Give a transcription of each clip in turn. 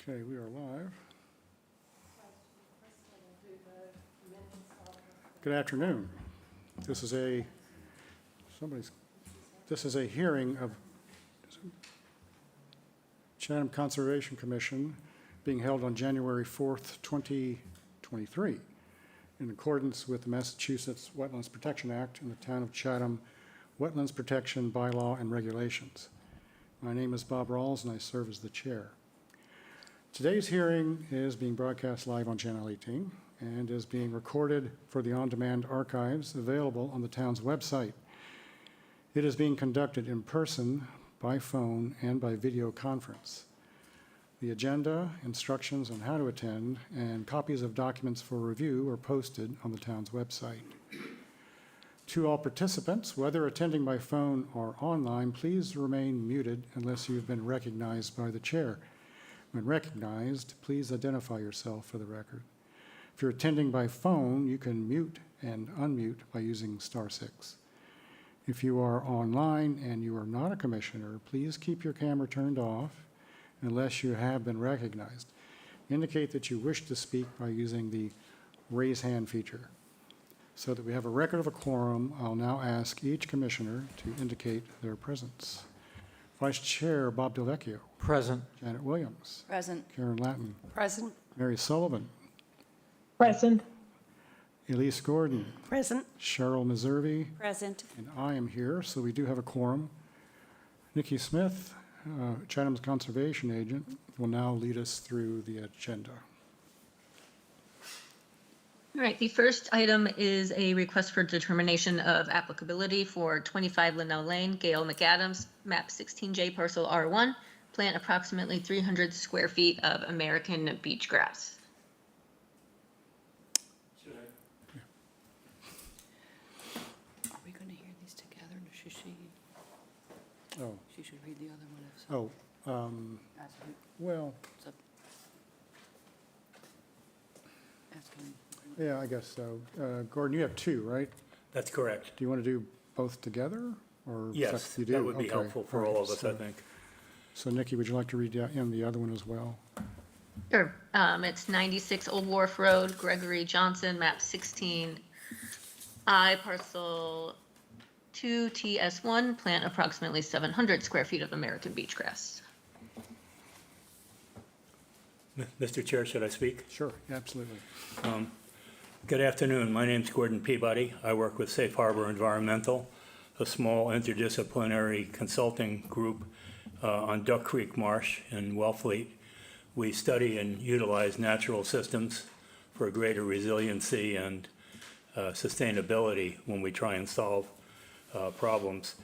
Okay, we are live. Good afternoon. This is a hearing of Chatham Conservation Commission being held on January 4th, 2023, in accordance with the Massachusetts Wetlands Protection Act and the Town of Chatham Wetlands Protection Bylaw and Regulations. My name is Bob Rawls, and I serve as the chair. Today's hearing is being broadcast live on Channel 18 and is being recorded for the on-demand archives available on the town's website. It is being conducted in person, by phone, and by video conference. The agenda, instructions on how to attend, and copies of documents for review are posted on the town's website. To all participants, whether attending by phone or online, please remain muted unless you've been recognized by the chair. When recognized, please identify yourself for the record. If you're attending by phone, you can mute and unmute by using *6. If you are online and you are not a commissioner, please keep your camera turned off unless you have been recognized. Indicate that you wish to speak by using the raise hand feature. So that we have a record of a quorum, I'll now ask each commissioner to indicate their presence. Vice Chair Bob Delvecchio. Present. Janet Williams. Present. Karen Latin. Present. Mary Sullivan. Present. Elise Gordon. Present. Cheryl Meservey. Present. And I am here, so we do have a quorum. Nikki Smith, Chatham's Conservation Agent, will now lead us through the agenda. All right, the first item is a request for determination of applicability for 25 Linnell Lane, Gail McAdams, map 16J, parcel R1, plant approximately 300 square feet of American beach grass. Are we going to hear these together, or should she? Oh. She should read the other one. Oh, well, Asking. yeah, I guess so. Gordon, you have two, right? That's correct. Do you want to do both together? Or Yes, you do? that would be Okay, helpful for right. all of us, I think. So Nikki, would you like to read in the other one as well? Sure. It's 96 Old Wharf Road, Gregory Johnson, map 16I, parcel 2 TS1, plant approximately 700 square feet of American beach grass. Mr. Chair, should I speak? Sure, absolutely. Good afternoon. My name's Gordon Peabody. I work with Safe Harbor Environmental, a small interdisciplinary consulting group on Duck Creek Marsh in Wellfleet. We study and utilize natural systems for greater resiliency and sustainability when we try and solve problems.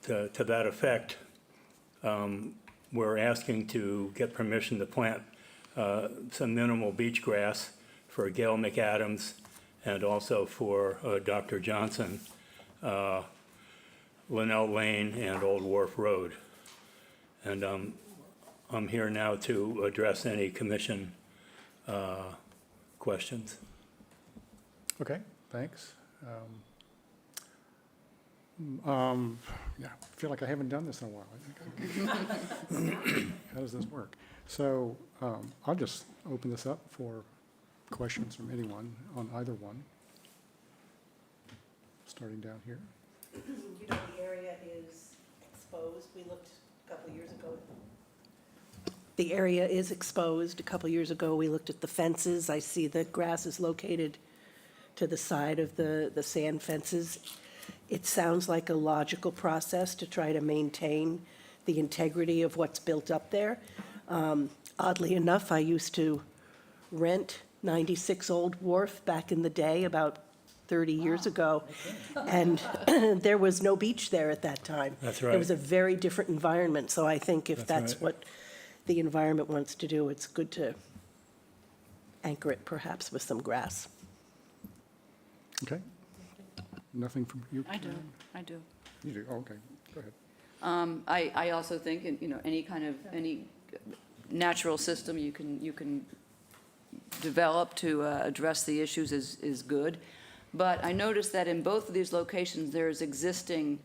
To that effect, we're asking to get permission to plant some minimal beach grass for Gail McAdams and also for Dr. Johnson, Linnell Lane and Old Wharf Road. And I'm here now to address any commission questions. Okay, thanks. Yeah, I feel like I haven't done this in a while. How does this work? So I'll just open this up for questions from anyone on either one. Starting down here. You know, the area is exposed. We looked a couple of years ago. The area is exposed. A couple of years ago, we looked at the fences. I see the grass is located to the side of the sand fences. It sounds like a logical process to try to maintain the integrity of what's built up there. Oddly enough, I used to rent 96 Old Wharf back in the day, about 30 years ago, and there was no beach there at that time. That's right. It was a very different environment, so I think if That's that's right. what the environment wants to do, it's good to anchor it perhaps with some grass. Okay. Nothing from you? I do, Karen? I do. You do, oh, okay, go ahead. I also think, any natural system you can develop to address the issues is good. But I noticed that in both of these locations, there is existing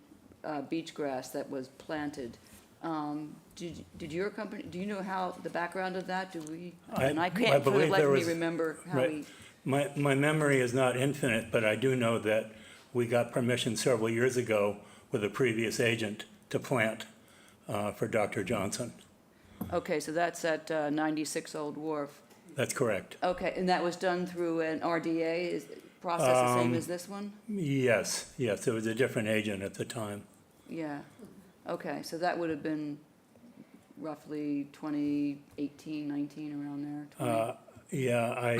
beach grass that was planted Did your company, do you know how, the background of that? Do we? I- And I I can't for the believe life there of me was- remember how right. we, My memory is not infinite, but I do know that we got permission several years ago with a previous agent to plant for Dr. Johnson. okay, so that's at 96 Old Wharf. That's correct. Okay, and that was done through an RDA, is process the same as this one? Yes, yes, it was a different agent at the time. Yeah, okay, so that would have been roughly 2018, 19, around there? 20. Yeah,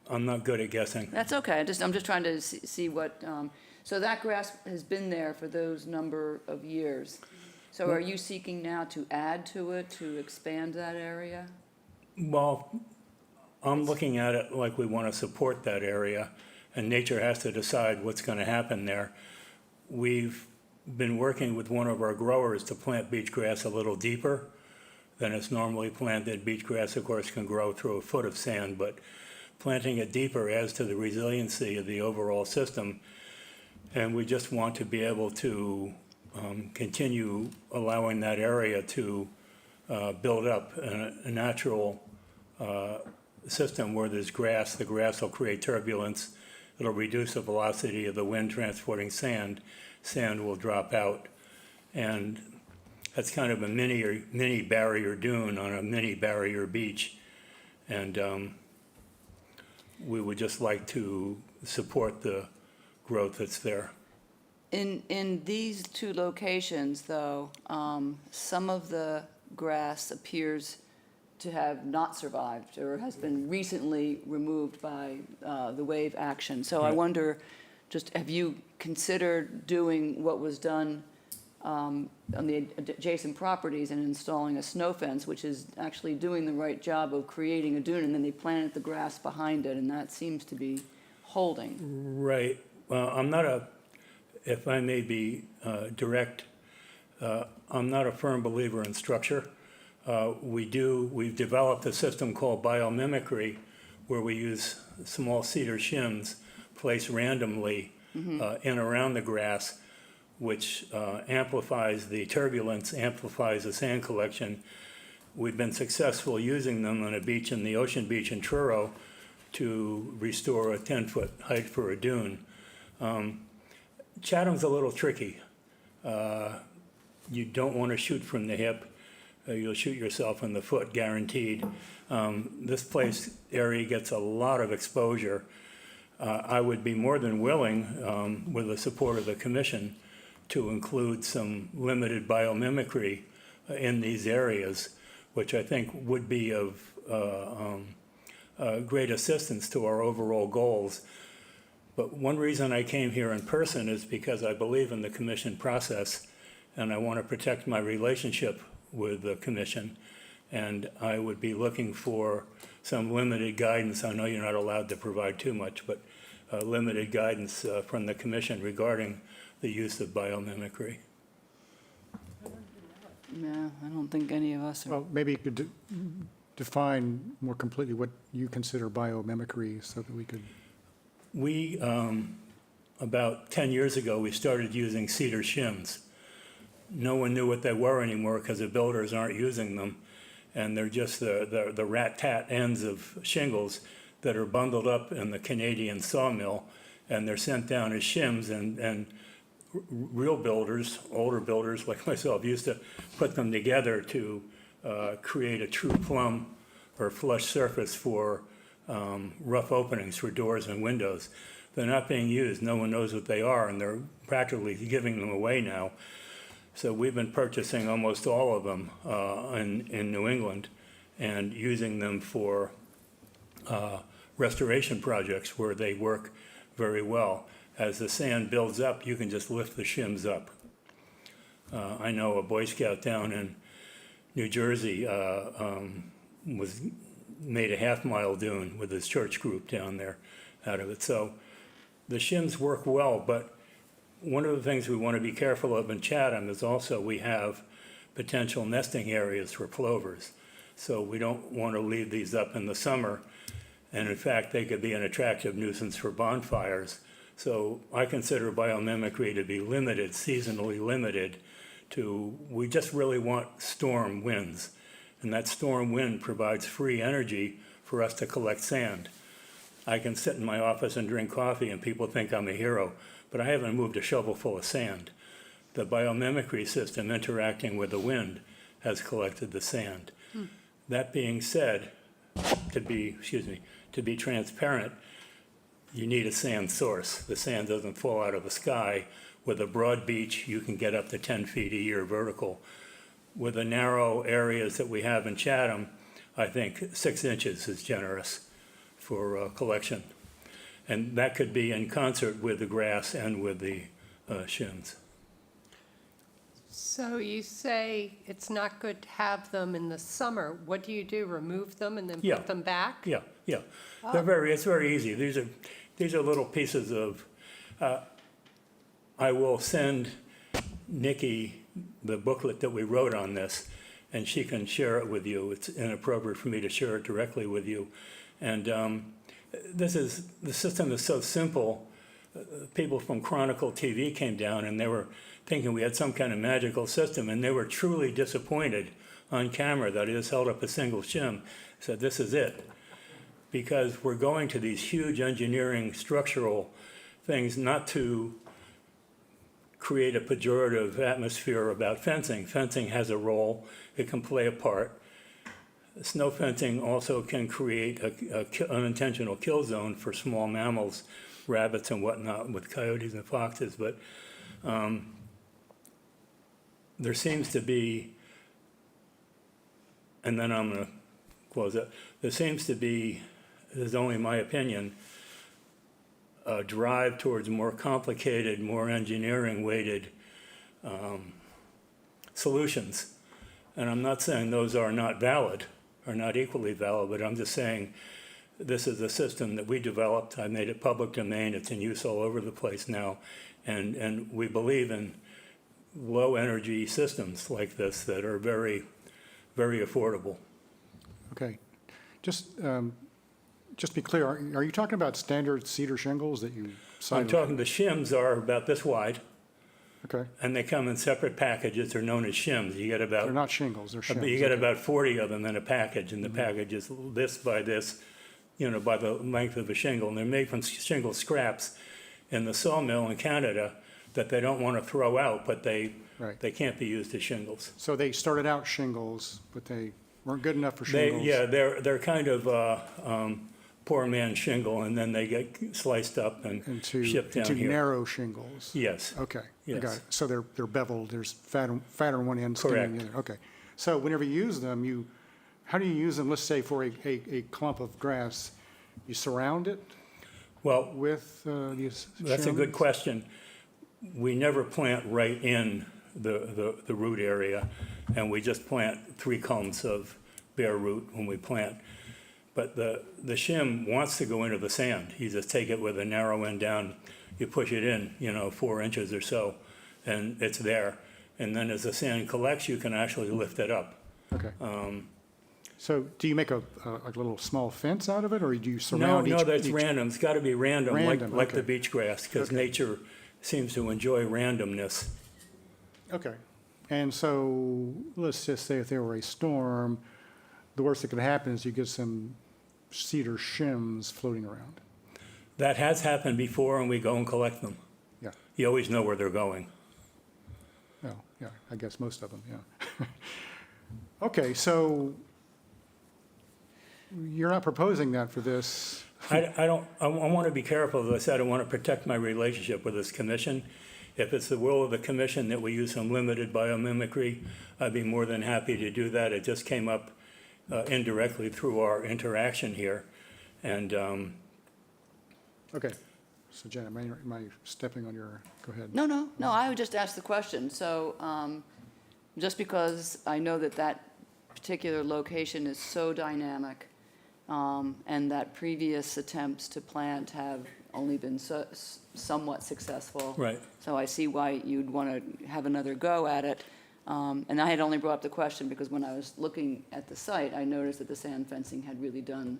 I'm not good at guessing. That's okay, I'm just trying to see what, so that grass has been there for those number of years. So are you seeking now to add to it, to expand that area? Well, I'm looking at it like we want to support that area, and nature has to decide what's going to happen there. We've been working with one of our growers to plant beach grass a little deeper than it's normally planted. Beach grass, of course, can grow through a foot of sand, but planting it deeper adds to the resiliency of the overall system. And we just want to be able to continue allowing that area to build up a natural system where there's grass. The grass will create turbulence. It'll reduce the velocity of the wind transporting sand. Sand will drop out. And that's kind of a mini barrier dune on a mini barrier beach. And we would just like to support the growth that's there. In these two locations, though, some of the grass appears to have not survived or has been recently removed by the wave action. So I Right. wonder, just have you considered doing what was done on the adjacent properties and installing a snow fence, which is actually doing the right job of creating a dune, and then they planted the grass behind it, and that seems to be holding. Right. I'm not if I may be direct, I'm not a firm believer in structure. We've developed a system called biomimicry where we use small cedar shims placed randomly in and around the grass, which amplifies the turbulence, amplifies the sand collection. We've been successful using them on a beach in the Ocean Beach in Truro to restore a 10-foot height for a dune. Chatham's a little tricky. You don't want to shoot from the hip. You'll shoot yourself in the foot, guaranteed. This area gets a lot of exposure. I would be more than willing, with the support of the commission, to include some limited biomimicry in these areas, which I think would be of great assistance to our overall goals. But one reason I came here in person is because I believe in the commission process, and I want to protect my relationship with the commission. And I would be looking for some limited guidance. I know you're not allowed to provide too much, but limited guidance from the commission regarding the use of biomimicry. No, I don't think any of us are. Well, maybe you could define more completely what you consider biomimicry so that we could, We, about 10 years ago, we started using cedar shims. No one knew what they were anymore because the builders aren't using them. And they're just the rat-tat ends of shingles that are bundled up in the Canadian sawmill, and they're sent down as shims, and real builders, older builders like myself, used to put them together to create a true plumb or flush surface for rough openings for doors and windows. They're not being used. No one knows what they are, and they're practically giving them away now. So we've been purchasing almost all of them in New England and using them for restoration projects where they work very well. As the sand builds up, you can just lift the shims up. I know a Boy Scout down in New Jersey made a half-mile dune with his church group down there out of it. So the shims work well, but one of the things we want to be careful of in Chatham is also we have potential nesting areas for plovers. So we don't want to leave these up in the summer. And in fact, they could be an attractive nuisance for bonfires. So I consider biomimicry to be limited, seasonally limited, we just really want storm winds. And that storm wind provides free energy for us to collect sand. I can sit in my office and drink coffee and people think I'm a hero, but I haven't moved a shovel full of sand. The biomimicry system interacting with the wind has collected the sand. That being said, to be transparent, you need a sand source. The sand doesn't fall out of the sky. With a broad beach, you can get up to 10 feet a year vertical. With the narrow areas that we have in Chatham, I think 6 inches is generous for collection. And that could be in concert with the grass and with the shims. So you say it's not good to have them in the summer. What do you do, remove them and then Yeah. put them back? Yeah, yeah. Oh. It's very easy. These are little pieces of, I will send Nikki the booklet that we wrote on this, and she can share it with you. It's inappropriate for me to share it directly with you. And the system is so simple. People from Chronicle TV came down and they were thinking we had some kind of magical system, and they were truly disappointed on camera that I just held up a single shim, said this is it. Because we're going to these huge engineering structural things not to create a pejorative atmosphere about fencing. Fencing has a role, it can play a part. Snow fencing also can create an unintentional kill zone for small mammals, rabbits and whatnot, with coyotes and foxes, but there seems to be, and then I'm going to close it, there seems to be, this is only my opinion, a drive towards more complicated, more engineering-weighted solutions. And I'm not saying those are not valid, or not equally valid, but I'm just saying this is a system that we developed. I made it public domain. It's in use all over the place now. And we believe in low-energy systems like this that are very, very affordable. Okay. Just to be clear, are you talking about standard cedar shingles that you I'm cited? talking, the shims are about this wide, Okay. and they come in separate packages. They're known as shims. You get about They're not shingles, they're shims. You get Okay. about 40 of them in a package, and the package is this by this, by the length of a shingle. And they're made from shingle scraps in the sawmill in Canada that they don't want to throw out, but they can't be used as shingles. So they started out shingles, but they weren't good enough for shingles? They're kind of poor man's shingle, and then they get sliced up and shipped down Into here. narrow shingles? Yes. Okay, I Yes. got it. So they're beveled, there's fat on one end, skinny on the other. Okay. So whenever you use them, how do you use them, let's say for a clump of grass? You surround it Well, with these that's a good shims? question. We never plant right in the root area, and we just plant 3 cones of bare root when we plant. But the shim wants to go into the sand. You just take it with a narrow end down, you push it in, 4 inches or so, and it's there. And then as the sand collects, you can actually lift it up. Okay. So do you make a little small fence out of it, or do you surround each? No, that's random. It's got to be random, Random, like the okay. beach grass, because Okay. nature seems to enjoy randomness. Okay. And so, let's just say if there were a storm, the worst that could happen is you get some cedar shims floating around. That has happened before, and we go and collect them. Yeah. You always know where they're going. Well, yeah, I guess most of them, yeah. Okay, so you're not proposing that for this? I want to be careful, as I said, I want to protect my relationship with this commission. If it's the will of the commission that we use some limited biomimicry, I'd be more than happy to do that. It just came up indirectly through our interaction here. And Okay. So Jen, am I stepping on your, go ahead. No, I would just ask the question. So just because I know that particular location is so dynamic, and that previous attempts to plant have only been somewhat successful. Right. So I see why you'd want to have another go at it. And I had only brought up the question because when I was looking at the site, I noticed that the sand fencing had really done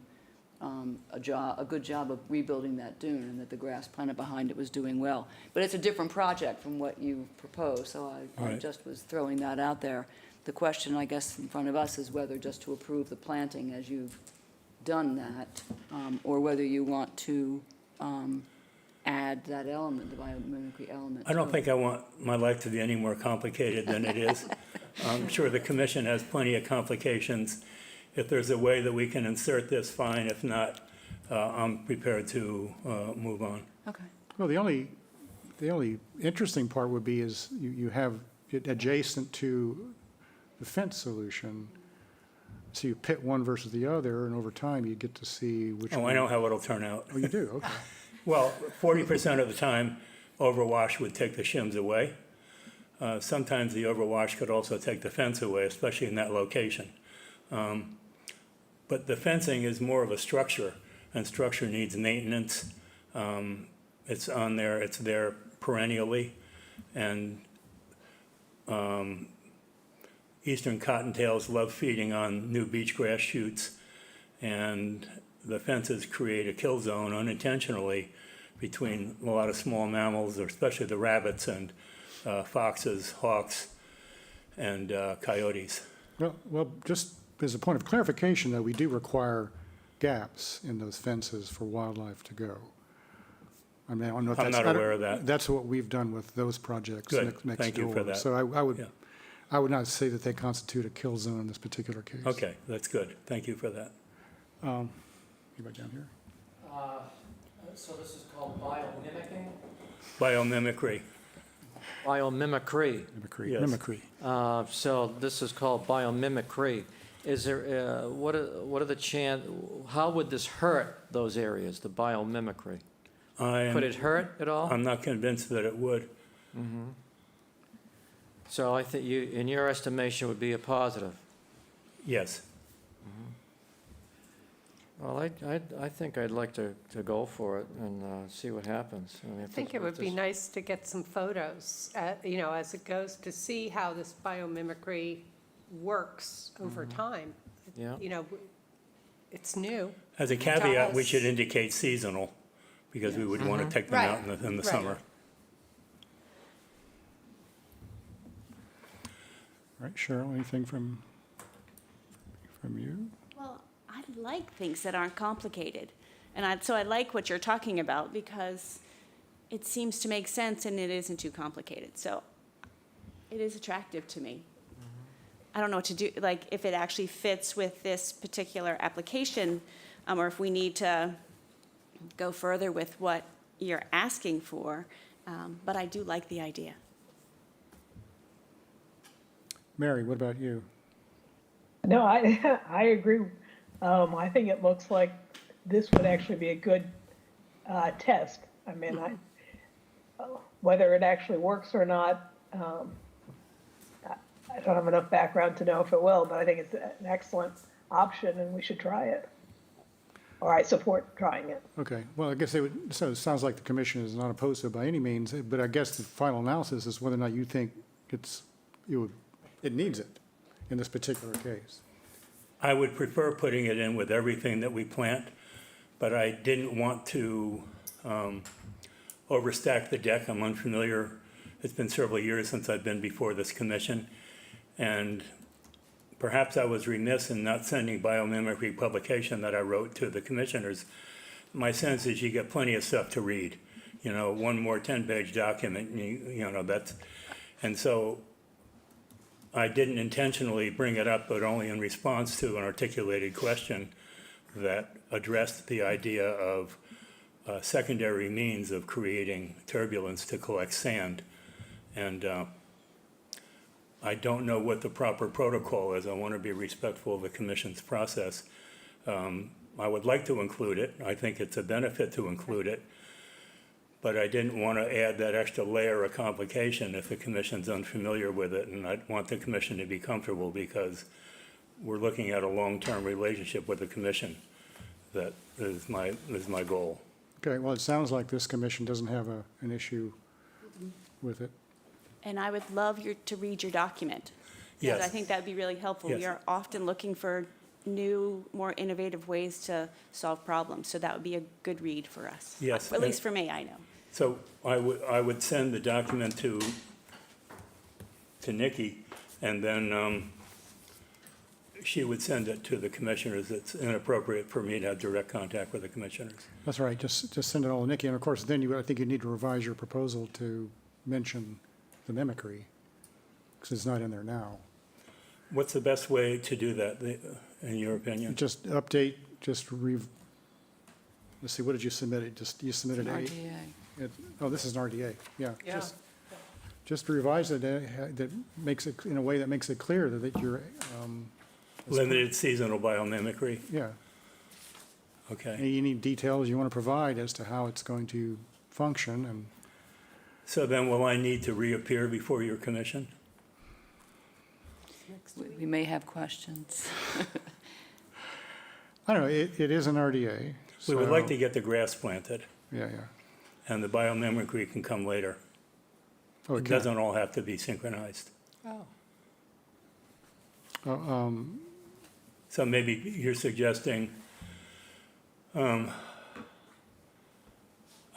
a good job of rebuilding that dune, and that the grass planted behind it was doing well. But it's a different project from what you proposed, so I Right. just was throwing that out there. The question, I guess, in front of us is whether just to approve the planting as you've done that, or whether you want to add that element, the biomimicry element. I don't to think it. I want my life to be any more complicated than it is. I'm sure the commission has plenty of complications. If there's a way that we can insert this, fine. If not, I'm prepared to move on. Okay. Well, the only interesting part would be is you have it adjacent to the fence solution. So you pit one versus the other, and over time you get to see which one. Oh, I know how it'll turn out. Oh, you do, okay. Well, 40% of the time, overwash would take the shims away. Sometimes the overwash could also take the fence away, especially in that location. But the fencing is more of a structure, and structure needs maintenance. It's on there, it's there perennially, and eastern cottontails love feeding on new beach grass shoots, and the fences create a kill zone unintentionally between a lot of small mammals, or especially the rabbits and foxes, hawks, and coyotes. Well, just as a point of clarification, though, we do require gaps in those fences for wildlife to go. I mean, I don't know if I'm that's. not aware of that. That's what we've done with those projects Good. next door. Thank you for that. So Yeah. I would not say that they constitute a kill zone in this particular case. Okay, that's good. Thank you for that. Anybody down here? So this is called biomimicking? Biomimicry. Biomimicry. Mimicry. Yes. Mimicry. So this is called biomimicry. Is there, what are the how would this hurt those areas, the biomimicry? Could it hurt at all? I'm not convinced that it would. So I think you, in your estimation, would be a positive. Yes. Well, I think I'd like to go for it and see what happens. mean, I if think it's- it would if be this- nice to get some photos, as it goes, to see how this biomimicry works over time. Yeah. It's new. As a caveat, we us. should indicate seasonal, because we would want to take them out in the Right. summer. All right, Cheryl, anything from you? Well, I like things that aren't complicated. And so I like what you're talking about because it seems to make sense and it isn't too complicated. So it is attractive to me. I don't know what to do, like if it actually fits with this particular application, or if we need to go further with what you're asking for. But I do like the idea. Mary, what about you? No, I agree. I think it looks like this would actually be a good test. I mean, whether it actually works or not, I don't have enough background to know if it will, but I think it's an excellent option and we should try it. Or I support trying it. Okay, well, I guess so it sounds like the commission is not opposed to it by any means, but I guess the final analysis is whether or not you think it needs it in this particular case. I would prefer putting it in with everything that we plant, but I didn't want to overstack the deck. I'm unfamiliar. It's been several years since I've been before this commission, and perhaps I was remiss in not sending biomimicry publication that I wrote to the commissioners. My sense is you get plenty of stuff to read. One more 10-page document, and so I didn't intentionally bring it up, but only in response to an articulated question that addressed the idea of secondary means of creating turbulence to collect sand. And I don't know what the proper protocol is. I want to be respectful of the commission's process. I would like to include it. I think it's a benefit to include it. But I didn't want to add that extra layer of complication if the commission's unfamiliar with it, and I want the commission to be comfortable because we're looking at a long-term relationship with the commission. That is my goal. Okay, well, it sounds like this commission doesn't have an issue with it. And I would love to read your document. Because I Yes. think that would be really helpful. We Yes. are often looking for new, more innovative ways to solve problems. So that would be a good read for us. Yes, At least for me, I know. So I would send the document to Nikki, and then she would send it to the commissioners. It's inappropriate for me to have direct contact with the commissioners. That's right, just send it all to Nikki, and of course, then I think you need to revise your proposal to mention the mimicry, because it's not in there now. What's the best way to do that, in your opinion? Just update, let's see, what did you submit? You submitted a. RDA. Oh, this is an RDA, yeah. Yeah. Just revise it, that makes it, in a way that makes it clear that you're, Limited seasonal biomimicry, yeah. okay. Any details you want to provide as to how it's going to function, and So then will I need to reappear before your commission? We may have questions. I don't know, it is an RDA. We would like so- to get the grass planted, Yeah, and the biomimicry can come later. Oh, It it doesn't all have to be synchronized. Oh. So maybe you're suggesting, I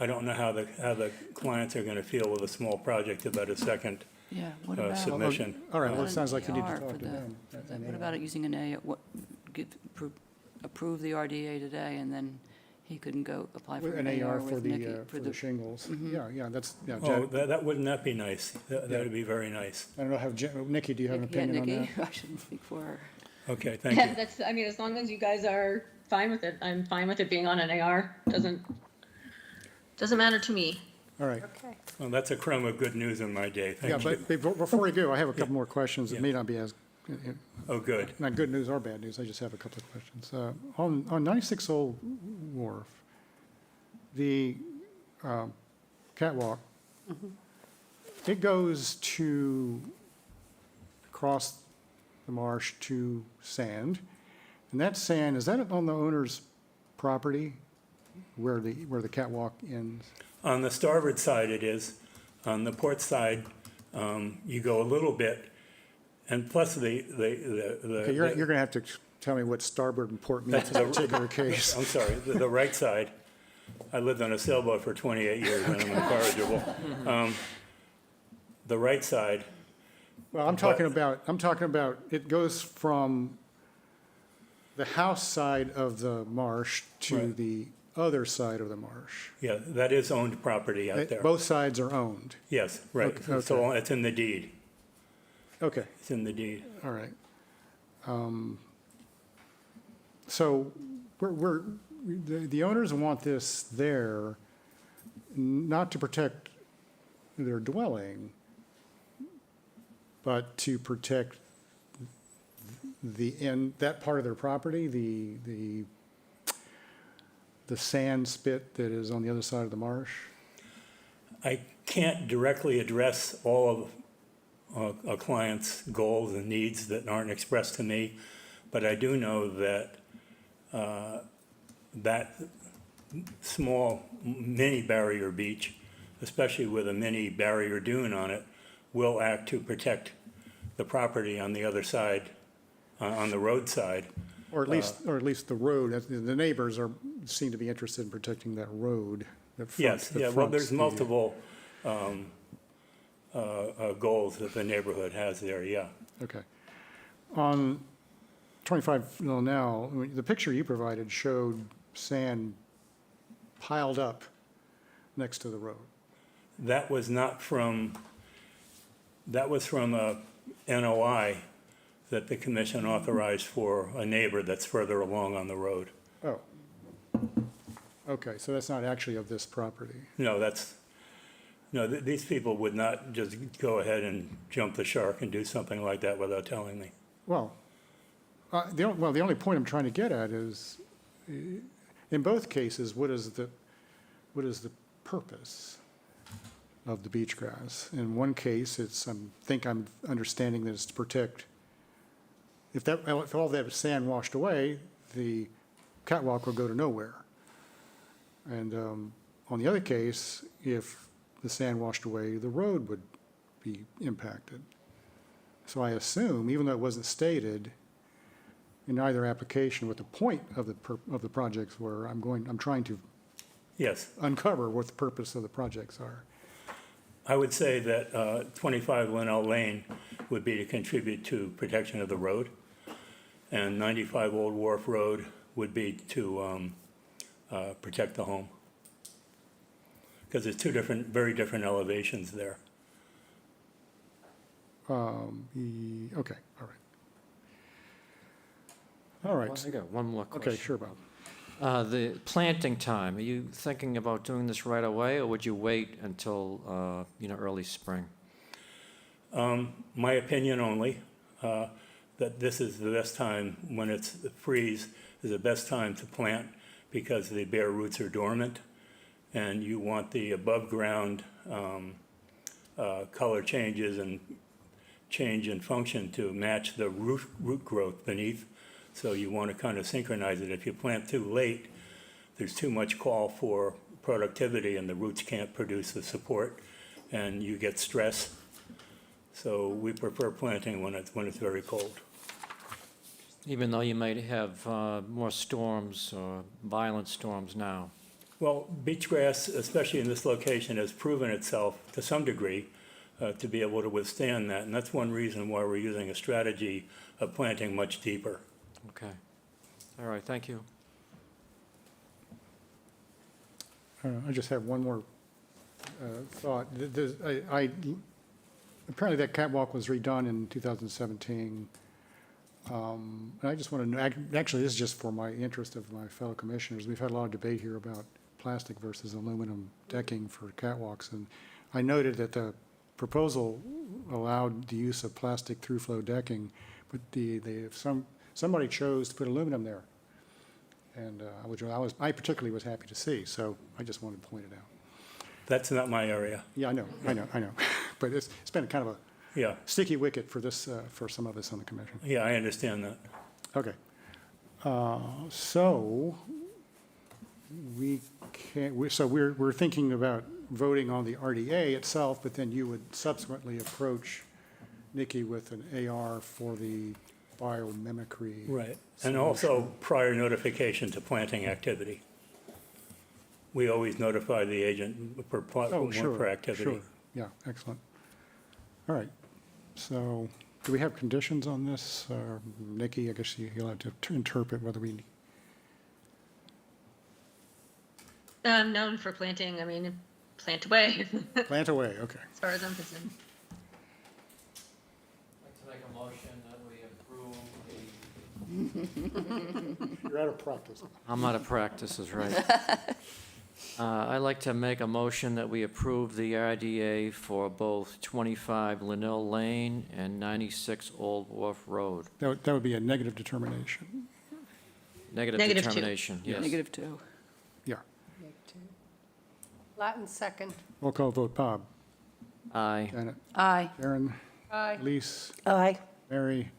don't know how the clients are gonna feel with a small project about a second Yeah, what uh, about? submission. All right, well, it an sounds like you need to AR talk for to the- them. What about it using an A, approve the RDA today, and then he couldn't go apply for An an AR AR for with Nikki? the shingles. Yeah, that's, yeah, Oh, Jack, wouldn't that be nice? That would be very nice. I don't know, Nikki, do you have an Yeah, opinion on that? Nikki, I shouldn't speak for her. Okay, thank you. That's, I mean, as long as you guys are fine with it, I'm fine with it being on an AR. Doesn't matter to me. All right. Okay. Well, that's a crumb of good news in my day, Yeah, thank you. but before we go, I have a couple more questions that Yeah. may not be as, Oh, good. not good news or bad news, I just have a couple of questions. On 96 Old Wharf, the catwalk, it goes to cross the marsh to sand, and that sand, is that on the owner's property where the catwalk ends? On the starboard side it is. On the port side, you go a little bit, and plus Okay, you're going to have to tell me what starboard and port means in this particular case. I'm sorry, the right side. I lived on a sailboat for 28 years and I'm incorrigible. The right side, Well, I'm talking about, it goes from the house side of the marsh to Right. the other side of the marsh. yeah, that is owned property out there. Both sides are owned. Yes, right. Okay, So okay. it's in the deed. Okay, It's in the deed. all right. So the owners want this there not to protect their dwelling, but to protect that part of their property, the sand spit that is on the other side of the marsh? I can't directly address all of a client's goals and needs that aren't expressed to me, but I do know that that small mini barrier beach, especially with a mini barrier dune on it, will act to protect the property on the other side, on the road side. Or at least the road, the neighbors seem to be interested in protecting that road that fronts. Yes, that yeah, well, fronts there's the- multiple goals that the neighborhood has there, yeah. Okay. On 25 now, the picture you provided showed sand piled up next to the road. That was not from, that was from a NOI that the commission authorized for a neighbor that's further along on the road. Oh. Okay, so that's not actually of this property. No, these people would not just go ahead and jump the shark and do something like that without telling me. Well, the only point I'm trying to get at is, in both cases, what is the purpose of the beach grass? In one case, I'm understanding that it's to protect, if all that sand washed away, the catwalk will go to nowhere. And on the other case, if the sand washed away, the road would be impacted. So I assume, even though it wasn't stated, in either application what the point of the projects were. I'm trying to Yes, uncover what the purpose of the projects are. I would say that 25 Linnell Lane would be to contribute to protection of the road, and 95 Old Wharf Road would be to protect the home. Because there's two very different elevations there. Okay, all right. All Well, right, I got one more question. okay, sure, Bob. The planting time, are you thinking about doing this right away, or would you wait until, early spring? My opinion only, that this is the best time, when it's freeze, is the best time to plant because the bare roots are dormant, and you want the above-ground color changes and change in function to match the root growth beneath. So you want to kind of synchronize it. If you plant too late, there's too much call for productivity and the roots can't produce the support and you get stress. So we prefer planting when it's very cold. Even though you might have more storms or violent storms now? Well, beach grass, especially in this location, has proven itself to some degree to be able to withstand that. And that's one reason why we're using a strategy of planting much deeper. Okay. All right, thank you. I just have one more thought. Apparently that catwalk was redone in 2017. And I just want to know, actually, this is just for my interest of my fellow commissioners. We've had a lot of debate here about plastic versus aluminum decking for catwalks. And I noted that the proposal allowed the use of plastic through-flow decking, but somebody chose to put aluminum there. And I particularly was happy to see, so I just wanted to point it out. That's not my area. Yeah, I know. But it's been kind of a Yeah, sticky wicket for this, for some of us on the commission. yeah, I understand that. Okay. So we're thinking about voting on the RDA itself, but then you would subsequently approach Nikki with an AR for the biomimicry. Right. And also prior notification to planting activity. We always notify the agent for Oh, sure. for activity. Sure. Yeah, excellent. All right. So do we have conditions on this? Nikki, I guess you'll have to interpret whether we, Known for planting, I mean, plant away, plant away, okay. as far as I'm concerned. I'd like to make a motion that we approve You're out of practice. I'm out of practice, is right. I'd like to make a motion that we approve the RDA for both 25 Linnell Lane and 96 Old Wharf Road. That would be a negative determination. Negative Negative 2. determination, yes. -2. Yeah. Latin second. Roll call vote. Bob? Aye. Janet? Aye. Karen? Aye. Elise? Aye. Mary?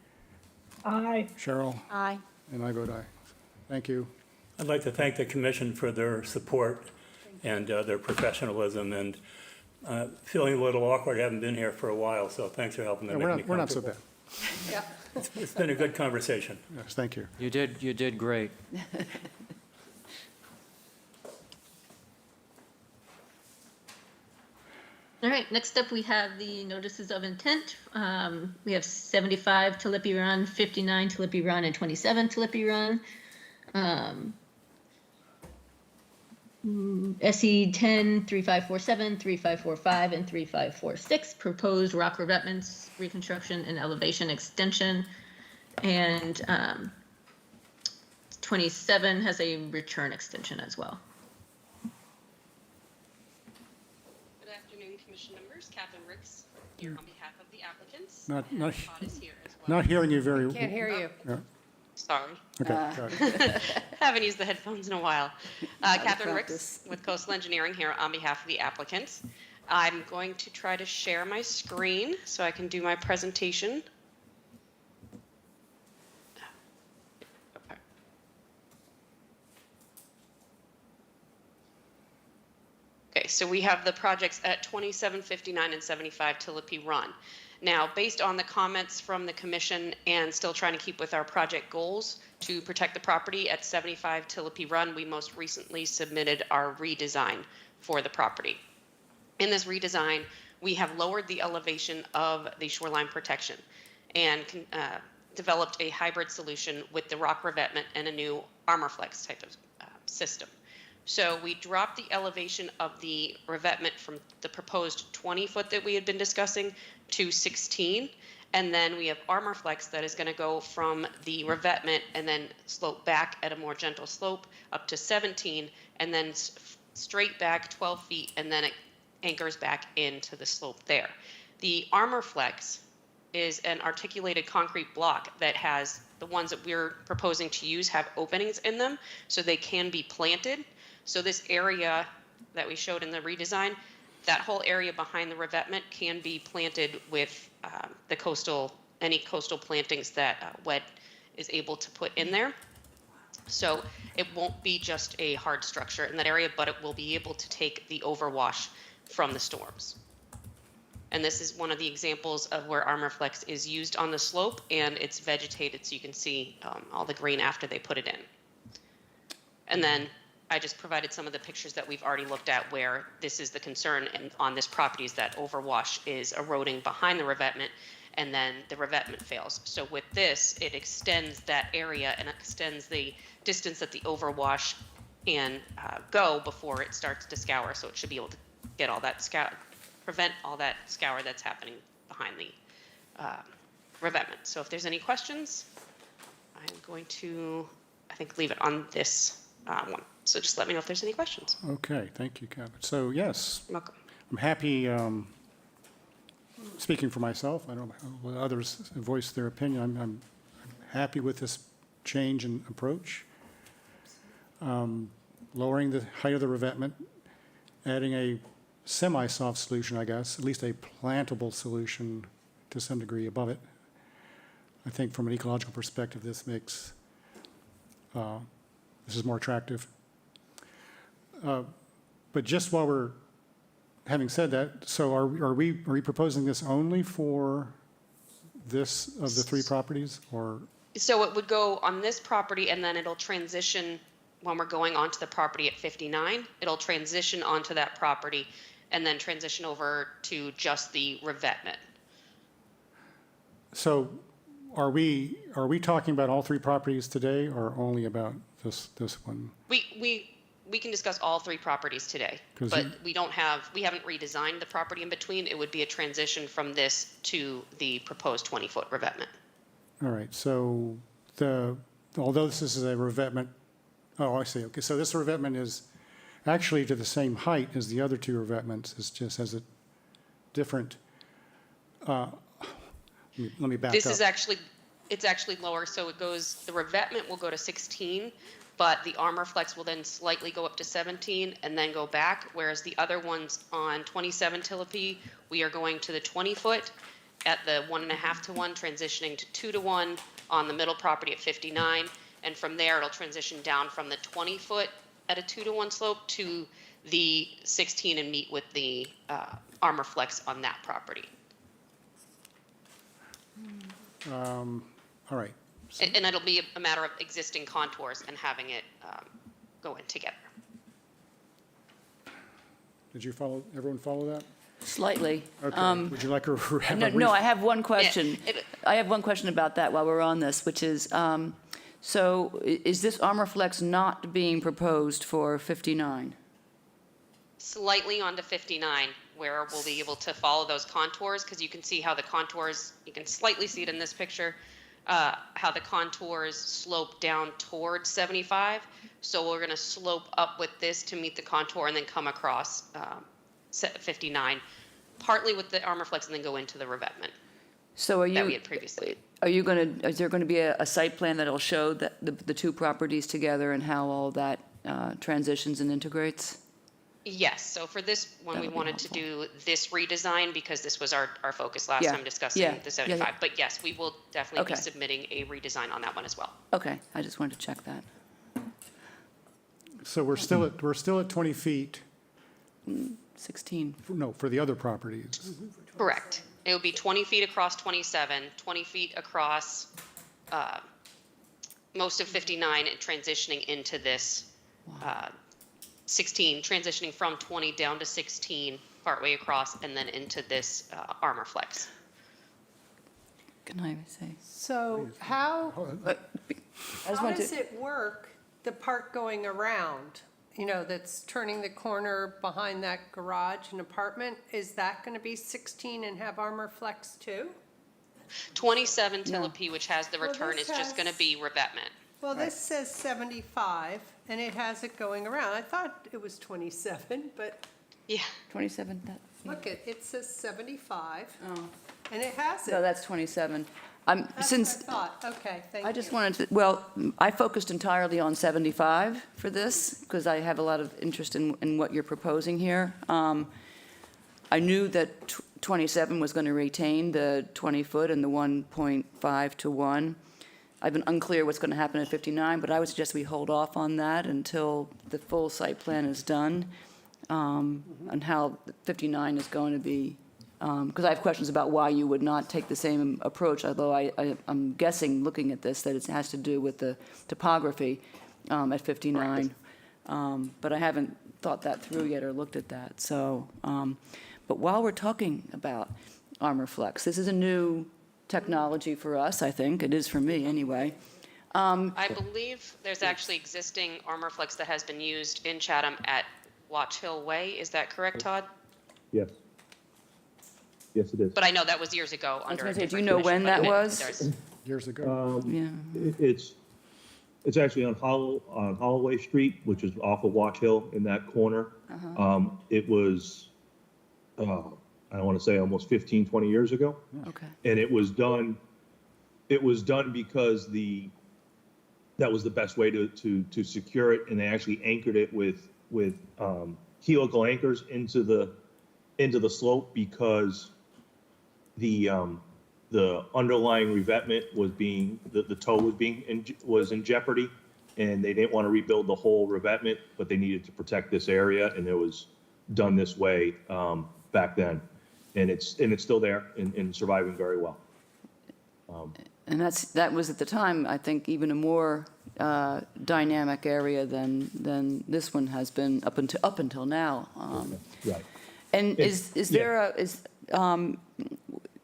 Aye. Cheryl? Aye. And I vote aye. Thank you. I'd like to thank the commission for their support and their professionalism, and feeling a little awkward, haven't been here for a while, so thanks for helping to make me We're not so comfortable. bad. Yeah. It's been a good conversation. Yes, thank you. You did great. All right, next up, we have the notices of intent. We have 75 Tulipy Run, 59 Tulipy Run, and 27 Tulipy Run. SE 10, 3547, 3545, and 3546, proposed rock revetments, reconstruction, and elevation extension. And 27 has a return extension as well. Good afternoon, Commission members. Catherine Ricks here on behalf of the applicants. Not Todd is here as well. not hearing you very. Can't hear you. Yeah, Sorry. okay, got it. Haven't used the headphones in a while. Catherine practice. Ricks with Coastal Engineering here on behalf of the applicants. I'm going to try to share my screen so I can do my presentation. Okay. Okay, so we have the projects at 27, 59, and 75 Tulipy Run. Now, based on the comments from the commission and still trying to keep with our project goals to protect the property at 75 Tillipee Run, we most recently submitted our redesign for the property. In this redesign, we have lowered the elevation of the shoreline protection and developed a hybrid solution with the rock revetment and a new ArmorFlex type of system. So we dropped the elevation of the revetment from the proposed 20-foot that we had been discussing to 16. And then we have ArmorFlex that is going to go from the revetment and then slope back at a more gentle slope up to 17, and then straight back 12 feet, and then it anchors back into the slope there. The ArmorFlex is an articulated concrete block that has, the ones that we're proposing to use have openings in them, so they can be planted. So this area that we showed in the redesign, that whole area behind the revetment can be planted with any coastal plantings that WED is able to put in there. So it won't be just a hard structure in that area, but it will be able to take the overwash from the storms. And this is one of the examples of where ArmorFlex is used on the slope, and it's vegetated so you can see all the green after they put it in. And then I just provided some of the pictures that we've already looked at where this is the concern on this property, is that overwash is eroding behind the revetment, and then the revetment fails. So with this, it extends that area and extends the distance that the overwash can go before it starts to scour. So it should be able to get all that prevent all that scour that's happening behind the revetment. So if there's any questions, I'm going to, I think, leave it on this one. So just let me know if there's any questions. Okay, thank you, Kevin. So yes, You're welcome. I'm happy, speaking for myself, I don't know what others voice their opinion, I'm happy with this change in approach. Lowering the height of the revetment, adding a semi-soft solution, I guess, at least a plantable solution to some degree above it. I think from an ecological perspective, this makes, this is more attractive. But just while we're, having said that, so are we proposing this only for this of the three properties, or? So it would go on this property, and then it'll transition when we're going onto the property at 59. It'll transition onto that property and then transition over to just the revetment. So are we talking about all three properties today, or only about this one? We can discuss all three properties today, but we haven't redesigned the property in between. It would be a transition from this to the proposed 20-foot revetment. All right, so although this is a revetment, oh, I see, okay, so this revetment is actually to the same height as the other two revetments, it just has a different, let me back up. This is it's actually lower, so it goes, the revetment will go to 16, but the ArmorFlex will then slightly go up to 17 and then go back, whereas the other ones on 27 Tillipee, we are going to the 20-foot at the 1.5 to 1, transitioning to 2 to 1 on the middle property at 59, and from there it'll transition down from the 20-foot at a 2 to 1 slope to the 16 and meet with the ArmorFlex on that property. All right. And it'll be a matter of existing contours and having it go in together. Did you follow, everyone follow that? Slightly. Okay, would you like a? No, I have one question. Yeah, I have one question about that while we're on this, which is, so is this ArmorFlex not being proposed for 59? Slightly onto 59, where we'll be able to follow those contours, because you can see how the contours, you can slightly see it in this picture, how the contours slope down towards 75. So we're going to slope up with this to meet the contour and then come across 59, partly with the ArmorFlex and then go into the revetment. So that we had previously. Is there going to be a site plan that'll show that the two properties together and how all that transitions and integrates? Yes, so for this one, That we would be wanted to helpful. do this redesign because this was our focus last Yeah, time discussing yeah, the 75. yeah. But yes, we will definitely be Okay. submitting a redesign on that one as well. Okay, I just wanted to check that. So we're still at 20 feet, 16. no, for the other properties. Correct. It would be 20 feet across 27, 20 feet across most of 59, and transitioning into this 16, transitioning from 20 down to 16, partway across, and then into this Armor Flex. Can I say? So how I just want does to, it work, the part going around, you know, that's turning the corner behind that garage and apartment? Is that going to be 16 and have Armor Flex too? 27 Tillapee, which has the Well, return, this is just going to has- be revetment. Well, this says 75, and it has it going around. I thought it was 27, but Yeah. 27, look, it says 75, and it has no, it. that's 27. That's Since, what I thought. Okay, thank you. I just wanted to, well, I focused entirely on 75 for this, because I have a lot of interest in what you're proposing here. I knew that 27 was going to retain the 20-foot and the 1.5 to 1. I've been unclear what's going to happen at 59, but I would suggest we hold off on that until the full site plan is done, and how 59 is going to be, because I have questions about why you would not take the same approach, although I'm guessing, looking at this, that it has to do with the topography at 59. But I haven't thought that through yet or looked at that, so, but while we're talking about Armor Flex, this is a new technology for us, I think. It is for me, anyway. I believe there's actually existing Armor Flex that has been used in Chatham at Watch Hill Way. Is that correct, Todd? Yes. Yes, it is. But I know that was years ago I was under a gonna say, do different you know commission, when but that it- was? there's- Years ago. Yeah. It's actually on Holloway Street, which is off of Watch Hill in that corner. It was, I don't want to say almost 15, 20 years ago. Okay. And it was done because that was the best way to secure it. And they actually anchored it with helical anchors into the slope, because the underlying revetment was the toe was in jeopardy, and they didn't want to rebuild the whole revetment, but they needed to protect this area, and it was done this way back then, and it's still there and surviving very well. And that was at the time, I think, even a more dynamic area than this one has been up until now. Right. And It's- is there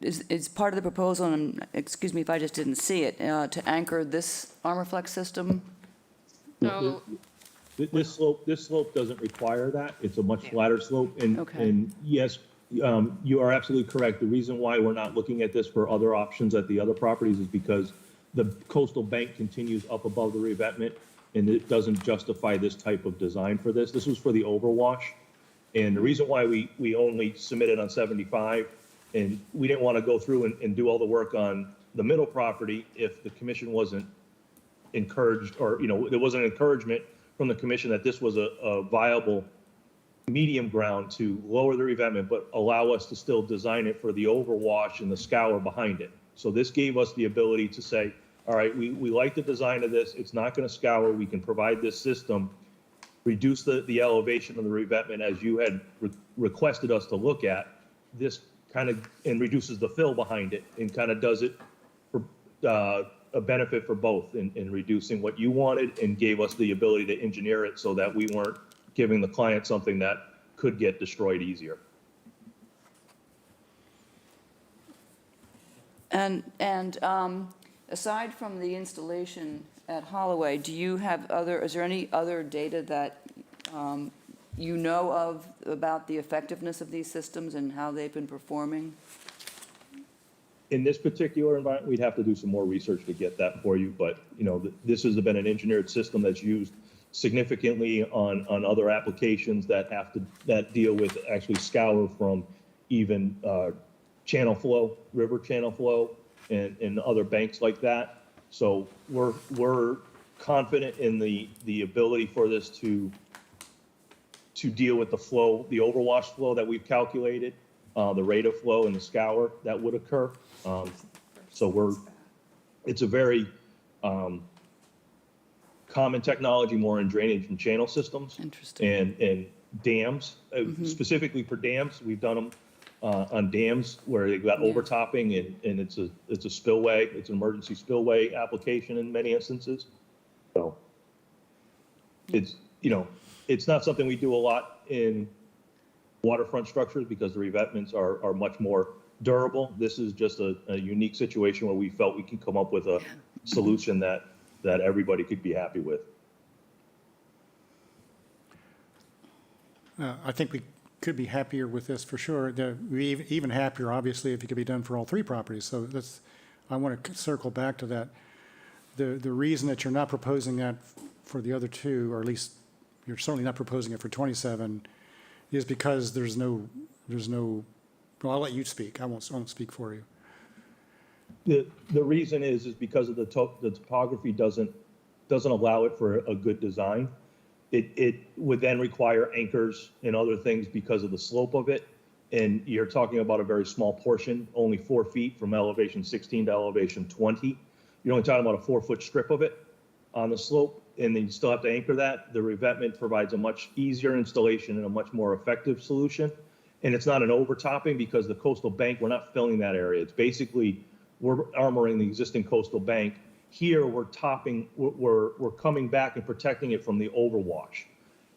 is part of the proposal, and excuse me if I just didn't see it, to anchor this Armor Flex system? So This slope doesn't require that. It's a much flatter slope. Okay. And yes, you are absolutely correct. The reason why we're not looking at this for other options at the other properties is because the coastal bank continues up above the revetment, and it doesn't justify this type of design for this. This was for the overwash. And the reason why we only submitted on 75, and we didn't want to go through and do all the work on the middle property if the commission wasn't encouraged, or, there wasn't encouragement from the commission that this was a viable medium ground to lower the revetment, but allow us to still design it for the overwash and the scour behind it. So this gave us the ability to say, all right, we like the design of this. It's not going to scour. We can provide this system, reduce the elevation of the revetment as you had requested us to look at. This kind of, and reduces the fill behind it, and kind of does it for a benefit for both in reducing what you wanted, and gave us the ability to engineer it so that we weren't giving the client something that could get destroyed easier. And aside from the installation at Holloway, is there any other data that you know of about the effectiveness of these systems and how they've been performing? In this particular environment, we'd have to do some more research to get that for you, but, this has been an engineered system that's used significantly on other applications that deal with actually scour from even channel flow, river channel flow, and other banks like that. So we're confident in the ability for this to deal with the flow, the overwash flow that we've calculated, the rate of flow and the scour that would occur. So it's a very common technology, more in drainage and channel systems. Interesting. And dams, specifically for dams. We've done them on dams where they've got overtopping and it's a spillway, it's an emergency spillway application in many instances. So it's, it's not something we do a lot in waterfront structures because the revetments are much more durable. This is just a unique situation where we felt we could come up with a solution that everybody could be happy with. I think we could be happier with this for sure. We even happier, obviously, if it could be done for all three properties. So I want to circle back to that. The reason that you're not proposing that for the other two, or at least you're certainly not proposing it for 27, is because there's no, well, I'll let you speak. I won't speak for you. The reason is because of the topography doesn't allow it for a good design. It would then require anchors and other things because of the slope of it. And you're talking about a very small portion, only 4 feet from elevation 16 to elevation 20. You're only talking about a 4-foot strip of it on the slope, and then you still have to anchor that. The revetment provides a much easier installation and a much more effective solution. And it's not an overtopping because the coastal bank, we're not filling that area. It's basically, we're armoring the existing coastal bank. Here, we're topping, we're coming back and protecting it from the overwash.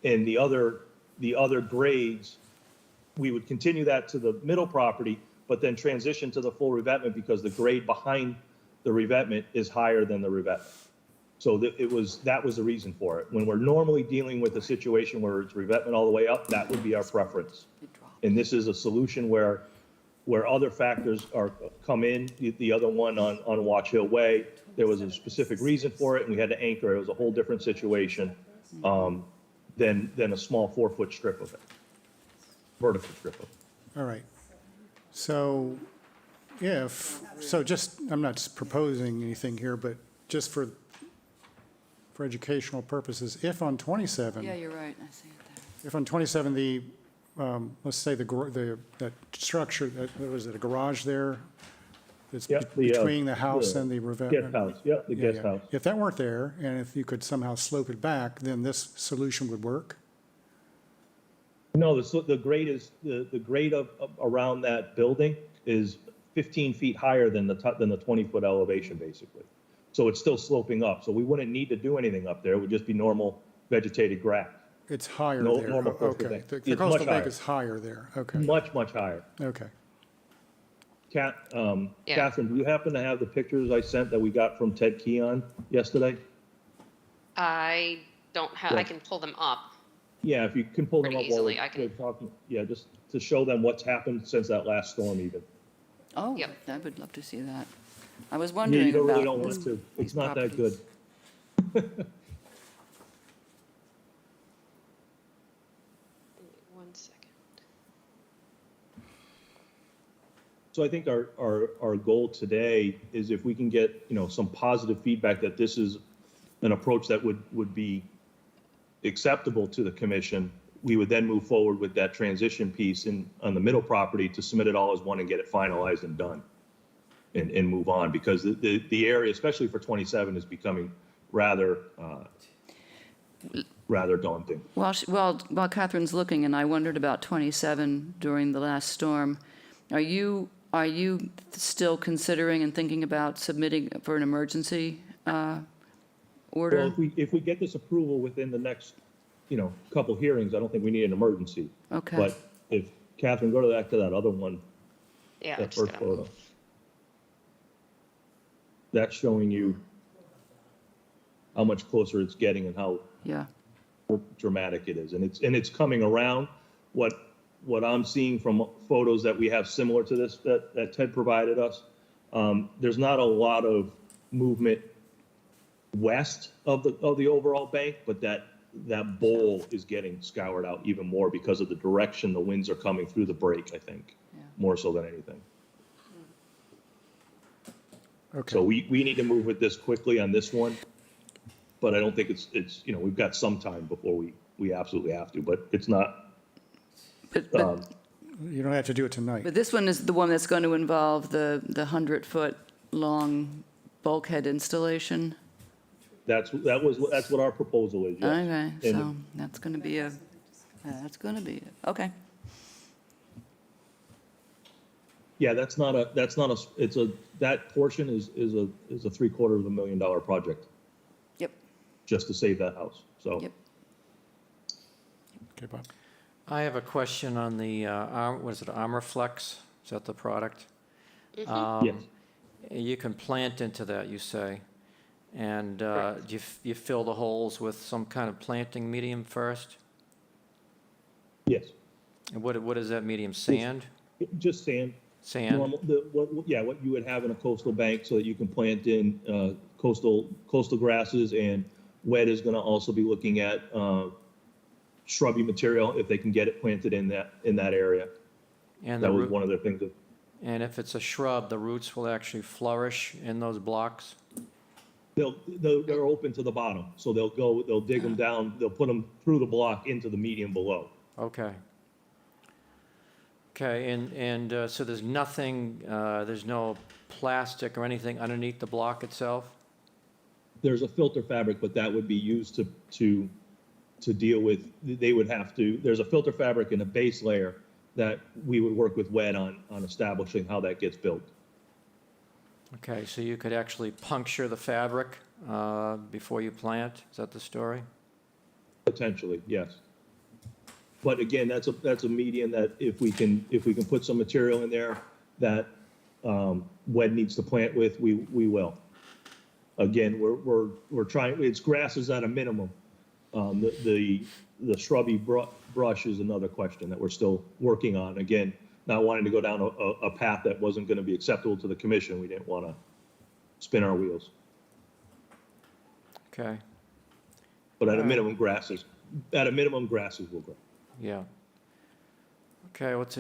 And the other grades, we would continue that to the middle property, but then transition to the full revetment because the grade behind the revetment is higher than the revetment. So that was the reason for it. When we're normally dealing with a situation where it's revetment all the way up, that would be our preference. And this is a solution where other factors come in. The other one on Watch Hill Way, there was a specific reason for it, and we had to anchor. It was a whole different situation than a small 4-foot strip of it, vertical strip of it. All right. So I'm not proposing anything here, but just for educational purposes, if on 27. Yeah, you're right, I see it there. If on 27, let's say that structure, that was it, a garage there? That's between the house and the revetment? Guest house, the guest house. If that weren't there, and if you could somehow slope it back, then this solution would work? No, the grade of around that building is 15 feet higher than the 20-foot elevation, basically. So it's still sloping up. So we wouldn't need to do anything up there. It would just be normal vegetated grass. It's higher No- there. normal coastal Okay. bank. The It's much coastal bank higher. is higher there. Okay. Much, much higher. Okay. Yeah. Catherine, do you happen to have the pictures I sent that we got from Ted Keon yesterday? I don't have, I can pull them up. Yeah, if you can pull them up Pretty while easily, I can- we're talking. Yeah, just to show them what's happened since that last storm even. Oh, Yep. I would love to see that. I was Yeah, wondering you really about don't this- want to. these It's not that properties. good. 1 second. So I think our goal today is if we can get, some positive feedback that this is an approach that would be acceptable to the commission, we would then move forward with that transition piece on the middle property to submit it all as one and get it finalized and done and move on, because the area, especially for 27, is becoming rather daunting. While Catherine's looking, and I wondered about 27 during the last storm, are you still considering and thinking about submitting for an emergency order? Well, if we get this approval within the next, couple hearings, I don't think we need an emergency. Okay. But if, Catherine, go to that other one, Yeah, I that just first gotta photo. move. That's showing you how much closer it's getting and how Yeah, dramatic it is. And it's coming around. What I'm seeing from photos that we have similar to this, that Ted provided us, there's not a lot of movement west of the overall bank, but that bowl is getting scoured out even more because of the direction the winds are coming through the break, I think, more so than anything. Okay. So we need to move with this quickly on this one, but I don't think it's we've got some time before we absolutely have to, but it's not. but You don't have to do it tonight. But this one is the one that's going to involve the 100-foot long bulkhead installation? That's what our proposal is, yes. Okay, And so that's going to be okay. Yeah, that's not a, it's a, that portion is a $750,000 project, Yep, just to save that house, so. yep. Okay, Bob. I have a question on the, what is it, Armorflex? Is that the product? Yes, You can plant into that, you say, and do you fill the holes with some kind of planting medium first? yes, And what is that medium, sand? just sand. Sand? Normal, what you would have in a coastal bank so that you can plant in coastal grasses, and WED is gonna also be looking at shrubby material if they can get it planted in that area. And That the was root, one of the things that, and if it's a shrub, the roots will actually flourish in those blocks? they're open to the bottom, so they'll dig them down, they'll put them through the block into the medium below. Okay. Okay, and so there's nothing, there's no plastic or anything underneath the block itself? There's a filter fabric, but that would be used to deal with, they would have to, there's a filter fabric and a base layer that we would work with WED on establishing how that gets built. Okay, so you could actually puncture the fabric before you plant? Is that the story? Potentially, yes. But again, that's a median that if we can put some material in there that WED needs to plant with, we will. Again, we're trying, it's grasses at a minimum. The shrubby brush is another question that we're still working on. Again, not wanting to go down a path that wasn't going to be acceptable to the commission. We didn't want to spin our wheels. Okay, But at a minimum, grasses will grow. yeah. Okay, well, it's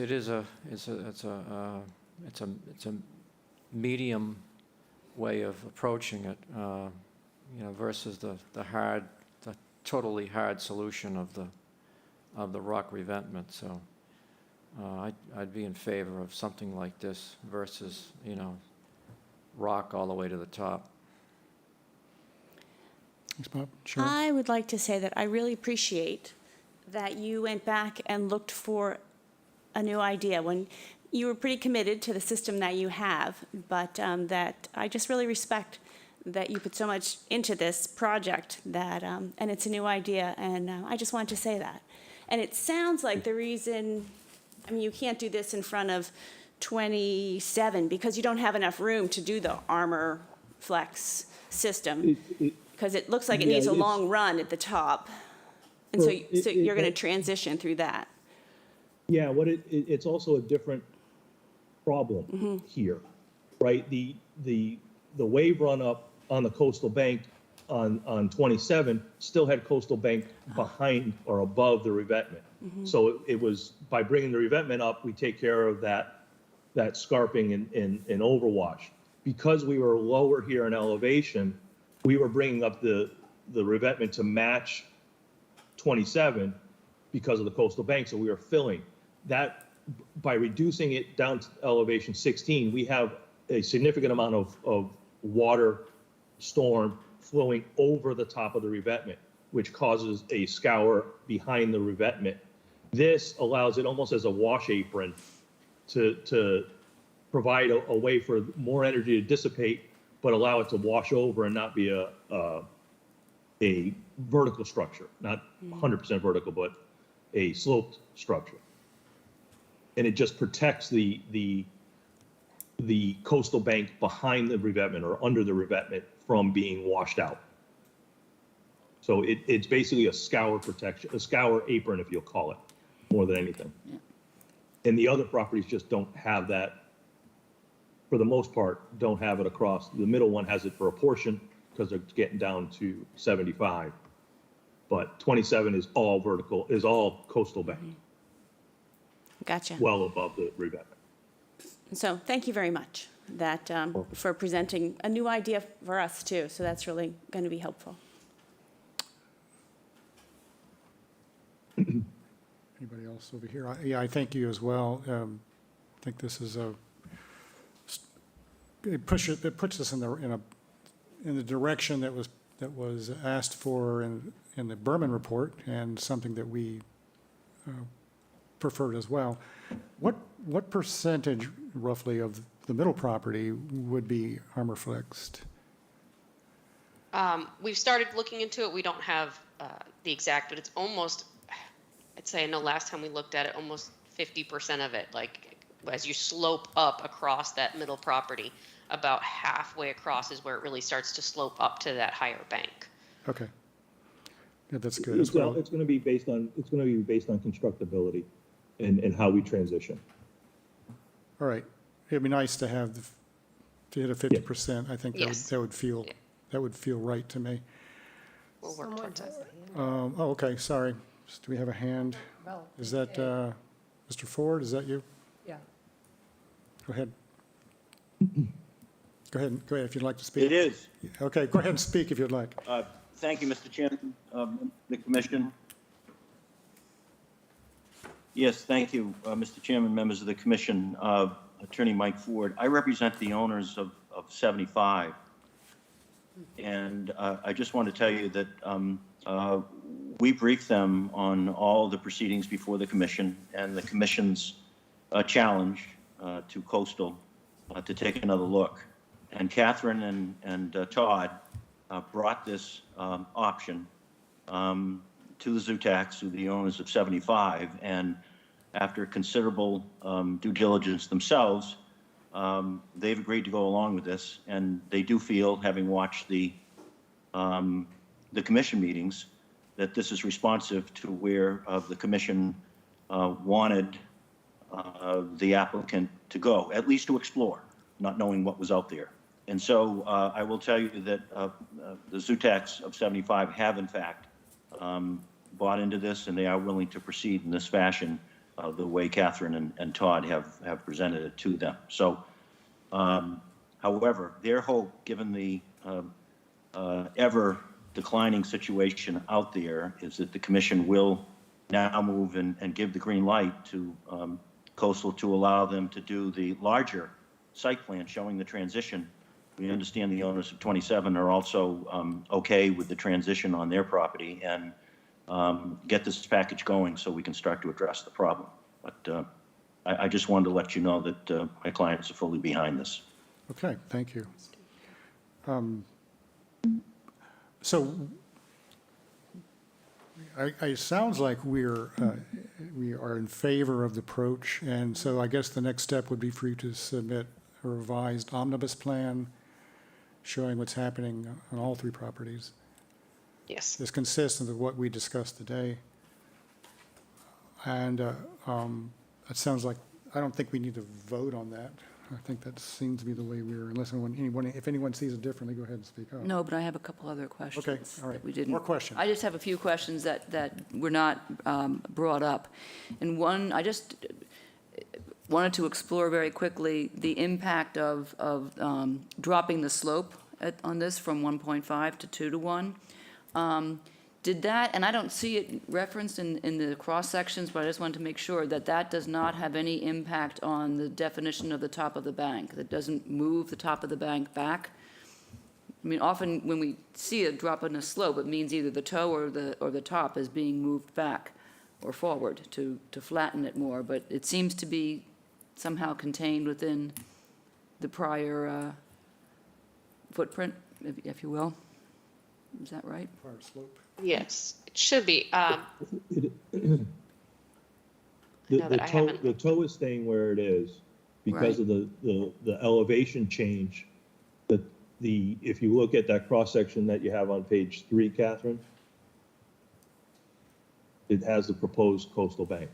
a medium way of approaching it, versus the totally hard solution of the rock revetment. So I'd be in favor of something like this versus, rock all the way to the top. Thanks, Bob. Cheryl? I would like to say that I really appreciate that you went back and looked for a new idea when you were pretty committed to the system that you have, but that I just really respect that you put so much into this project that, and it's a new idea, and I just wanted to say that. And it sounds like the reason, you can't do this in front of 27 because you don't have enough room to do the Armor Flex system, because it looks like it Yeah, needs a it's- long run at the top. And so, Well, so you're going to transition through that. Yeah, it's also a different problem here, right? The wave run up on the coastal bank on 27 still had coastal bank behind or above the revetment. So it was, by bringing the revetment up, we take care of that scarping and overwash. Because we were lower here in elevation, we were bringing up the revetment to match 27 because of the coastal bank, so we were filling. That, by reducing it down to elevation 16, we have a significant amount of water storm flowing over the top of the revetment, which causes a scour behind the revetment. This allows it almost as a wash apron to provide a way for more energy to dissipate, but allow it to wash over and not be a vertical structure, not 100% vertical, but a sloped structure. And it just protects the coastal bank behind the revetment or under the revetment from being washed out. So it's basically a scour protection, a scour apron, if you'll call it, more than anything. Yeah. And the other properties just don't have that, for the most part, don't have it across. The middle one has it for a portion because they're getting down to 75. But 27 is all vertical, is all coastal bank, Gotcha. well above the revetment. So thank you very much for presenting a new idea for us too. So that's really going to be helpful. Anybody else over here? Yeah, I thank you as well. I think this is it puts us in the direction that was asked for in the Berman report, and something that we preferred as well. What percentage roughly of the middle property would be armor flexed? We've started looking into it. We don't have the exact, but it's almost, I'd say, I know last time we looked at it, almost 50% of it. Like as you slope up across that middle property, about halfway across is where it really starts to slope up to that higher bank. Okay. Yeah, that's good as well. It's going to be based on constructability and how we transition. All right. It'd be nice to have, to hit a 50%. I think Yes. that would feel right to me. We'll work towards it. Oh, okay, sorry. Do we have a hand? Well, Is that, Mr. Ford, is that you? yeah. Go ahead. Go ahead if you'd like to speak. It is. Okay, go ahead and speak if you'd like. Thank you, Mr. Chairman, the commission. Yes, thank you, Mr. Chairman, members of the commission. Attorney Mike Ford. I represent the owners of 75. And I just want to tell you that we briefed them on all the proceedings before the commission and the commission's challenge to Coastal to take another look. And Catherine and Todd brought this option to the Zutacs, to the owners of 75, and after considerable due diligence themselves, they've agreed to go along with this, and they do feel, having watched the commission meetings, that this is responsive to where the commission wanted the applicant to go, at least to explore, not knowing what was out there. And so I will tell you that the Zutacs of 75 have, in fact, bought into this, and they are willing to proceed in this fashion, the way Catherine and Todd have presented it to them. So, however, their hope, given the ever declining situation out there, is that the commission will now move and give the green light to Coastal to allow them to do the larger site plan showing the transition. We understand the owners of 27 are also okay with the transition on their property, and get this package going so we can start to address the problem. But I just wanted to let you know that my clients are fully behind this. Okay, thank you. So it sounds like we are in favor of the approach, and so I guess the next step would be for you to submit a revised omnibus plan showing what's happening on all three properties. Yes. It's consistent with what we discussed today. And it sounds like, I don't think we need to vote on that. I think that seems to be the way we're, unless if anyone sees it differently, go ahead and speak up. No, but I have a couple other questions. Okay, all right. that we didn't. More questions. I just have a few questions that were not brought up. And one, I just wanted to explore very quickly the impact of dropping the slope on this from 1.5 to 2 to 1. Did that, and I don't see it referenced in the cross-sections, but I just wanted to make sure that that does not have any impact on the definition of the top of the bank, that doesn't move the top of the bank back? I mean, often when we see a drop in a slope, it means either the toe or the top is being moved back or forward to flatten it more, but it seems to be somehow contained within the prior footprint, if you will. Is that right? Prior slope. Yes, it should be. The toe is staying where it is because Right. of the elevation change. If you look at that cross-section that you have on page 3, Catherine, it has the proposed coastal bank.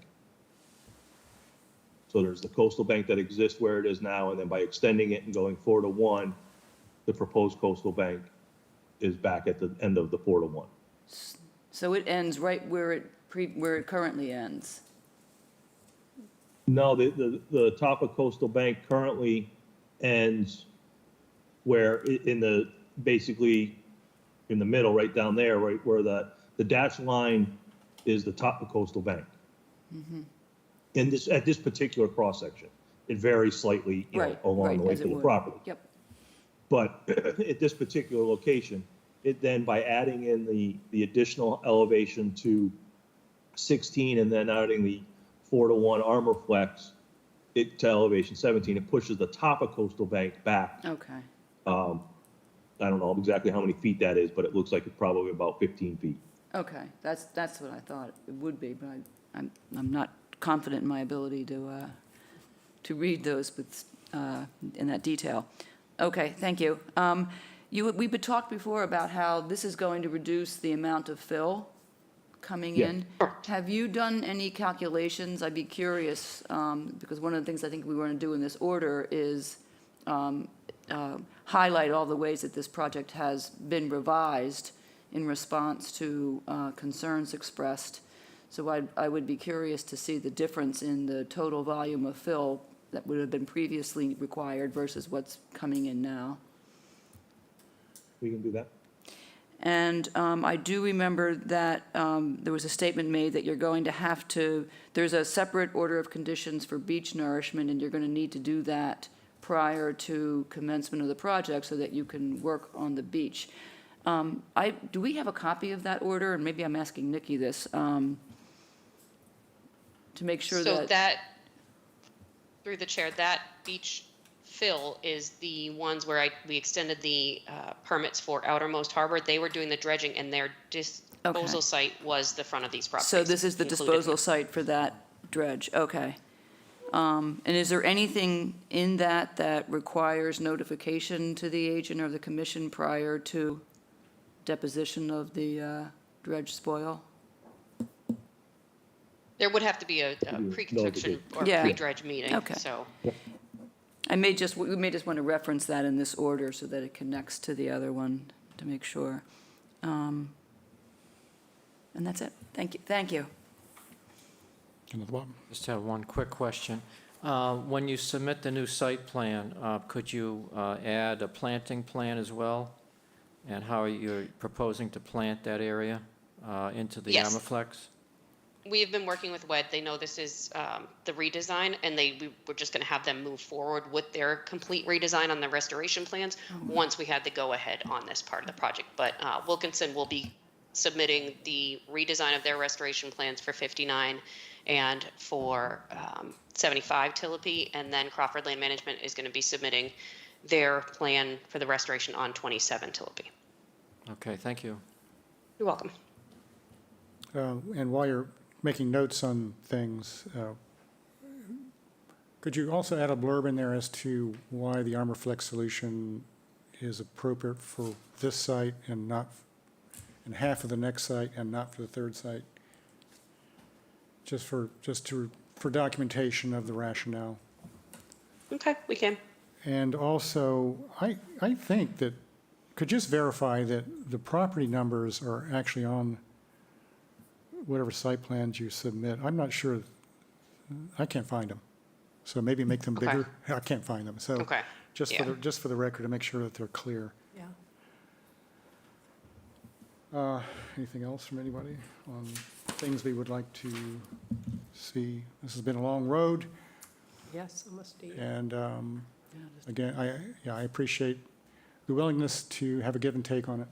So there's the coastal bank that exists where it is now, and then by extending it and going 4 to 1, the proposed coastal bank is back at the end of the 4 to 1. So it ends right where it currently ends? No, the top of coastal bank currently ends where basically in the middle, right down there, right where the dashed line is the top of coastal bank. Mm-hmm. At this particular cross section, it varies slightly, along the length of the property. Yep. But at this particular location, it then, by adding in the additional elevation to 16 and then adding the 4-to-1 armor flex it to elevation 17. It pushes the top of Coastal Bank back. Okay, I don't know exactly how many feet that is, but it looks like it's probably about 15 feet. okay, that's what I thought it would be, but I'm not confident in my ability to read those with, in that detail. Okay, thank you. We've talked before about how this is going to reduce the amount of fill coming Yeah. in. Have you done any calculations? I'd be curious, because one of the things I think we want to do in this order is highlight all the ways that this project has been revised in response to concerns expressed. So I would be curious to see the difference in the total volume of fill that would have been previously required versus what's coming in now. We can do that. And I do remember that there was a statement made that you're going to have to, there's a separate order of conditions for beach nourishment, and you're going to need to do that prior to commencement of the project so that you can work on the beach. Do we have a copy of that order? And maybe I'm asking Nikki this, to make sure So that. that, through the chair, that beach fill is the ones where we extended the permits for Outermost Harbor. They were doing the dredging, and their disposal site was the front of these properties. So this is the included. disposal site for that dredge, okay. And is there anything in that that requires notification to the agent or the commission prior to deposition of the dredge spoil? There would have to be a pre-construction or Yeah. pre-dredge meeting, Okay. so. We may just want to reference that in this order so that it connects to the other one to make sure. And that's it. Thank you. And at the bottom. Just have one quick question. When you submit the new site plan, could you add a planting plan as well? And how are you proposing to plant that area into the Yes. Amaflex? We've been working with WED. They know this is the redesign, and we were just going to have them move forward with their complete redesign on the restoration plans once we had the go-ahead on this part of the project. But Wilkinson will be submitting the redesign of their restoration plans for 59 and for 75 Tillipy, and then Crawford Land Management is going to be submitting their plan for the restoration on 27 Tillipy. Okay, thank you. You're welcome. And while you're making notes on things, could you also add a blurb in there as to why the ArmorFlex solution is appropriate for this site and not, and half of the next site and not for the third site? Just for documentation of the rationale. Okay, we can. And also, I think that, could just verify that the property numbers are actually on whatever site plans you submit. I'm not sure, I can't find them. So maybe make them Okay. bigger. I can't find them. So Okay. just Yeah. just for the record, to make sure that they're clear. Yeah. Anything else from anybody on things we would like to see? This has been a long road, Yes, almost a year. and again, I appreciate the willingness to have a give and take on it,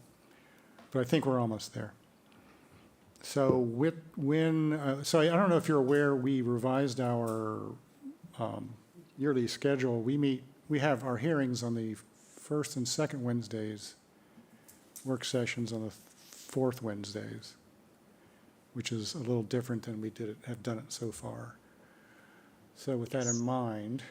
but I think we're almost there. So so I don't know if you're aware, we revised our yearly schedule. We have our hearings on the first and second Wednesdays, work sessions on the fourth Wednesdays, which is a little different than we have done it so far. So with that in mind,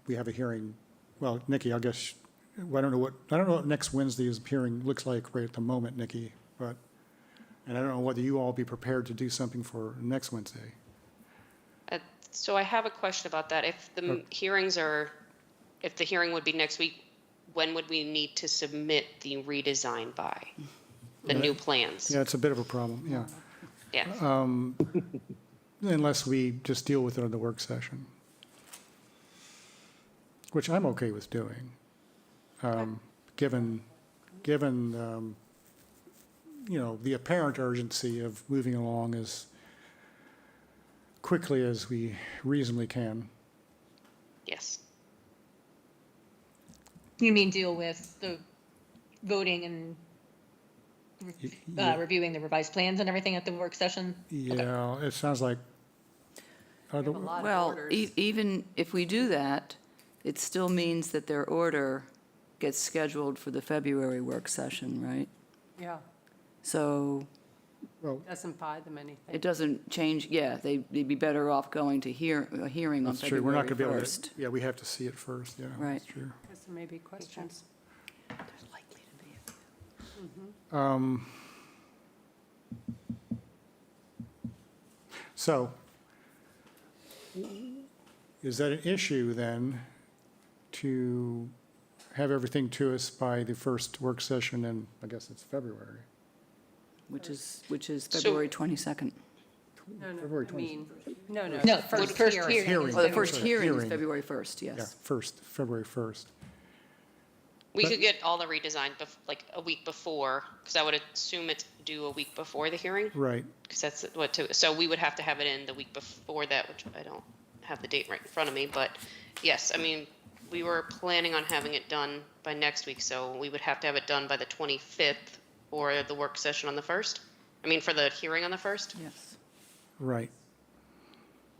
we have a hearing, well, Nikki, I guess, I don't know what next Wednesday's hearing looks like right at the moment, Nikki, and I don't know whether you all be prepared to do something for next Wednesday. So I have a question about that. If the if the hearing would be next week, when would we need to submit the redesign by? The new plans? Yeah, it's a bit of a problem, yeah. Yeah. Unless we just deal with it in the work session, which I'm okay with doing, given the apparent urgency of moving along as quickly as we reasonably can. Yes. You mean deal with the voting and reviewing the revised plans and everything at the work session? Yeah, it sounds like, A lot of Well, orders. even if we do that, it still means that their order gets scheduled for the February work session, right? Yeah, So doesn't buy them anything. it doesn't change, yeah, they'd be better off going to a hearing on that's true, we're not February gonna be able to, 1st. yeah, we have to see it first, yeah. Right. That's true. Because there may be questions. There's likely to be. So, is that an issue then to have everything to us by the first work session in, I guess it's February? Which is So- February 22nd. No, no, February I mean, no, No, the the first first hearing. hearing. Hearing. Oh, the first Sorry, hearing is hearing. February 1st, Yeah, yes. February 1st. We could get all the redesign like a week before, because I would assume it's due a week before the hearing, Right, because that's so we would have to have it in the week before that, which I don't have the date right in front of me, but yes, I mean, we were planning on having it done by next week, so we would have to have it done by the 25th or the work session on the 1st. I mean, for the hearing on the 1st? Yes. right.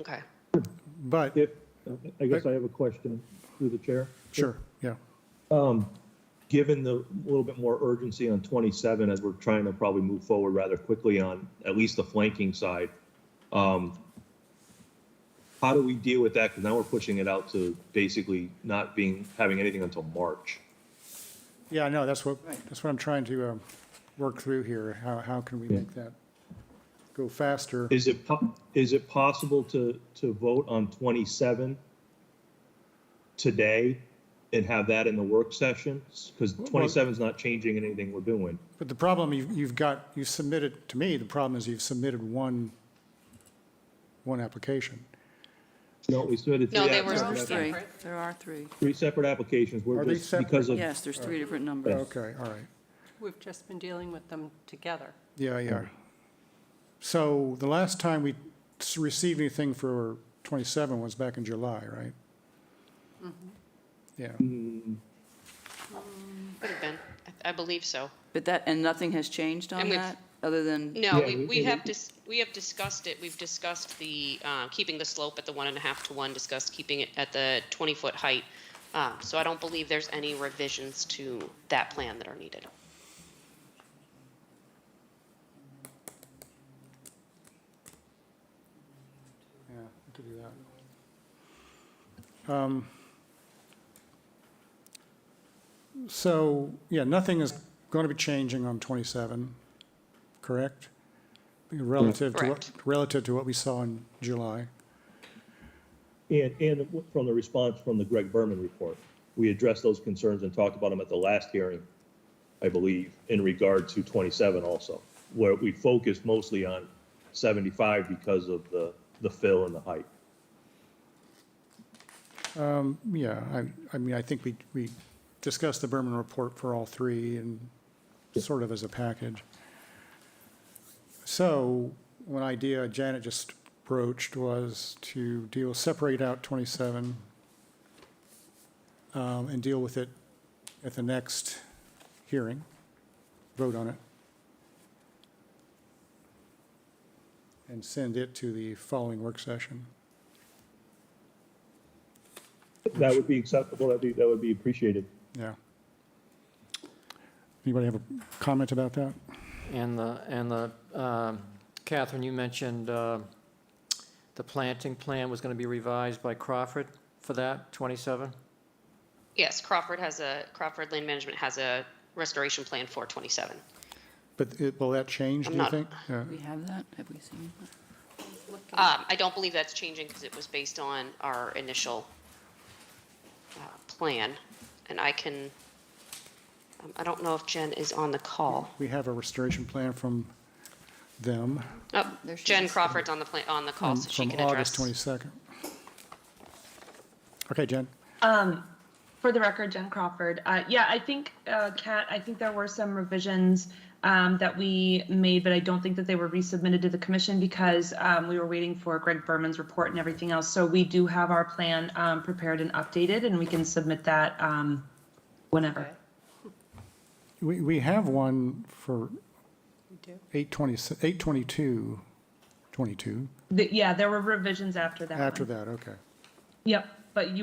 Okay. But, If, I guess I have a question through the chair. sure, yeah. Given the little bit more urgency on 27, as we're trying to probably move forward rather quickly on at least the flanking side, how do we deal with that? Because now we're pushing it out to basically not having anything until March. Yeah, I know, that's what I'm trying to work through here. How can we make that go faster? Is it possible to vote on 27 today and have that in the work session? Because 27 is not changing anything we're doing. But the problem you've submitted, to me, the problem is you've submitted one application. No, we submitted No, three they were There's applications. three. There are three. Three separate applications. We're Are they just, separate? because of, Yes, there's three different numbers. Okay, all right. We've just been dealing with them together. Yeah. So the last time we received anything for 27 was back in July, right? Yeah, Could have been. I believe so. But and nothing has changed on And we've- that, other than, No, Yeah, we have discussed it. We've discussed the, keeping the slope at the 1.5 to 1, discussed keeping it at the 20-foot height. So I don't believe there's any revisions to that plan that are needed. yeah, we could do that. So, yeah, nothing is going to be changing on 27, correct? Relative to Correct. relative to what we saw in July. and from the response from the Greg Berman report, we addressed those concerns and talked about them at the last hearing, I believe, in regard to 27 also, where we focused mostly on 75 because of the fill and the height. Yeah, I mean, I think we discussed the Berman report for all three and sort of as a package. So, one idea Janet just broached was to separate out 27 and deal with it at the next hearing, vote on it, and send it to the following work session. That would be acceptable, that would be appreciated. Yeah. Anybody have a comment about that? And Catherine, you mentioned the planting plan was going to be revised by Crawford for that, 27? Yes, Crawford Land Management has a restoration plan for 27. But will that change, do you not- think? we have that? Have we seen that? I don't believe that's changing because it was based on our initial plan. And I don't know if Jen is on the call. We have a restoration plan from them Oh, There she Jen is. Crawford's on the call, so she from can August address. 22nd. Okay, Jen? For the record, Jen Crawford. Yeah, I think, Kat, I think there were some revisions that we made, but I don't think that they were resubmitted to the commission because we were waiting for Greg Berman's report and everything else. So we do have our plan prepared and updated, and we can submit that whenever. Okay. We have one for 8/22/22, Yeah, there were revisions after that after one. that, okay. Yep, but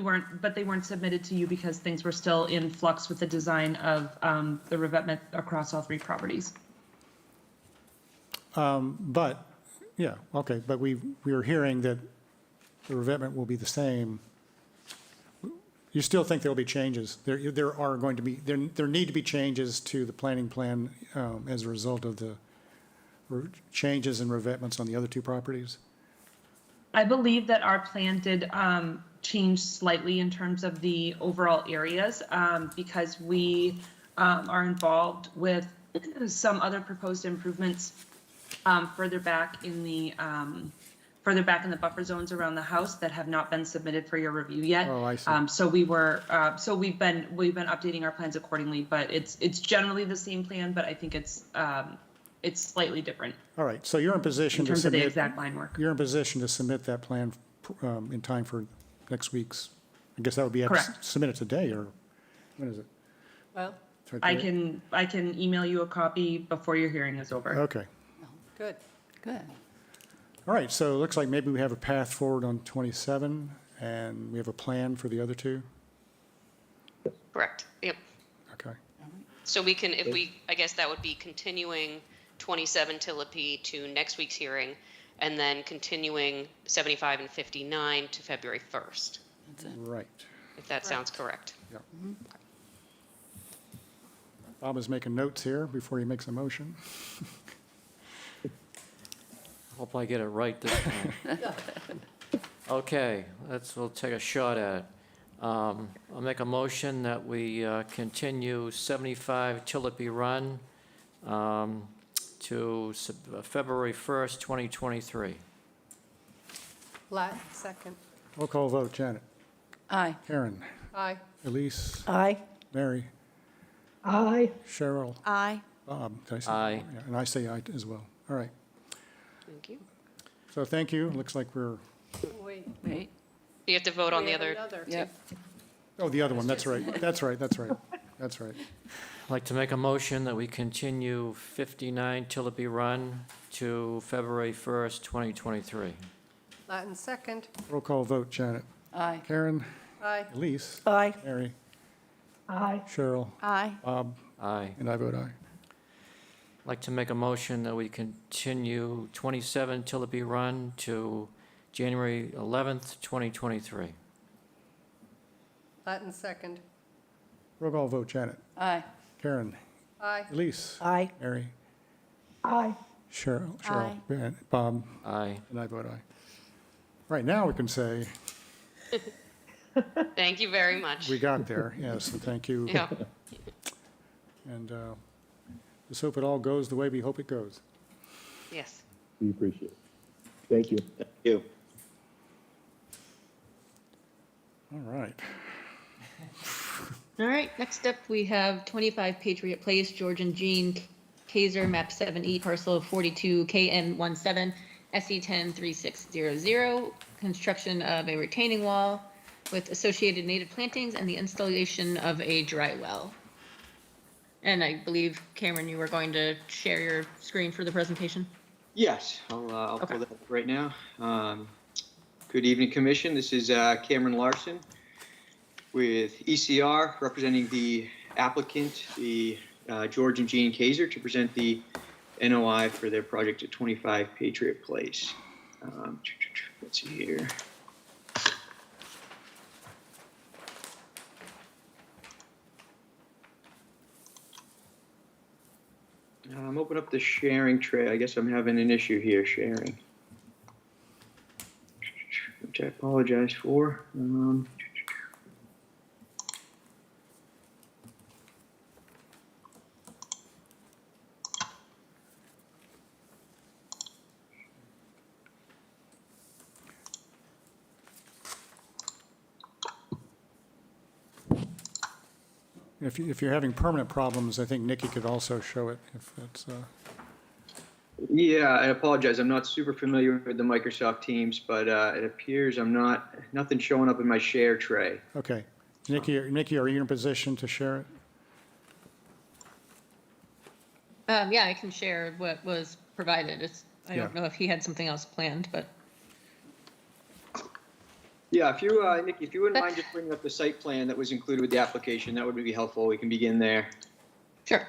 they weren't submitted to you because things were still in flux with the design of the revetment across all three properties. But, yeah, okay, but we are hearing that the revetment will be the same. You still think there will be changes? There are going to be, there need to be changes to the planning plan as a result of the changes in revetments on the other two properties? I believe that our plan did change slightly in terms of the overall areas because we are involved with some other proposed improvements further back in the buffer zones around the house that have not been submitted for your review yet. Oh, I see. So we've been updating our plans accordingly, but it's generally the same plan, but I think it's slightly different All right, so you're in position in to terms of the submit, exact line work. you're in position to submit that plan in time for next week's, I guess that would be Correct. submitted today, or when is it? Well, Sorry, I today? can email you a copy before your hearing is over. Okay. good. Good. All right, so it looks like maybe we have a path forward on 27, and we have a plan for the other two? Correct. Yep. Okay. So we can, I guess that would be continuing 27 Tillapi to next week's hearing, and then continuing 75 and 59 to February 1st, That's it. Right. if that sounds correct. Yep. Bob is making notes here before he makes a motion. Hope I get it right this time. Okay, we'll take a shot at it. I'll make a motion that we continue 75 Tillapi Run to February 1st, 2023. Lat, second. Roll call vote, Janet. Aye. Karen. Aye. Elise. Aye. Mary. Aye. Cheryl. Aye. Bob. Did I say? Aye. Yeah, and I say aye as well. All right. Thank you. So thank you. Looks like we're, Wait. Wait. You have to vote on we the have other. another. Yep. oh, the other one, that's right. That's right, that's right. That's right. I'd like to make a motion that we continue 59 Tillapi Run to February 1st, 2023. Latin second. Roll call vote, Janet. Aye. Karen. Aye. Elise. Aye. Mary. Aye. Cheryl. Aye. Bob. Aye. And I vote aye. I'd like to make a motion that we continue 27 Tillapi Run to January 11th, 2023. Latin second. Roll call vote, Janet. Aye. Karen. Aye. Elise. Aye. Mary. Aye. Cheryl. Aye. And Bob. Aye. And I vote aye. Right now, we can say Thank you very much. we got there. Yes, thank you. Yeah. And let's hope it all goes the way we hope it goes. Yes. We appreciate it. Thank you. Thank you. All right. All right, next up, we have 25 Patriot Place, George and Jean Kaiser, map 7E, parcel 42, KN17, SE103600, construction of a retaining wall with associated native plantings and the installation of a dry well. And I believe, Cameron, you were going to share your screen for the presentation? Yes, I'll Okay. pull that up right now. Good evening, Commission. This is Cameron Larson with ECR, representing the applicant, the George and Jean Kaiser, to present the NOI for their project at 25 Patriot Place. Let's see here. I'm opening up the sharing tray. I guess I'm having an issue here sharing, which I apologize for. If you're having permanent problems, I think Nikki could also show it if that's, Yeah, I apologize. I'm not super familiar with the Microsoft Teams, but it appears nothing showing up in my share tray. okay. Nikki, are you in a position to share it? Yeah, I can share what was provided. I don't Yeah. know if he had something else planned, but. Yeah, if you, Nick, if you wouldn't mind just bringing up the site plan that was included with the application, that would be helpful. We can begin there. Sure.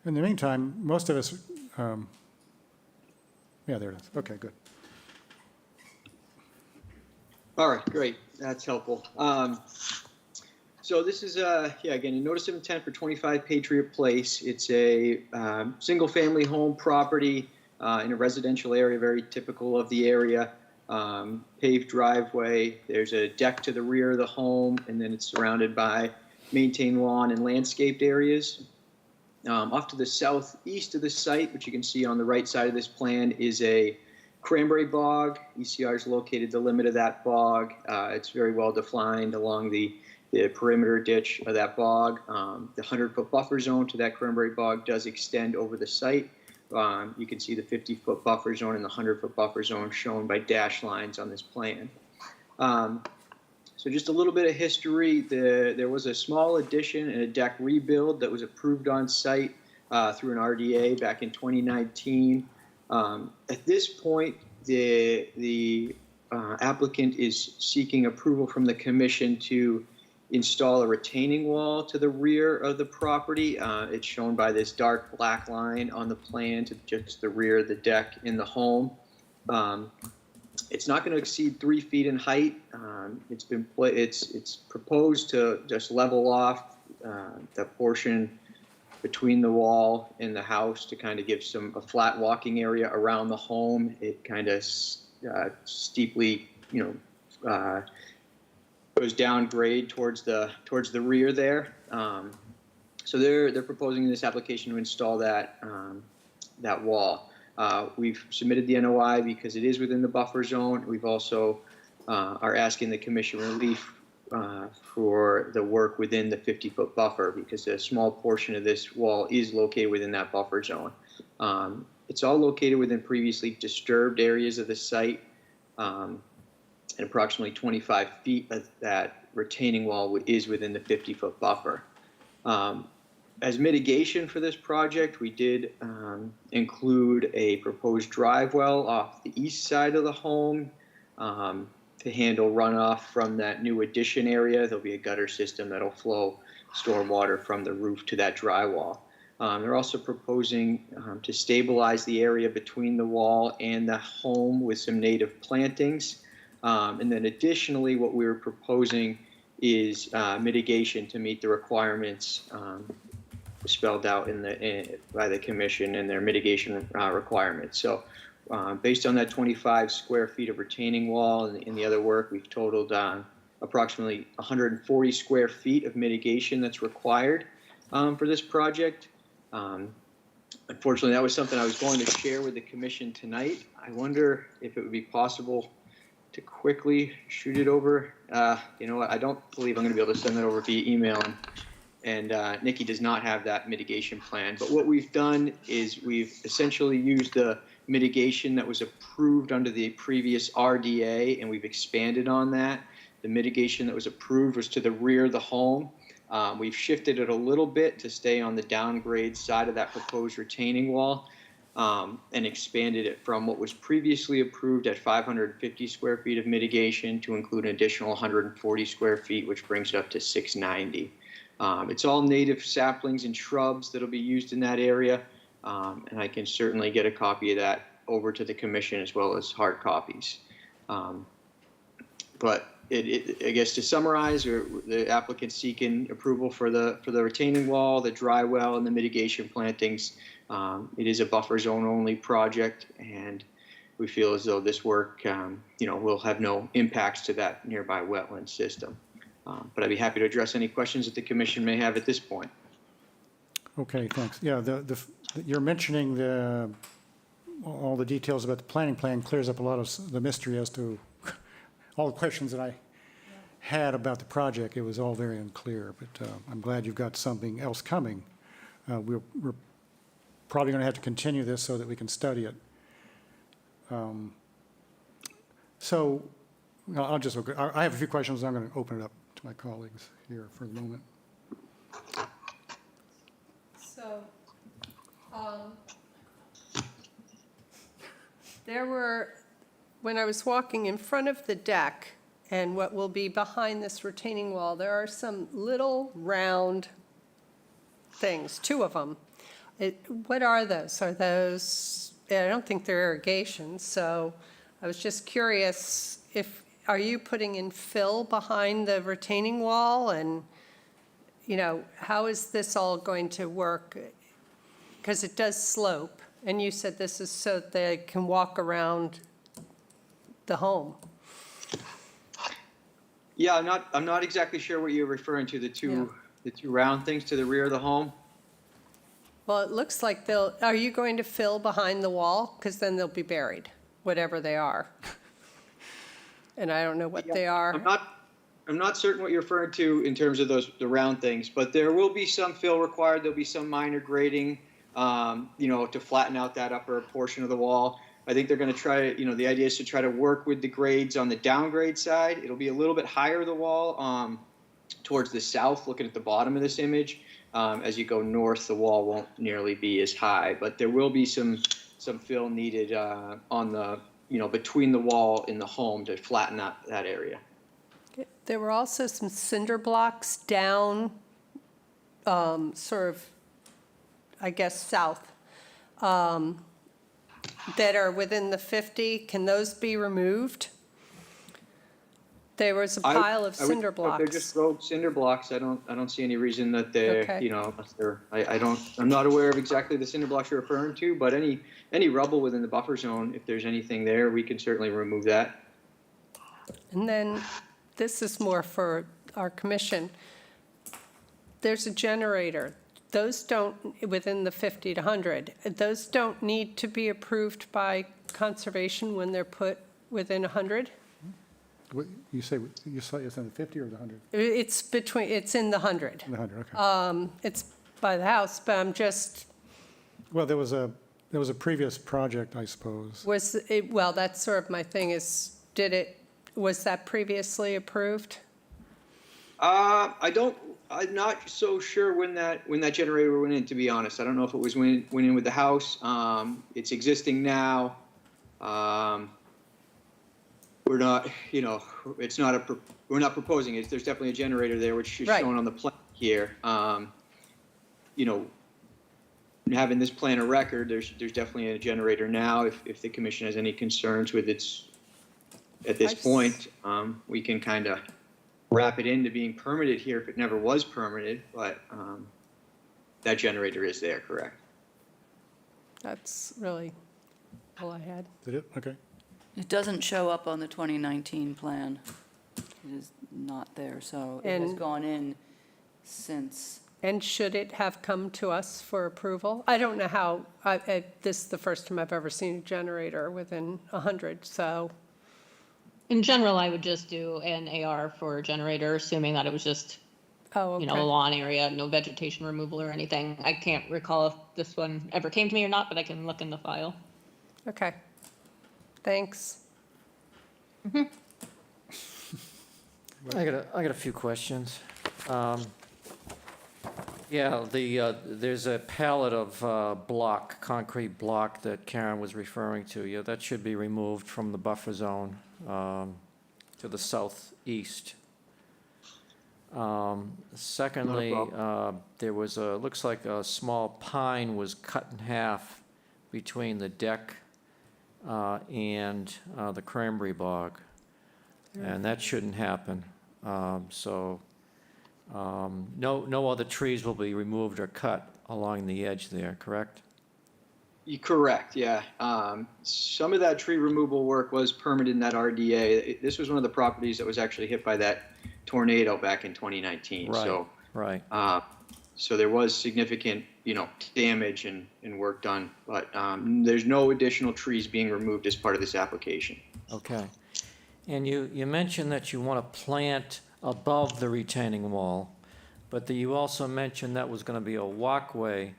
In the meantime, most of us, yeah, there it is. Okay, good. All right, great. That's helpful. So this is, yeah, again, a notice of intent for 25 Patriot Place. It's a single-family home property in a residential area, very typical of the area. Paved driveway. There's a deck to the rear of the home, and then it's surrounded by maintained lawn and landscaped areas. Off to the southeast of the site, which you can see on the right side of this plan, is a cranberry bog. ECR is located the limit of that bog. It's very well defined along the perimeter ditch of that bog. The 100-foot buffer zone to that cranberry bog does extend over the site. You can see the 50-foot buffer zone and the 100-foot buffer zone shown by dashed lines on this plan. So just a little bit of history. There was a small addition and a deck rebuild that was approved on site through an RDA back in 2019. At this point, the applicant is seeking approval from the commission to install a retaining wall to the rear of the property. It's shown by this dark black line on the plan to just the rear of the deck in the home. It's not going to exceed 3 feet in height. It's proposed to just level off the portion between the wall and the house to kind of give a flat walking area around the home. It kind of steeply, goes down grade towards the rear there. So they're proposing in this application to install that wall. We've submitted the NOI because it is within the buffer zone. We've also are asking the commission relief for the work within the 50-foot buffer because a small portion of this wall is located within that buffer zone. It's all located within previously disturbed areas of the site, and approximately 25 feet of that retaining wall is within the 50-foot buffer. As mitigation for this project, we did include a proposed drive well off the east side of the home to handle runoff from that new addition area. There'll be a gutter system that'll flow stormwater from the roof to that drywall. They're also proposing to stabilize the area between the wall and the home with some native plantings. And then additionally, what we were proposing is mitigation to meet the requirements spelled out by the commission and their mitigation requirements. So based on that 25 square feet of retaining wall and in the other work, we've totaled approximately 140 square feet of mitigation that's required for this project. Unfortunately, that was something I was going to share with the commission tonight. I wonder if it would be possible to quickly shoot it over. You know what? I don't believe I'm going to be able to send that over via email. And Nikki does not have that mitigation plan. But what we've done is we've essentially used the mitigation that was approved under the previous RDA, and we've expanded on that. The mitigation that was approved was to the rear of the home. We've shifted it a little bit to stay on the downgrade side of that proposed retaining wall, and expanded it from what was previously approved at 550 square feet of mitigation to include an additional 140 square feet, which brings it up to 690. It's all native saplings and shrubs that'll be used in that area, and I can certainly get a copy of that over to the commission as well as hard copies. But I guess to summarize, the applicant's seeking approval for the retaining wall, the dry well, and the mitigation plantings. It is a buffer zone only project, and we feel as though this work, will have no impacts to that nearby wetland system. But I'd be happy to address any questions that the commission may have at this point. Okay, thanks. Yeah, you're mentioning all the details about the planning plan clears up a lot of the mystery as to all the questions that I had about the project, it was all very unclear, but I'm glad you've got something else coming. We're probably going to have to continue this so that we can study it. So I'll just, I have a few questions. I'm going to open it up to my colleagues here for the moment. So, there were, when I was walking in front of the deck and what will be behind this retaining wall, there are some little round things, 2 of them. What are those? Are those, I don't think they're irrigation, so I was just curious are you putting in fill behind the retaining wall? And, how is this all going to work? Because it does slope, and you said this is so they can walk around the home. Yeah, I'm not exactly sure what you're referring to, the two round things to the rear of the home. Well, it looks like are you going to fill behind the wall? Because then they'll be buried, whatever they are. And I don't know what they are. I'm not certain what you're referring to in terms of the round things, but there will be some fill required. There'll be some minor grading, to flatten out that upper portion of the wall. I think they're going to try, the idea is to try to work with the grades on the downgrade side. It'll be a little bit higher, the wall, towards the south, looking at the bottom of this image. As you go north, the wall won't nearly be as high, but there will be some fill needed on the, between the wall and the home to flatten out that area. There were also some cinder blocks down, sort of, I guess, south, that are within the 50. Can those be removed? There was a pile of cinder blocks. They're just rogue cinder blocks. I don't see any reason that they're, Okay. Unless they're, I'm not aware of exactly the cinder blocks you're referring to, but any rubble within the buffer zone, if there's anything there, we can certainly remove that. And then, this is more for our commission. There's a generator. Those don't, within the 50 to 100, those don't need to be approved by conservation when they're put within 100? You say it's in the 50 or the 100? It's in the 100. In the 100, okay. It's by the house, but I'm just, Well, there was a previous project, I suppose. well, that's sort of my thing is, was that previously approved? I'm not so sure when that generator went in, to be honest. I don't know if it was went in with the house. It's existing now. We're not, it's not we're not proposing it. There's definitely a generator there, which is Right. shown on the plan here. Having this plan of record, there's definitely a generator now. If the commission has any concerns with at this point, we can kind of wrap it into being permitted here if it never was permitted, but that generator is there, correct? That's really all I had. Did it? Okay. It doesn't show up on the 2019 plan. It is not there, so it has And- gone in since. And should it have come to us for approval? I don't know how, this is the first time I've ever seen a generator within 100, so, In general, I would just do an AR for a generator, assuming that it was just, oh, okay. a lawn area, no vegetation removal or anything. I can't recall if this one ever came to me or not, but I can look in the file. Okay. Thanks. I got a few questions. There's a pallet of concrete block that Karen was referring to. Yeah, that should be removed from the buffer zone to the southeast. Secondly, there was looks like a small pine was cut in half between the deck and the cranberry bog, and that shouldn't happen. No other trees will be removed or cut along the edge there, correct? You're correct, yeah. Some of that tree removal work was permitted in that RDA. This was one of the properties that was actually hit by that tornado back in 2019. Right, So, right. so there was significant, damage and work done, but there's no additional trees being removed as part of this application. Okay. And you mentioned that you want to plant above the retaining wall, but you also mentioned that was going to be a walkway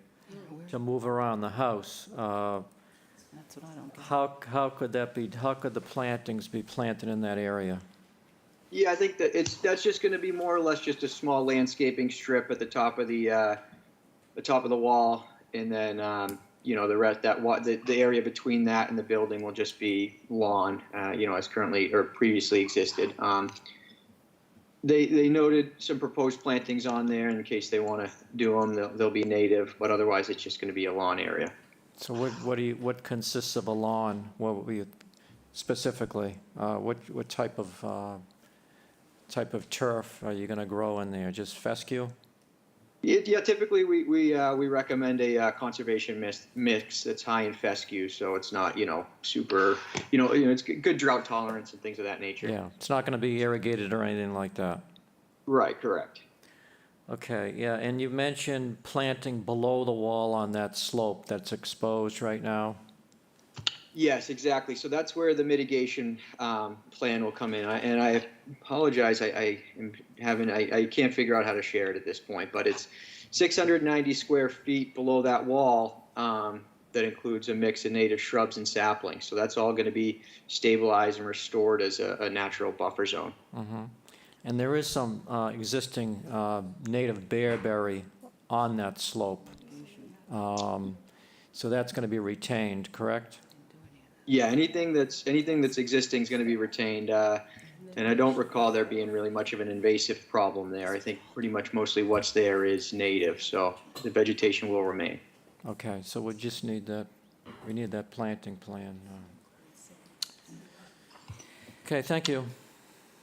to move around the house. That's what I don't get. How could that be, how could the plantings be planted in that area? Yeah, I think that that's just going to be more or less just a small landscaping strip at the top of the wall, and then the rest the area between that and the building will just be lawn, as currently or previously existed. They noted some proposed plantings on there in case they want to do them. They'll be native, but otherwise it's just going to be a lawn area. So what consists of a lawn? What would be specifically? What type of turf are you going to grow in there? Just fescue? Yeah, typically we recommend a conservation mix that's high in fescue, so it's not super it's good drought tolerance and things of that nature. Yeah, it's not going to be irrigated or anything like that. Right, correct. Okay, yeah, and you mentioned planting below the wall on that slope that's exposed right now. Yes, exactly. So that's where the mitigation plan will come in. And I apologize, I can't figure out how to share it at this point, but it's 690 square feet below that wall that includes a mix of native shrubs and saplings. So that's all going to be stabilized and restored as a natural buffer zone. Mm-hmm. And there is some existing native bearberry on that slope. So that's going to be retained, correct? Yeah, anything that's existing is going to be retained, and I don't recall there being really much of an invasive problem there. I think pretty much mostly what's there is native, so the vegetation will remain. Okay, so we just need that. We need that planting plan. Okay, thank you.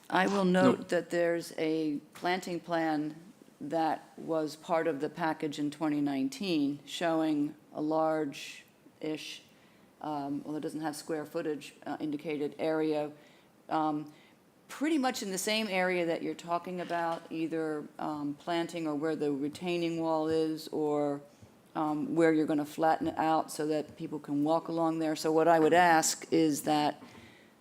I will note that there's a planting plan that was part of the package in 2019 showing a large-ish, well, it doesn't have square footage indicated area, pretty much in the same area that you're talking about, either planting or where the retaining wall is, or where you're going to flatten it out so that people can walk along there. So what I would ask is that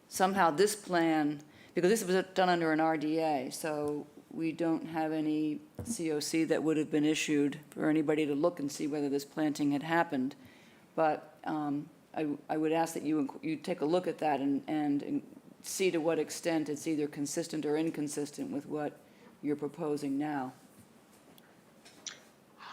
somehow this plan, because this was done under an RDA, so we don't have any COC that would have been issued for anybody to look and see whether this planting had happened. But I would ask that you take a look at that and see to what extent it's either consistent or inconsistent with what you're proposing now.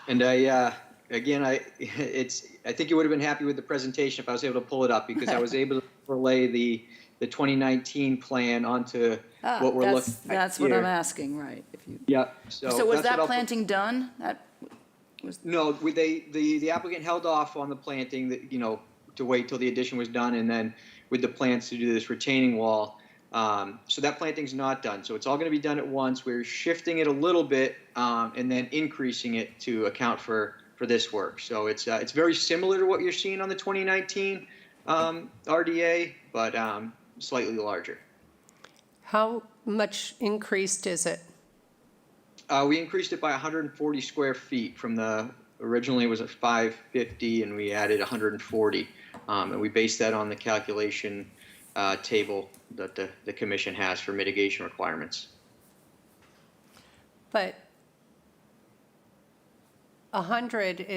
And I think you would have been happy with the presentation if I was able to pull it up, because I was able to relay the 2019 plan onto what we're looking at That's here. what I'm asking, right? Yeah. So was that planting done? No, the applicant held off on the planting to wait till the addition was done, and then with the plans to do this retaining wall. So that planting's not done. So it's all going to be done at once. We're shifting it a little bit and then increasing it to account for this work. So it's very similar to what you're seeing on the 2019 RDA, but slightly larger. How much increased is it? We increased it by 140 square feet from originally it was at 550, and we added 140. And we based that on the calculation table that the commission has for mitigation requirements. But 100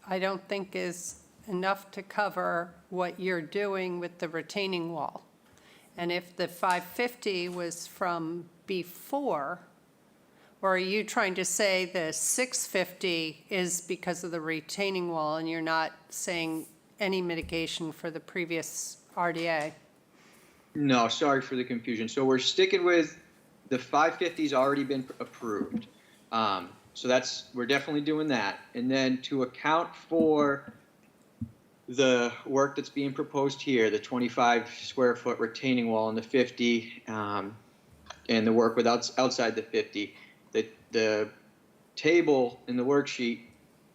I don't think is enough to cover what you're doing with the retaining wall. And if the 550 was from before, or are you trying to say the 650 is because of the retaining wall and you're not saying any mitigation for the previous RDA? No, sorry for the confusion. So we're sticking with the 550's already been approved. So we're definitely doing that. And then to account for the work that's being proposed here, the 25 square foot retaining wall and the 50, and the work outside the 50, the table in the worksheet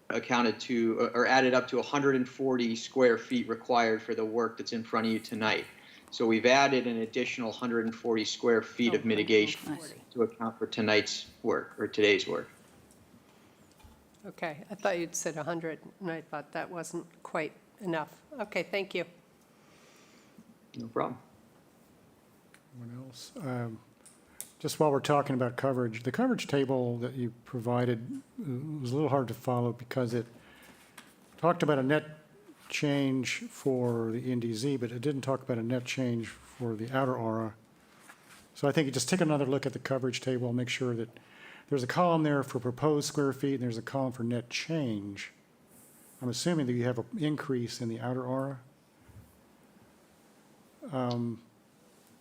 accounted to or added up to 140 square feet required for the work that's in front of you tonight. So we've added an additional 140 square feet of mitigation to account for tonight's work or today's work. Okay, I thought you'd said 100, and I thought that wasn't quite enough. Okay, thank you. No problem. Anyone else? just while we're talking about coverage, the coverage table that you provided was a little hard to follow because it talked about a net change for the NDZ, but it didn't talk about a net change for the outer aura. So I think you just take another look at the coverage table, make sure that there's a column there for proposed square feet, and there's a column for net change. I'm assuming that you have an increase in the outer aura.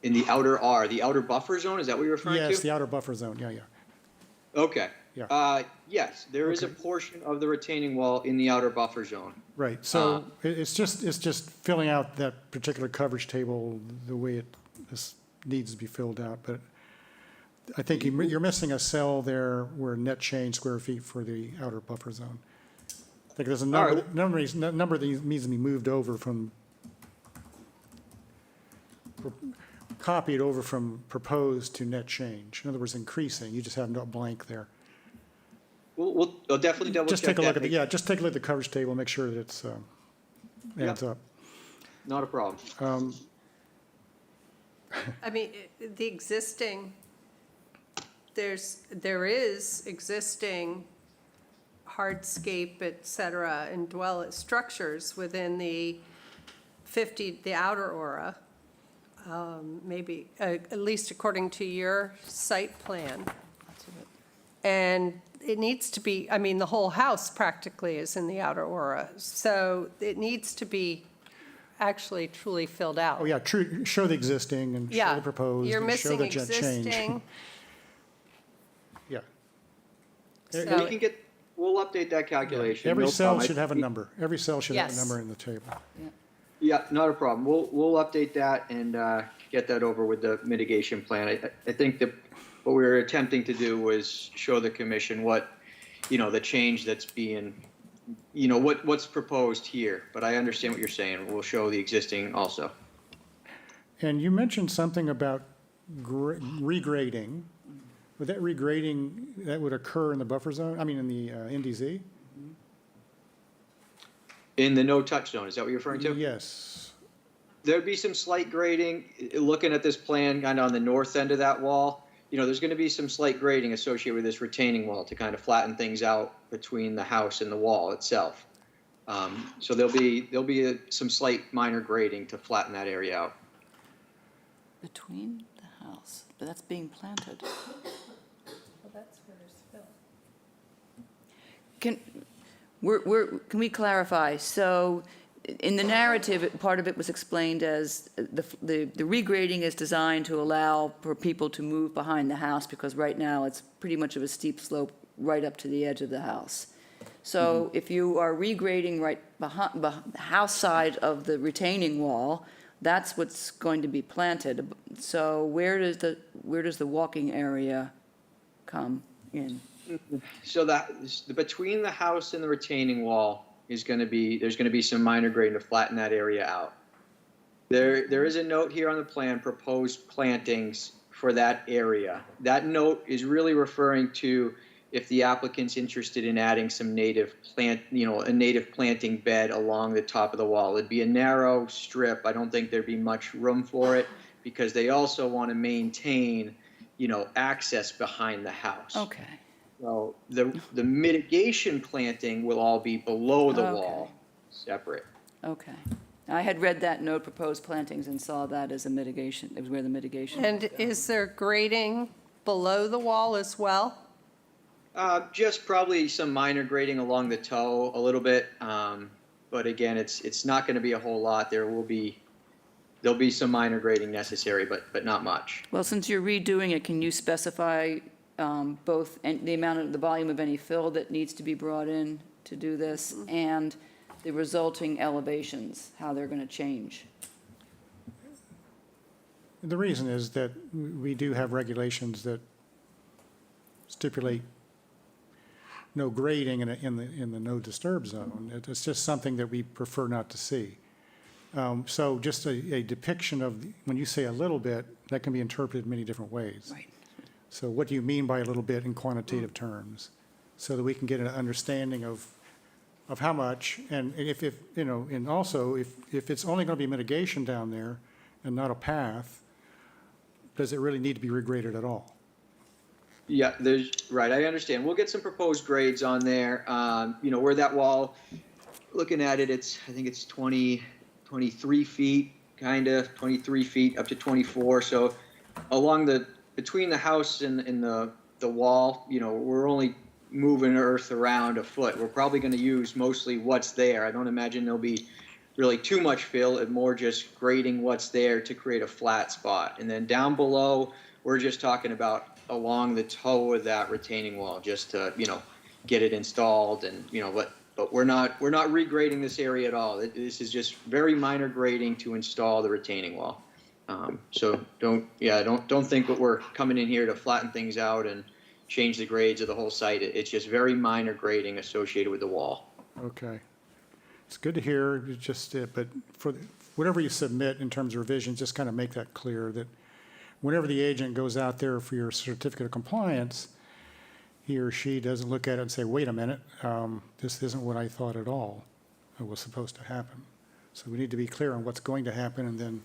In the outer R, the outer buffer zone, is that what you're referring to? Yes, the outer buffer zone, yeah. Okay. Yeah. Yes, there is a Okay. portion of the retaining wall in the outer buffer zone. Right, so it's just filling out that particular coverage table the way this needs to be filled out, but I think you're missing a cell there where net change square feet for the outer buffer zone. I think there's a number that needs to be moved over from, copied over from proposed to net change. In other words, increasing, you just have no blank there. I'll definitely double check Just take a look at that. just take a look at the coverage table, make sure that it's, adds up. Not a problem. I mean, the existing, there is existing hardscape, et cetera, and structures within the outer aura, maybe, at least according to your site plan. And it needs to be, I mean, the whole house practically is in the outer aura, so it needs to be actually truly filled out. Oh, yeah, true, show the existing and show the proposed You're and show missing the net change. existing. Yeah. So- We'll update that calculation. Every no cell problem. should have a number. Every cell should have a Yes. number in the table. Yeah, not a problem. We'll update that and get that over with the mitigation plan. I think that what we were attempting to do was show the commission what, the change that's being, what's proposed here. But I understand what you're saying. We'll show the existing also. And you mentioned something about regrading. Would that regrading, that would occur in the buffer zone, I mean, in the NDZ? In the no-touch zone, is that what you're referring to? Yes. There'd be some slight grading. Looking at this plan kind of on the north end of that wall, there's going to be some slight grading associated with this retaining wall to kind of flatten things out between the house and the wall itself. So there'll be some slight minor grading to flatten that area out. Between the house, but that's being planted. Well, that's where there's fill. Can we clarify? So in the narrative, part of it was explained as the regrading is designed to allow for people to move behind the house because right now it's pretty much of a steep slope right up to the edge of the house. So if you are regrading right behind the house side of the retaining wall, that's what's going to be planted. So where does the walking area come in? So that between the house and the retaining wall there's going to be some minor grading to flatten that area out. There is a note here on the plan, proposed plantings for that area. That note is really referring to if the applicant's interested in adding some native plant, a native planting bed along the top of the wall. It'd be a narrow strip. I don't think there'd be much room for it because they also want to maintain, access behind the house. Okay. So the mitigation planting will all be below the wall, separate. Okay. I had read that note, proposed plantings, and saw that as a mitigation. It was where the mitigation. And is there grading below the wall as well? Just probably some minor grading along the toe a little bit. But again, it's not going to be a whole lot. There'll be some minor grading necessary, but not much. Well, since you're redoing it, can you specify both the volume of any fill that needs to be brought in to do this and the resulting elevations, how they're going to change? The reason is that we do have regulations that stipulate no grading in the no disturb zone. It's just something that we prefer not to see. So just a depiction of, when you say a little bit, that can be interpreted many different ways. Right. So what do you mean by a little bit in quantitative terms? So that we can get an understanding of how much, and and also if it's only going to be mitigation down there and not a path, does it really need to be regraded at all? Yeah, right, I understand. We'll get some proposed grades on there. Where that wall, looking at it, I think it's 23 feet, kind of, 23 feet up to 24. So between the house and the wall, we're only moving earth around a foot. We're probably going to use mostly what's there. I don't imagine there'll be really too much fill, and more just grading what's there to create a flat spot. And then down below, we're just talking about along the toe of that retaining wall, just to, get it installed and, but we're not regrading this area at all. This is just very minor grading to install the retaining wall. So don't think that we're coming in here to flatten things out and change the grades of the whole site. It's just very minor grading associated with the wall. Okay. It's good to hear, it's just, but for whatever you submit in terms of revisions, just kind of make that clear that whenever the agent goes out there for your certificate of compliance, he or she doesn't look at it and say, wait a minute, this isn't what I thought at all it was supposed to happen. So we need to be clear on what's going to happen and then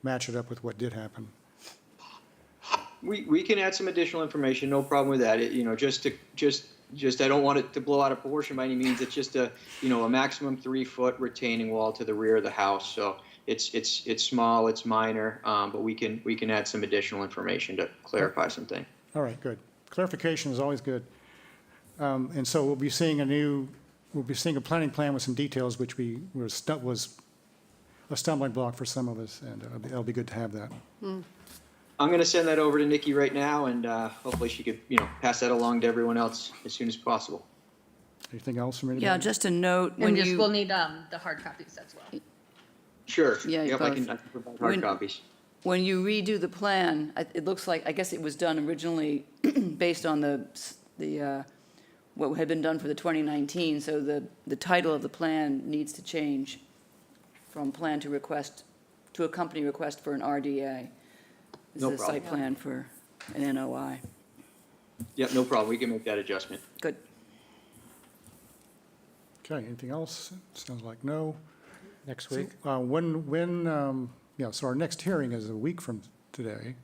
match it up with what did happen. We can add some additional information, no problem with that. Just I don't want it to blow out of proportion by any means. It's just a maximum 3-foot retaining wall to the rear of the house. So it's small, it's minor, but we can add some additional information to clarify something. All right, good. Clarification is always good. And so we'll be seeing a planning plan with some details, which was a stumbling block for some of us, and it'll be good to have that. I'm going to send that over to Nikki right now, and hopefully she could, pass that along to everyone else as soon as possible. Anything else from anybody? Yeah, just a note, And we'll need the hard copies as well. Sure. Yeah, Yep, I can both. provide hard copies. when you redo the plan, it looks like, I guess it was done originally based on what had been done for the 2019, so the title of the plan needs to change from plan to request, to a company request for an RDA. This No is a site problem. plan for an NOI. Yep, no problem. We can make that adjustment. Good. Okay, anything else? Sounds like no. Next week? So our next hearing is a week from today.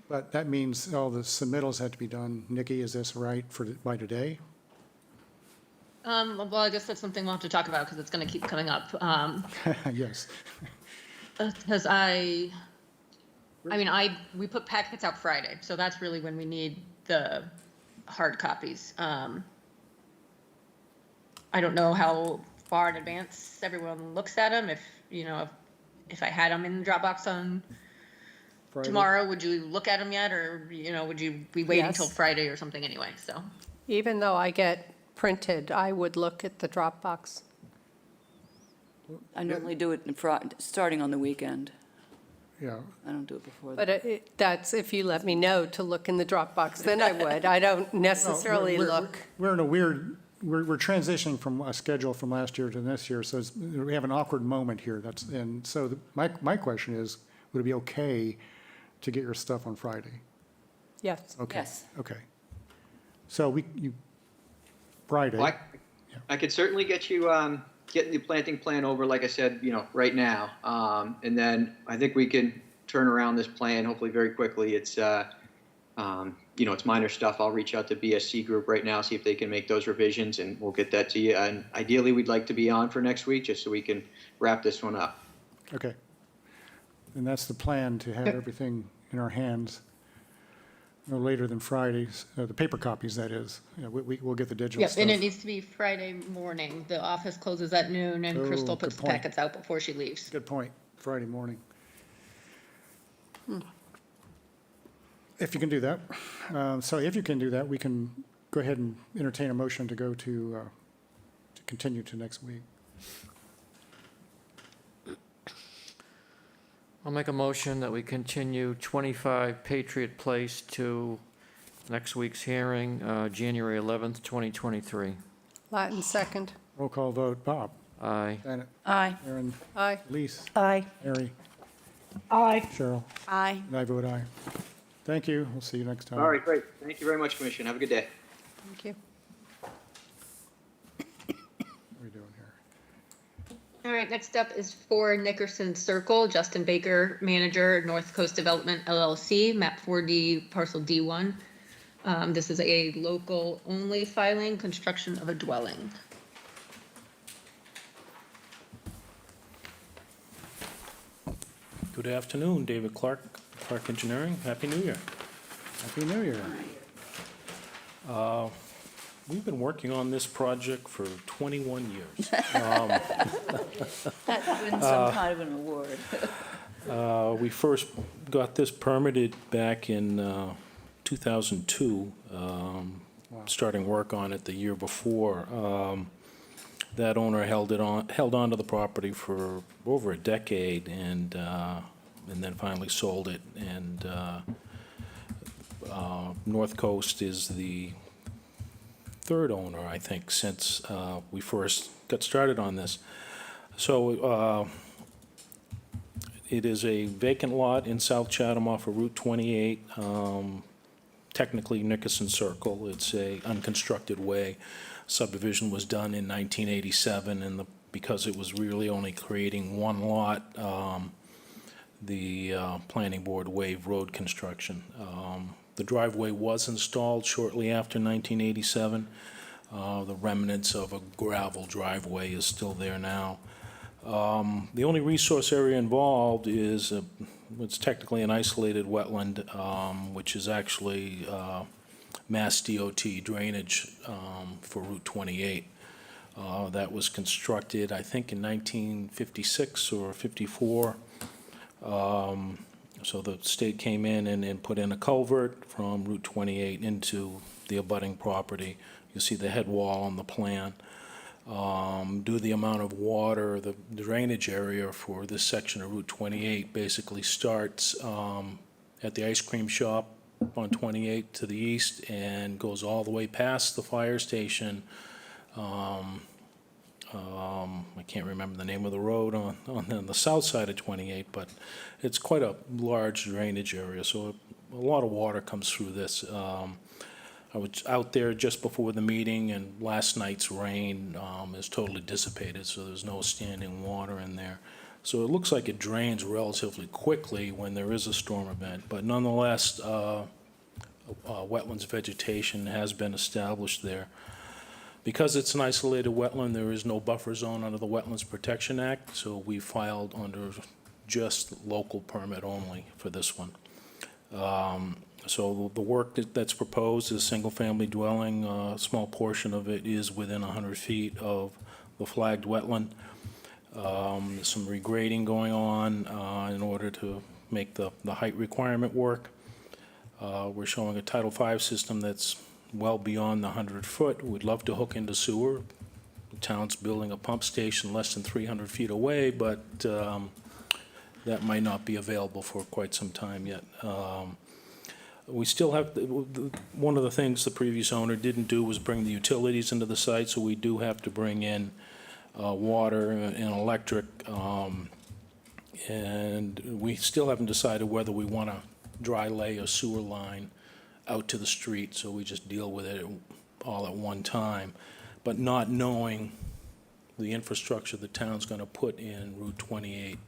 But that means all the submittals have to be done. Nikki, is this right by today? Well, I guess that's something we'll have to talk about because it's going to keep coming up. Yes. Because we put packets out Friday, so that's really when we need the hard copies. I don't know how far in advance everyone looks at them. If I had them in Dropbox on Friday? tomorrow, would you look at them yet, or would you be waiting Yes. until Friday or something anyway? So Even though I get printed, I would look at the Dropbox. I normally do it starting on the weekend. Yeah. I don't do it before But that. that's if you let me know to look in the Dropbox, then I would. I don't necessarily look. We're in a weird, we're transitioning from a schedule from last year to this year, so we have an awkward moment here. My question is, would it be okay to get your stuff on Friday? Yes. Okay. Yes. Okay. So Friday. Well, I could certainly get you getting the planting plan over, like I said, right now. And then I think we can turn around this plan hopefully very quickly. It's it's minor stuff. I'll reach out to BSC Group right now, see if they can make those revisions, and we'll get that to you. And ideally, we'd like to be on for next week just so we can wrap this one up. Okay. And that's the plan, to have everything in our hands no later than Fridays, the paper copies, that is. We'll get the digital yep, stuff. and it needs to be Friday morning. The office closes at noon, and Oh, Crystal good puts the point. packets out before she leaves. Good point, Friday morning. If you can do that. So if you can do that, we can go ahead and entertain a motion to go to continue to next week. I'll make a motion that we continue 25 Patriot Place to next week's hearing, January 11th, 2023. Latin second. Roll call vote, Bob. Aye. Janet. Aye. Aaron. Aye. Lise. Aye. Mary. Aye. Cheryl. Aye. And I vote aye. Thank you. We'll see you next time. All right, great. Thank you very much, Commissioner. Have a good day. Thank you. What are we doing here? All right, next up is 4 Nickerson Circle, Justin Baker, manager, North Coast Development LLC, map 4D, parcel D1. This is a local-only filing, construction of a dwelling. Good afternoon, David Clark, Clark Engineering. Happy New Year. Happy New Year. We've been working on this project for 21 years. That's been some kind of an award. We first got this permitted back in 2002, starting work on it the year before. That owner held on to the property for over a decade, and then finally sold it. And North Coast is the third owner, I think, since we first got started on this. So it is a vacant lot in South Chatham off of Route 28, technically Nickerson Circle. It's a unconstructed way. Subdivision was done in 1987, and because it was really only creating one lot, the planning board waived road construction. The driveway was installed shortly after 1987. The remnants of a gravel driveway is still there now. The only resource area involved is, it's technically an isolated wetland, which is actually Mass DOT drainage for Route 28. That was constructed, I think, in 1956 or 54. So the state came in and put in a culvert from Route 28 into the abutting property. You see the head wall on the plan. Due to the amount of water, the drainage area for this section of Route 28 basically starts at the ice cream shop on 28 to the east and goes all the way past the fire station. I can't remember the name of the road on the south side of 28, but it's quite a large drainage area, so a lot of water comes through this. I was out there just before the meeting, and last night's rain is totally dissipated, so there's no standing water in there. So it looks like it drains relatively quickly when there is a storm event, but nonetheless, wetlands vegetation has been established there. Because it's an isolated wetland, there is no buffer zone under the Wetlands Protection Act, so we filed under just local permit only for this one. So the work that's proposed is single-family dwelling. A small portion of it is within 100 feet of the flagged wetland. There's some regrading going on in order to make the height requirement work. We're showing a Title V system that's well beyond the 100-foot. We'd love to hook into sewer. The town's building a pump station less than 300 feet away, but that might not be available for quite some time yet. We still have, one of the things the previous owner didn't do was bring the utilities into the site, so we do have to bring in water and electric, and we still haven't decided whether we want to dry lay a sewer line out to the street, so we just deal with it all at one time, but not knowing the infrastructure the town's going to put in Route 28.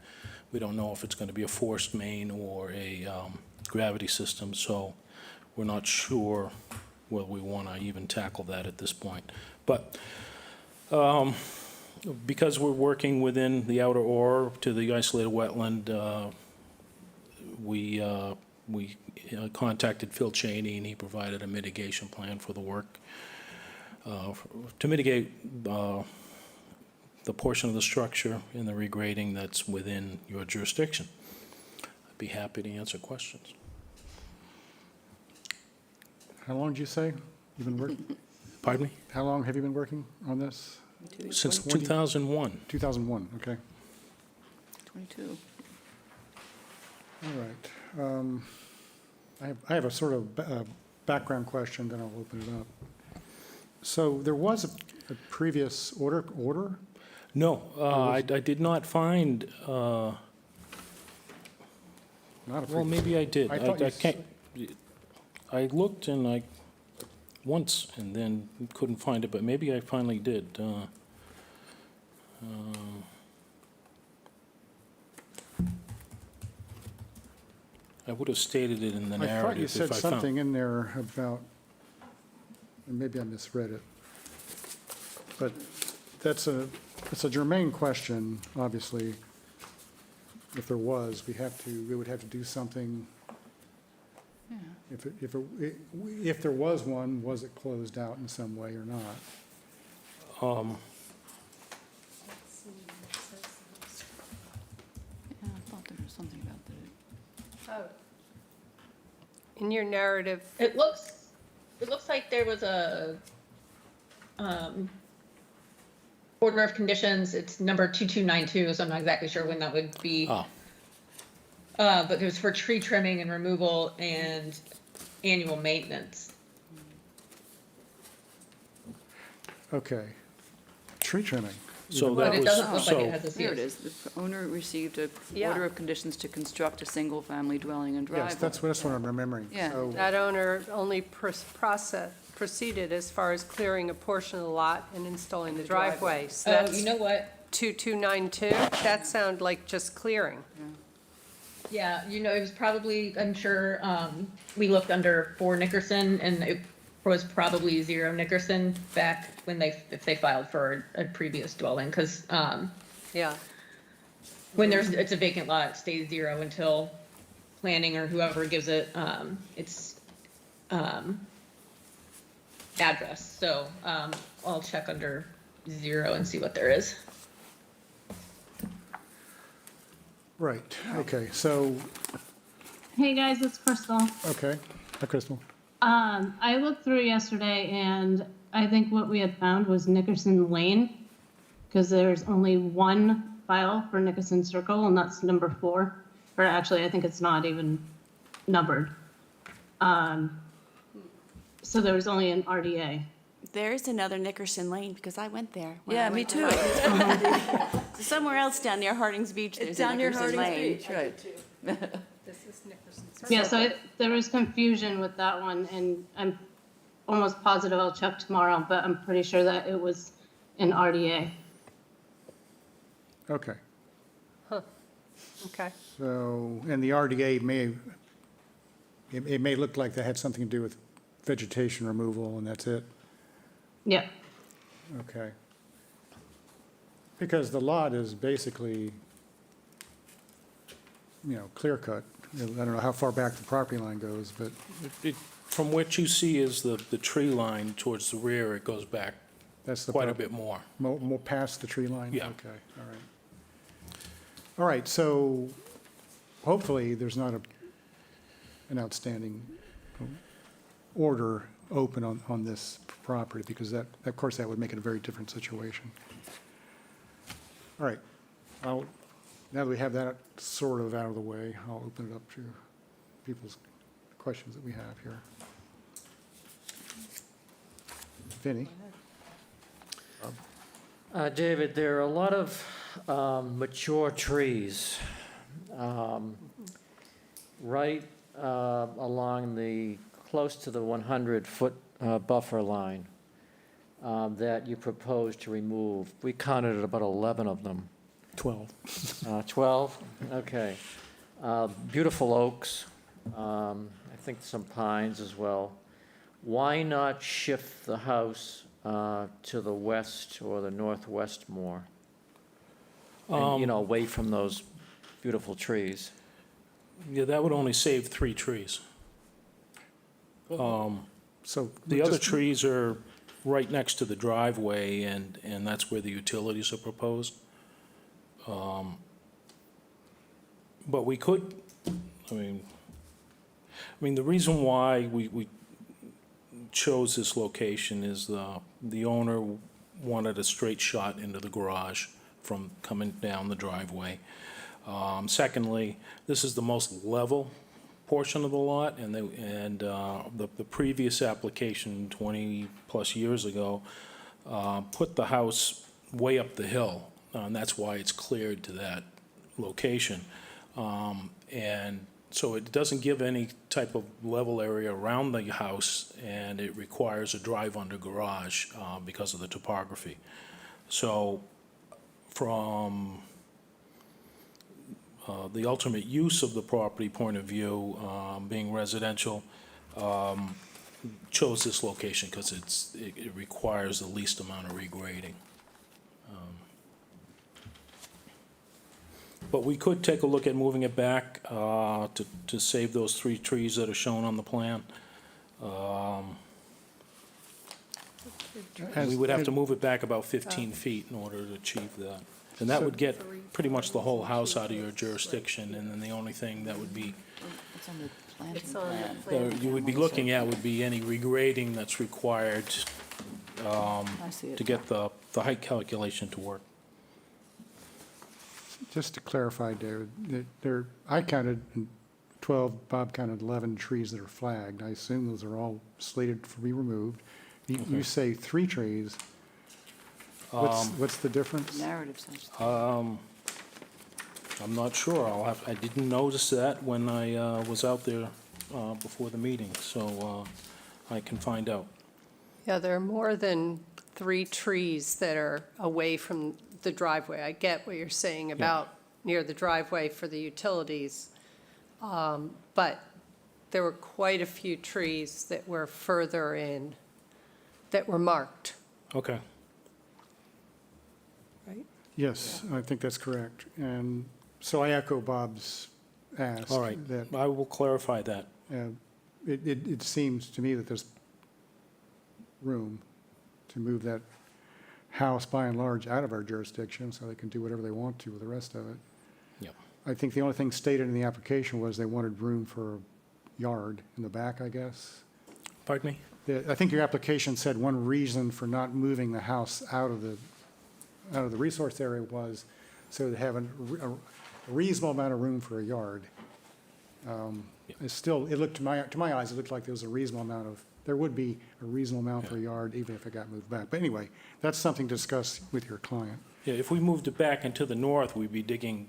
We don't know if it's going to be a forced main or a gravity system, so we're not sure whether we want to even tackle that at this point. But because we're working within the outer OR to the isolated wetland, we contacted Phil Cheney, and he provided a mitigation plan for the work to mitigate the portion of the structure and the regrading that's within your jurisdiction. I'd be happy to answer questions. How long did you say you've been working? Pardon me? How long have you been working on this? Since 2001. 2001, okay. 22. All right. I have a sort of background question, then I'll open it up. So there was a previous order? No, I did not find, Not a well, previous. maybe I did. I thought you can't, I looked and once and then couldn't find it, but maybe I finally did. I would have stated it in the I thought you narrative said if I found. something in there about and maybe I misread it. But it's a germane question, obviously. If there was, we would have to do something. If there was one, was it closed out in some way or not? Yeah, I thought there was something about that. In your narrative, It looks like there was a, order of conditions, it's number 2292, so I'm not exactly sure when that would be. Oh. But it was for tree trimming and removal and annual maintenance. Okay. Tree trimming. So But that it was, doesn't look like it so, has a Here it CO. is. The owner received a Yeah. order of conditions to construct a single-family dwelling and driveway. Yes, that's what I'm remembering. Yeah. So, that owner only proceeded as far as clearing a portion of the lot and installing the driveway. So Oh, that's you know what? 2292, that sounded like just clearing. Yeah, it was probably, I'm sure, we looked under 4 Nickerson, and it was probably 0 Nickerson back when if they filed for a previous dwelling, because, Yeah, when it's a vacant lot, it stays 0 until planning or whoever gives it, its, address. So, I'll check under 0 and see what there is. right, okay, so, Hey guys, it's Crystal. okay. Hi, Crystal. I looked through yesterday and I think what we had found was Nickerson Lane, because there's only one file for Nickerson Circle, and that's number 4. Or actually, I think it's not even numbered. So there was only an RDA. There's another Nickerson Lane, because I went there. when Yeah, I me went to too. Harding's. Somewhere else down near Harding's Beach, It's there's down a near Nickerson Harding's Lane. Beach, right. this is Nickerson Circle. Yeah, so there was confusion with that one, and I'm almost positive I'll check tomorrow, but I'm pretty sure that it was an RDA. Okay. Okay, So, and the RDA it may look like that had something to do with vegetation removal, and that's it? Yeah. Okay. Because the lot is basically, clear cut. I don't know how far back the property line goes, but from what you see is the tree line towards the rear, it goes back that's the. quite a bit more. More past the tree line? Yeah. Okay, all right. All right, so hopefully there's not an outstanding order open on this property, because that, of course, that would make it a very different situation. All right, now that we have that sort of out of the way, I'll open it up to people's questions that we have here. Vinnie? David, there are a lot of mature trees right along close to the 100-foot buffer line that you propose to remove. We counted about 11 of them. 12. 12? Okay. Beautiful oaks, I think some pines as well. Why not shift the house to the west or the northwest more? And, away from those beautiful trees. Yeah, that would only save 3 trees. So The other just- trees are right next to the driveway, and that's where the utilities are proposed. But we could, I mean, the reason why we chose this location is the owner wanted a straight shot into the garage from coming down the driveway. Secondly, this is the most level portion of the lot, and the previous application 20-plus years ago put the house way up the hill, and that's why it's cleared to that location. And so it doesn't give any type of level area around the house, and it requires a drive-under garage because of the topography. So from the ultimate use of the property point of view, being residential, chose chose this location because it requires the least amount of regrading. But we could take a look at moving it back to save those 3 trees that are shown on the plan. We would have to move it back about 15 feet in order to achieve that. And that would get pretty much the whole house out of your jurisdiction, and then the only thing that would be, It's on the planting It's on the plan. plan. you would be looking at would be any regrading that's required I see it. to get the height calculation to work. Just to clarify, David, I counted 12, Bob counted 11 trees that are flagged. I assume those are all slated to be removed. You say 3 trees. What's the difference? Narrative says. I'm not sure. I didn't notice that when I was out there before the meeting, so I can find out. Yeah, there are more than 3 trees that are away from the driveway. I get what you're saying about near the driveway for the utilities. But there were quite a few trees that were further in that were marked, Okay. right? Yes, I think that's correct. And so I echo Bob's ask. All right. That I will clarify that. it seems to me that there's room to move that house by and large out of our jurisdiction so they can do whatever they want to with the rest of it. Yep. I think the only thing stated in the application was they wanted room for a yard in the back, I guess. Pardon me? I think your application said one reason for not moving the house out of the resource area was so to have a reasonable amount of room for a yard. It's still, it looked, to my eyes, it looked like there was a reasonable amount of, there would be a reasonable amount for a yard even if it got moved back. But anyway, that's something to discuss with your client. Yeah, if we moved it back into the north, we'd be digging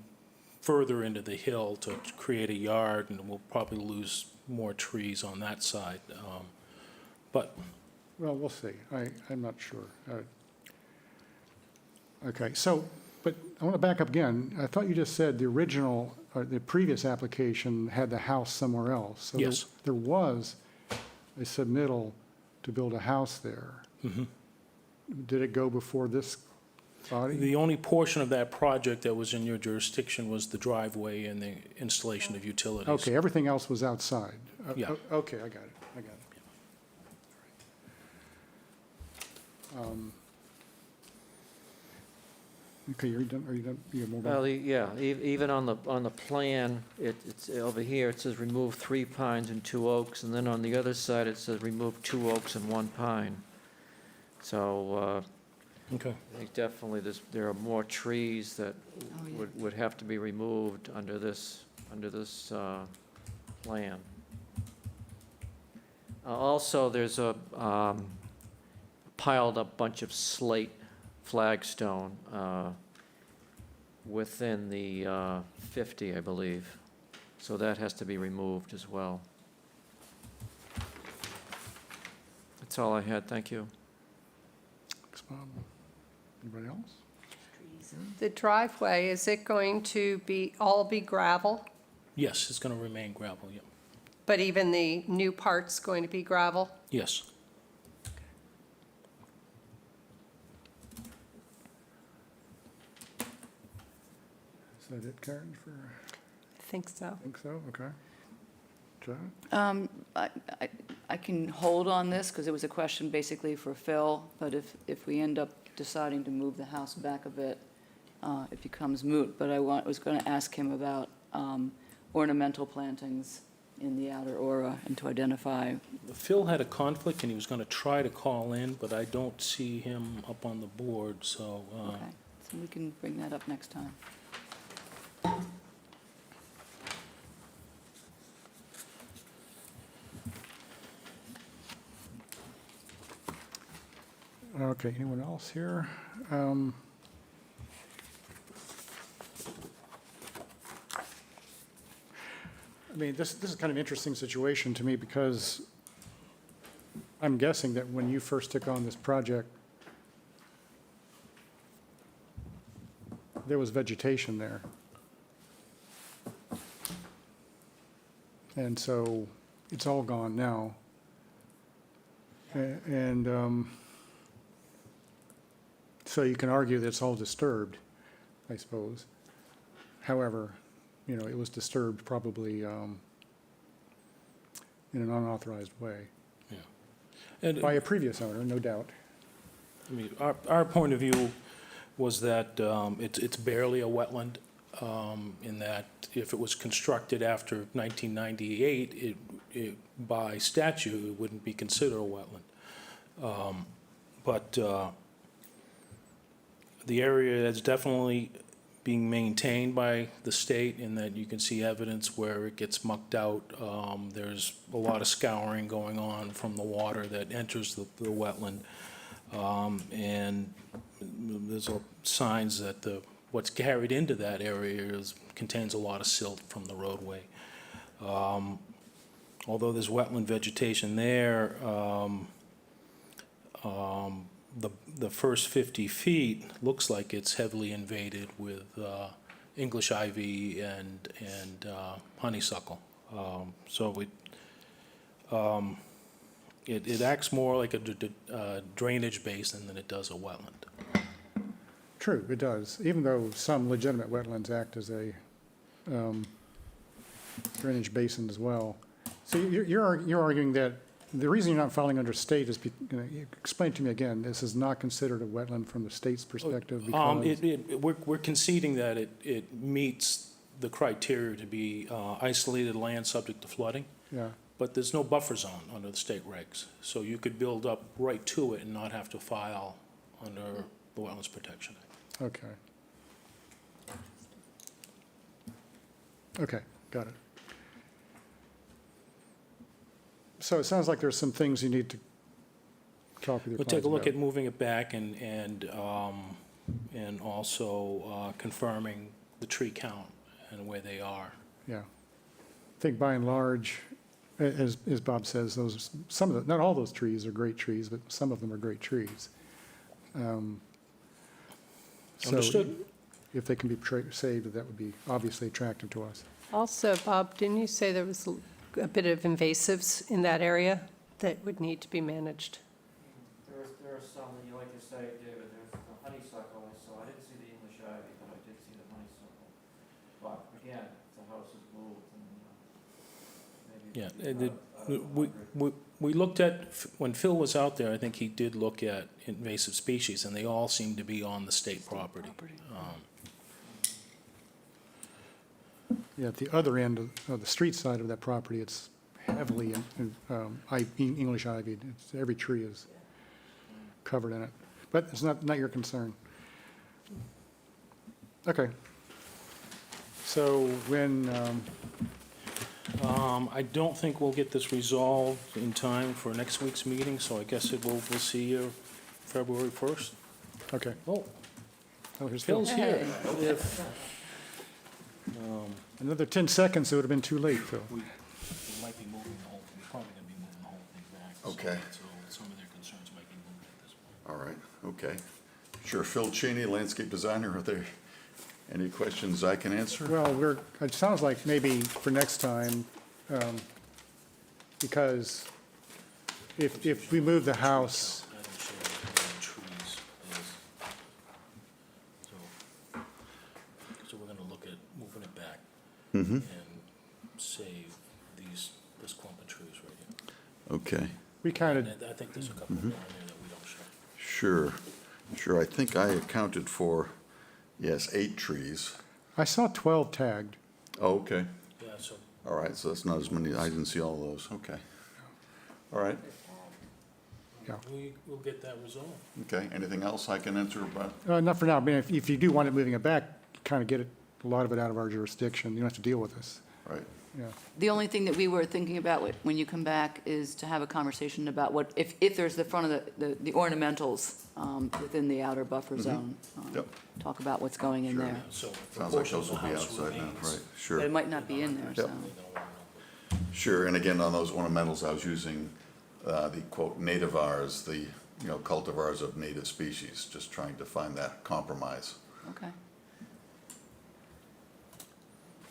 further into the hill to create a yard, and we'll probably lose more trees on that side. But Well, we'll see. I'm not sure. Okay, so, but I want to back up again. I thought you just said the original, or the previous application had the house somewhere else. So Yes. there was a submittal to build a house there. Did it go before this body? the only portion of that project that was in your jurisdiction was the driveway and the installation of utilities. Okay, everything else was outside. Yeah. Okay, I got it. Okay, are you done? You have more? Well, yeah, even on the plan, it's over here, it says remove 3 pines and 2 oaks, and then on the other side, it says remove 2 oaks and 1 pine. So, Okay. I think definitely there are more trees that yeah. would have to be removed under this plan. Also, there's a piled up bunch of slate flagstone within the 50, I believe. So that has to be removed as well. That's all I had, thank you. Thanks, Bob. Anybody else? The driveway, is it going to all be gravel? Yes, it's going to remain gravel, yeah. But even the new part's going to be gravel? Yes. Is that it, Karen, for, I think so. think so? Okay. John? I can hold on this because it was a question basically for Phil, but if we end up deciding to move the house back a bit, it becomes moot. But I was going to ask him about ornamental plantings in the outer aura and to identify. Phil had a conflict, and he was going to try to call in, but I don't see him up on the board, so. Okay, so we can bring that up next time. Okay, anyone else here? I mean, this is kind of an interesting situation to me because I'm guessing that when you first took on this project, there was vegetation there. And so it's all gone now. And so you can argue that it's all disturbed, I suppose. However, you know, it was disturbed probably in an unauthorized way And, by a previous owner, no doubt. I mean, our point of view was that it's barely a wetland, in that if it was constructed after 1998, by statute, it wouldn't be considered a wetland. But the area is definitely being maintained by the state in that you can see evidence where it gets mucked out. There's a lot of scouring going on from the water that enters the wetland. And there's signs that what's carried into that area contains a lot of silt from the roadway. Although there's wetland vegetation there, the first 50 feet looks like it's heavily invaded with English ivy and honeysuckle. So it acts more like a drainage basin than it does a wetland. True, it does, even though some legitimate wetlands act as a drainage basin as well. So you're arguing that the reason you're not filing under state is, explain to me again, this is not considered a wetland from the state's perspective because? We're conceding that it meets the criteria to be isolated land subject to flooding, Yeah, but there's no buffer zone under the state regs. So you could build up right to it and not have to file under the Wetlands Protection Act. okay. Okay, got it. So it sounds like there's some things you need to talk with your We'll clients take a look about. at moving it back and also confirming the tree count and where they are. Yeah. I think by and large, as Bob says, some of the, not all those trees are great trees, but some of them are great trees. So Understood. if they can be saved, that would be obviously attractive to us. Also, Bob, didn't you say there was a bit of invasives in that area that would need to be managed? There are some, that you like to say, David, there's the honeysuckle I saw. I didn't see the English ivy, but I did see the honeysuckle. But again, if the house is moved and maybe. Yeah, we looked at, when Phil was out there, I think he did look at invasive species, and they all seem to be on the state property. Yeah, at the other end of the street side of that property, it's heavily English ivy. Every tree is covered in it. But it's not your concern. Okay. So when, I don't think we'll get this resolved in time for next week's meeting, so I guess we'll see you February 1st. okay. Oh, Oh, here's Phil. Phil's here. Another 10 seconds, it would have been too late, Phil. We might be moving the whole, we're probably gonna be moving the whole thing back. Okay. So some of their concerns might be moved at this point. All right, okay. Sure, Phil Cheney, landscape designer, are there any questions I can answer? Well, it sounds like maybe for next time, because if we move the house, I don't show where the trees is. So we're gonna look at moving it back and save this clump of trees right here. Okay, we kind And of, I think there's a couple more in there that we don't show. sure, I think I accounted for, yes, 8 trees. I saw 12 tagged. Oh, okay, Yeah, so all right, so that's not as many, I didn't see all of those, okay. All right, we'll get that resolved. okay, anything else I can answer about? Not for now, I mean, if you do want it moving it back, kind of get a lot of it out of our jurisdiction. You don't have to deal with this. Right, Yeah, The only thing that we were thinking about when you come back is to have a conversation about what, if there's the front of the ornamentals within the outer buffer zone. Yep. Talk about what's going in there. So sounds like those will be outside now, right, But it sure. might not be in there, Yep. so. Sure, and again, on those ornamentals, I was using the quote nativars, the, cultivars of native species, just trying to find that compromise. Okay.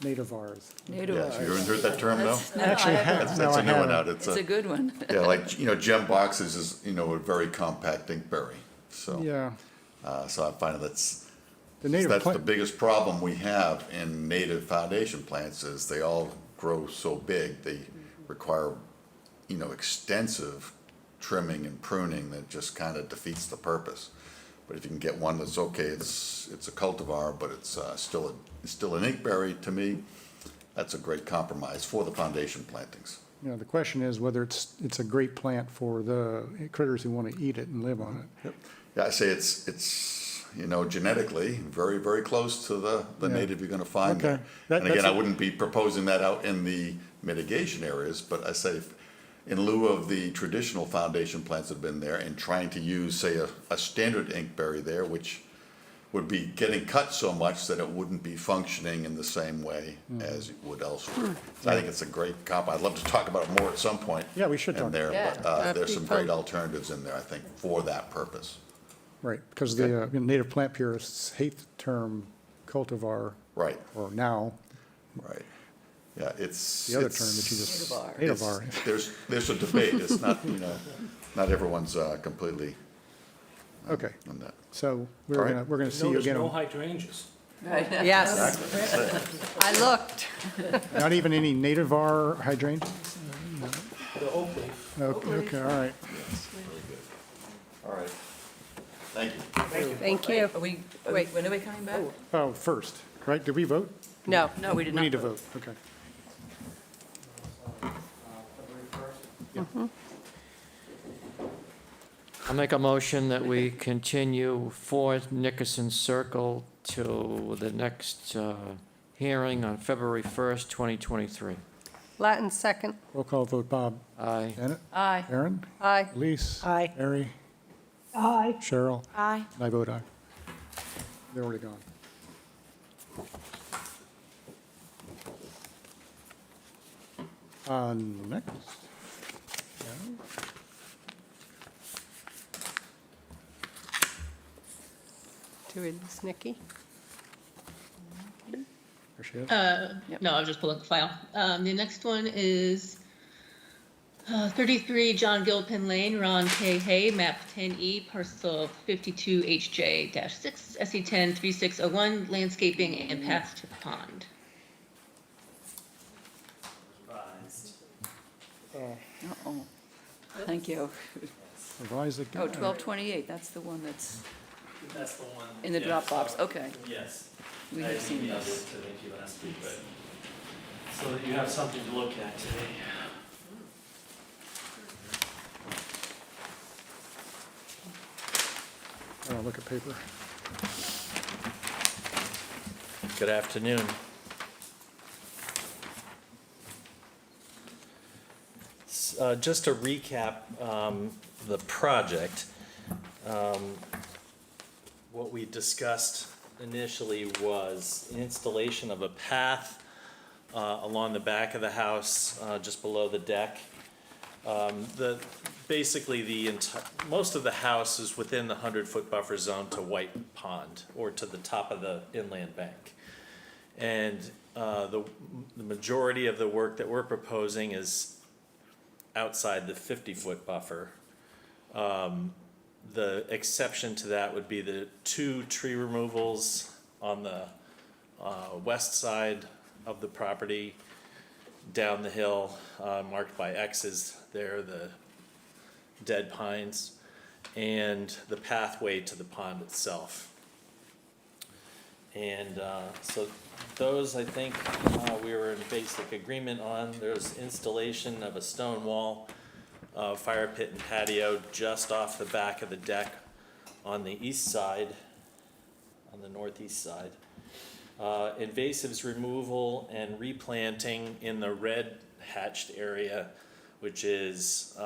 nativars. Native Yeah, art. you ever heard that term, though? No, I Actually, haven't. That's no, a I new one haven't. out. It's a good one. Yeah, like, gem boxes is, a very compact inkberry, so. Yeah, So I find that's, the native that's the plant, biggest problem we have in native foundation plants is they all grow so big, they require, extensive trimming and pruning that just kind of defeats the purpose. But if you can get one that's okay, it's a cultivar, but it's still an inkberry, to me, that's a great compromise for the foundation plantings. the question is whether it's a great plant for the critters who want to eat it and live on it. Yeah, I say it's genetically very, very close to the Yeah. native you're gonna find Okay. there. And again, That's I wouldn't be proposing that out in the mitigation areas, but I say in lieu of the traditional foundation plants that have been there and trying to use, say, a standard inkberry there, which would be getting cut so much that it wouldn't be functioning in the same way as it would elsewhere. So I think it's a great comp. I'd love to talk about it more at some point. Yeah, we should in talk. there, Yeah. but That'd there's be some fun. great alternatives in there, I think, for that purpose. Right, because the native plant purists hate the term cultivar, Right, or now, right. Yeah, it's. the other term that you just. Nativar. Nativar. There's a debate. It's not, not everyone's completely Okay, on that. so All right. we're gonna see you Notice again, no on- hydrangeas. Right. Yes, I looked. not even any nativar hydrangeas? The oak leaf. Okay, all right. All right. Thank you. Thank you. Wait. When are we coming back? Oh, first, right, did we vote? No. No, we did We not. need to vote, okay. I'll make a motion that we continue 4 Nickerson Circle to the next hearing on February 1st, 2023. Latin second. Roll call vote, Bob. Aye. Janet? Aye. Aaron? Aye. Elise? Aye. Mary? Aye. Cheryl? Aye. And I vote aye. They're already gone. Next. Do it, Nikki. There she is. No, I was just pulling the file. The next one is 33 John Gilpin Lane, Ron K. Hay, map 10E, parcel 52HJ-6, SE10 3601, landscaping and path to pond. Uh-oh. Thank you. Revise again. Oh, 1228, that's the one that's That's the one. in the yeah, Dropbox, so- okay. Yes. We I have seen emailed this. it to Nikki last week, but, so that you have something to look at today. I don't look at paper. Good afternoon. Just to recap the project, what we discussed initially was installation of a path along the back of the house, just below the deck. Basically, most of the house is within the 100-foot buffer zone to White Pond, or to the top of the inland bank. And the majority of the work that we're proposing is outside the 50-foot buffer. The exception to that would be the 2 tree removals on the west side of the property, down the hill, marked by X's there, the dead pines, and the pathway to the pond itself. And so those, I think, we were in basic agreement on. There's installation of a stone wall, fire pit and patio just off the back of the deck on the east side, on the northeast side. Invasives removal and replanting in the red hatched area, which is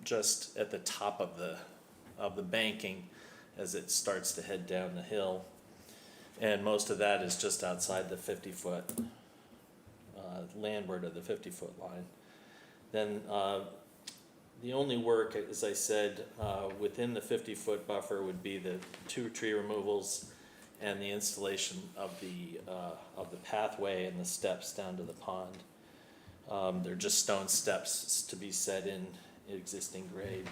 just at the top of the banking as it starts to head down the hill. And most of that is just outside the 50-foot, landward of the 50-foot line. Then the only work, as I said, within the 50-foot buffer would be the 2 tree removals and the installation of the pathway and the steps down to the pond. They're just stone steps to be set in existing grade.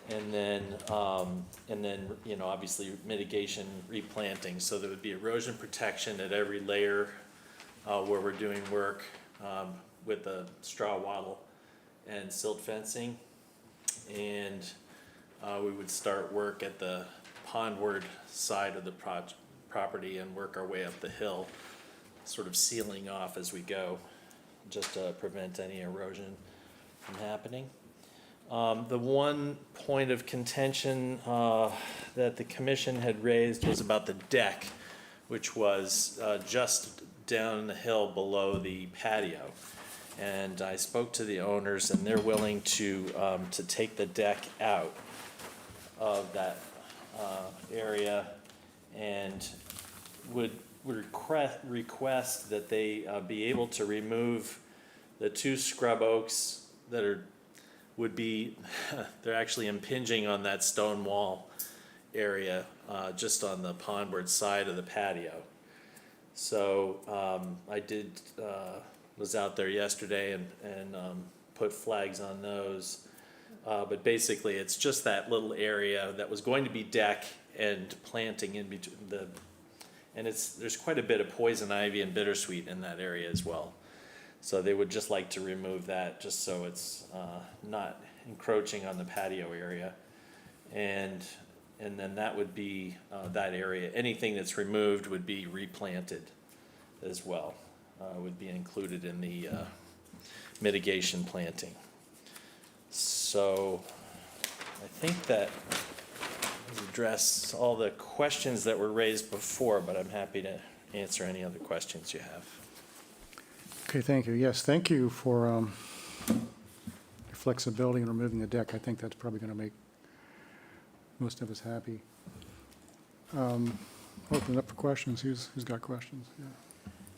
And then, you know, obviously mitigation, replanting, so there would be erosion protection at every layer where we're doing work with the straw wattle and silt fencing. And we would start work at the pondward side of the property and work our way up the hill, sort of sealing off as we go, just to prevent any erosion from happening. The one point of contention that the commission had raised was about the deck, which was just down the hill below the patio. And I spoke to the owners, and they're willing to take the deck out of that area, and would request that they be able to remove the 2 scrub oaks that would be they're actually impinging on that stone wall area just on the pondward side of the patio. So I was out there yesterday and put flags on those. But basically, it's just that little area that was going to be deck and planting in between and there's quite a bit of poison ivy and bittersweet in that area as well. So they would just like to remove that just so it's not encroaching on the patio area. And then that would be that area. Anything that's removed would be replanted as well, would be included in the mitigation planting. So I think that addressed all the questions that were raised before, but I'm happy to answer any other questions you have. Okay, thank you. Yes, thank you for your flexibility in removing the deck. I think that's probably going to make most of us happy. Open it up for questions. Who's got questions? Yeah.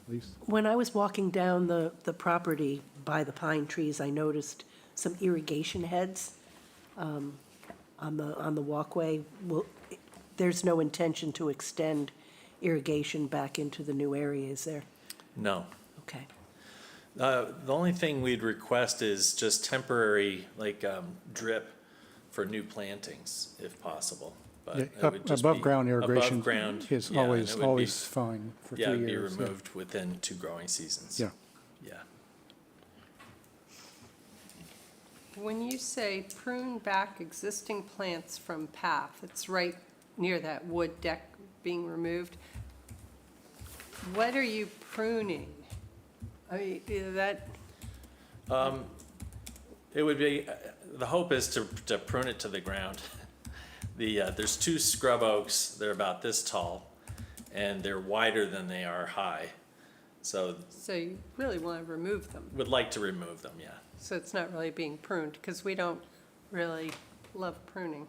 Lisa? When I was walking down the property by the pine trees, I noticed some irrigation heads on the walkway. There's no intention to extend irrigation back into the new area, is there? No. Okay. The only thing we'd request is just temporary, like drip for new plantings, if possible. But Yeah, it would just above be ground irrigation above ground, is yeah, and always, it would always fine for 3 Yeah, years. it'd be yeah. removed within 2 growing seasons. Yeah. Yeah. When you say prune back existing plants from path, it's right near that wood deck being removed. What are you pruning? I mean, is that, It would be, the hope is to prune it to the ground. There's 2 scrub oaks, they're about this tall, and they're wider than they are high. So so you really want to remove them? would like to remove them, yeah. So it's not really being pruned, because we don't really love pruning.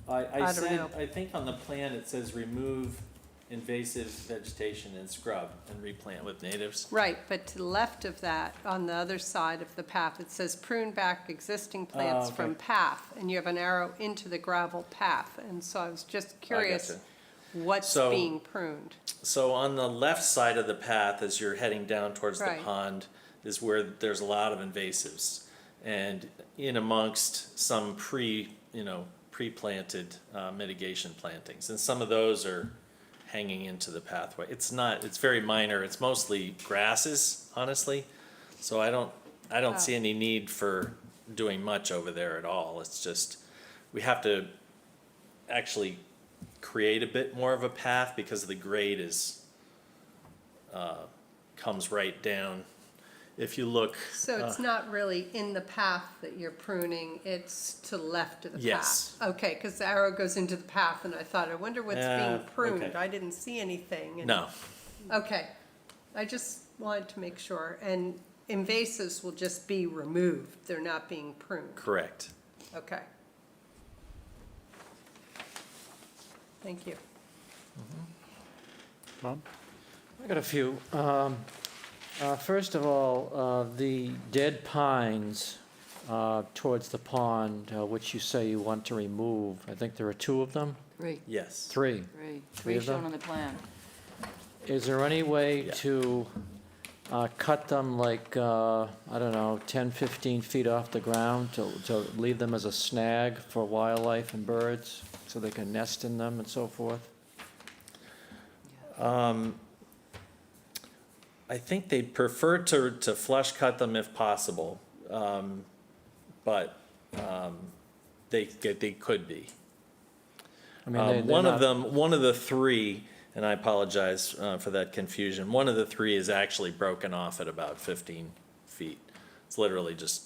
I don't know. I think on the plan it says remove invasive vegetation and scrub and replant with natives. Right, but to the left of that, on the other side of the path, it says prune back existing plants okay. from path, and you have an arrow into the gravel path. And so I was just curious, gotcha. what's So- being pruned? So on the left side of the path, as you're heading down towards the Right. pond, is where there's a lot of invasives. And in amongst some pre-planted mitigation plantings. And some of those are hanging into the pathway. It's very minor. It's mostly grasses, honestly. So I don't see any need for doing much over there at all. It's just, we have to actually create a bit more of a path because the grade comes right down. If you look. So it's not really in the path that you're pruning, it's to the left of the path? Yes. Okay, because the arrow goes into the path, and I wonder what's being pruned. okay. I didn't see anything. and- No, Okay, I just wanted to make sure. And invasives will just be removed, they're not being pruned? correct. Okay. Thank you. Bob? I got a few. First of all, the dead pines towards the pond, which you say you want to remove, I think there are 2 of them. Three. Yes. Three. Three. Three Three of them? shown on the plan. Is there any way Yeah. to cut them like, I don't know, 10, 15 feet off the ground to leave them as a snag for wildlife and birds so they can nest in them and so forth? I think they'd prefer to flush cut them if possible, but they could be. I mean, they're One of not- them, one of the three, and I apologize for that confusion, one of the three is actually broken off at about 15 feet. It's literally just,